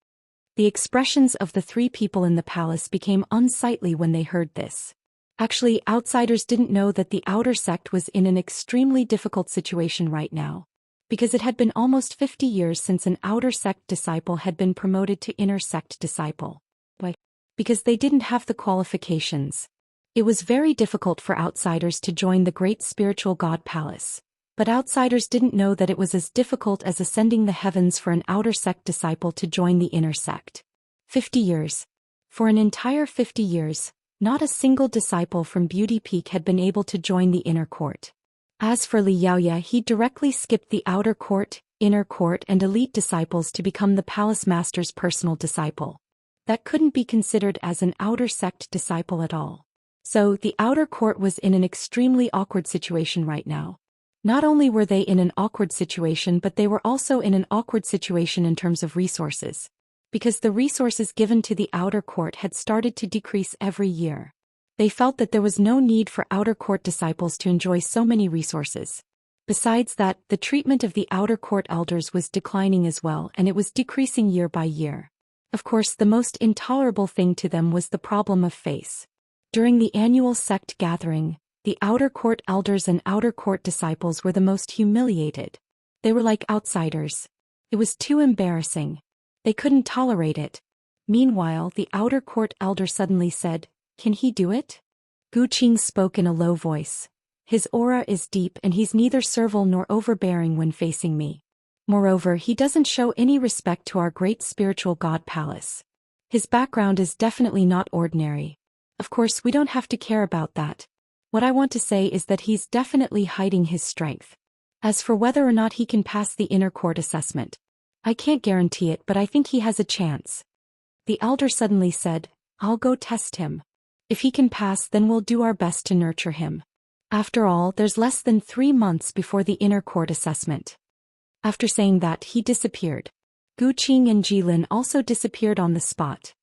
The expressions of the three people in the palace became unsightly when they heard this. Actually, outsiders didn't know that the outer sect was in an extremely difficult situation right now, because it had been almost 50 years since an outer sect disciple had been promoted to inner sect disciple. Why? Because they didn't have the qualifications. It was very difficult for outsiders to join the great spiritual god palace, but outsiders didn't know that it was as difficult as ascending the heavens for an outer sect disciple to join the inner sect. 50 years. For an entire 50 years, not a single disciple from Beauty Peak had been able to join the inner court. As for Li Yaoya, he directly skipped the outer court, inner court and elite disciples to become the palace master's personal disciple. That couldn't be considered as an outer sect disciple at all. So, the outer court was in an extremely awkward situation right now. Not only were they in an awkward situation, but they were also in an awkward situation in terms of resources. Because the resources given to the outer court had started to decrease every year. They felt that there was no need for outer court disciples to enjoy so many resources. Besides that, the treatment of the outer court elders was declining as well, and it was decreasing year by year. Of course, the most intolerable thing to them was the problem of face. During the annual sect gathering, the outer court elders and outer court disciples were the most humiliated. They were like outsiders. It was too embarrassing. They couldn't tolerate it. Meanwhile, the outer court elder suddenly said, can he do it? Gu Qing spoke in a low voice. His aura is deep and he's neither servile nor overbearing when facing me. Moreover, he doesn't show any respect to our great spiritual god palace. His background is definitely not ordinary. Of course, we don't have to care about that. What I want to say is that he's definitely hiding his strength. As for whether or not he can pass the inner court assessment, I can't guarantee it, but I think he has a chance. The elder suddenly said, I'll go test him. If he can pass, then we'll do our best to nurture him. After all, there's less than 3 months before the inner court assessment. After saying that, he disappeared. Gu Qing and Jilin also disappeared on the spot.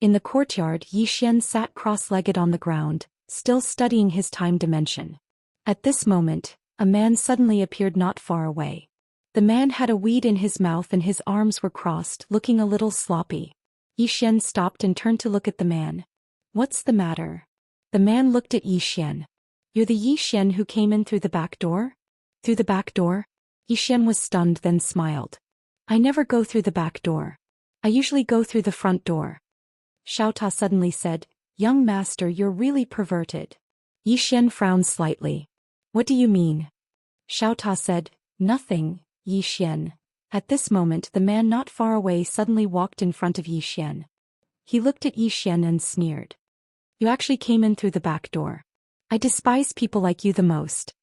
In the courtyard, Yi Xian sat cross-legged on the ground, still studying his time dimension. At this moment, a man suddenly appeared not far away. The man had a weed in his mouth and his arms were crossed, looking a little sloppy. Yi Xian stopped and turned to look at the man. What's the matter? The man looked at Yi Xian. You're the Yi Xian who came in through the back door? Through the back door? Yi Xian was stunned, then smiled. I never go through the back door. I usually go through the front door. Xiaota suddenly said, young master, you're really perverted. Yi Xian frowned slightly. What do you mean? Xiaota said, nothing, Yi Xian. At this moment, the man not far away suddenly walked in front of Yi Xian. He looked at Yi Xian and sneered. You actually came in through the back door. I despise people like you the most.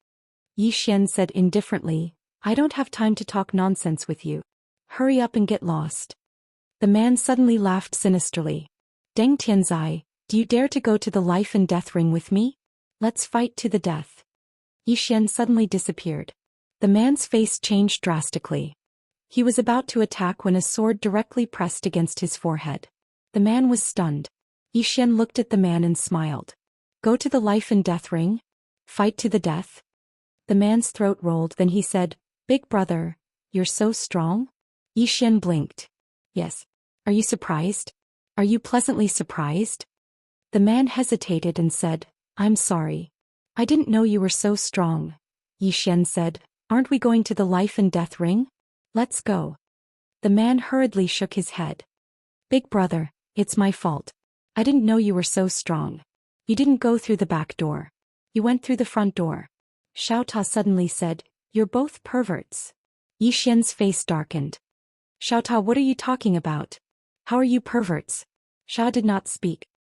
Yi Xian said indifferently, I don't have time to talk nonsense with you. Hurry up and get lost. The man suddenly laughed sinisterly. Deng Tianzai, do you dare to go to the life and death ring with me? Let's fight to the death. Yi Xian suddenly disappeared. The man's face changed drastically. He was about to attack when a sword directly pressed against his forehead. The man was stunned. Yi Xian looked at the man and smiled. Go to the life and death ring? Fight to the death? The man's throat rolled, then he said, Big brother, you're so strong? Yi Xian blinked. Yes. Are you surprised? Are you pleasantly surprised? The man hesitated and said, I'm sorry. I didn't know you were so strong. Yi Xian said, aren't we going to the life and death ring? Let's go. The man hurriedly shook his head. Big brother, it's my fault. I didn't know you were so strong. You didn't go through the back door. You went through the front door. Xiao Ta suddenly said, you're both perverts. Yi Xian's face darkened. Xiao Ta, what are you talking about? How are you perverts? Xiao did not speak.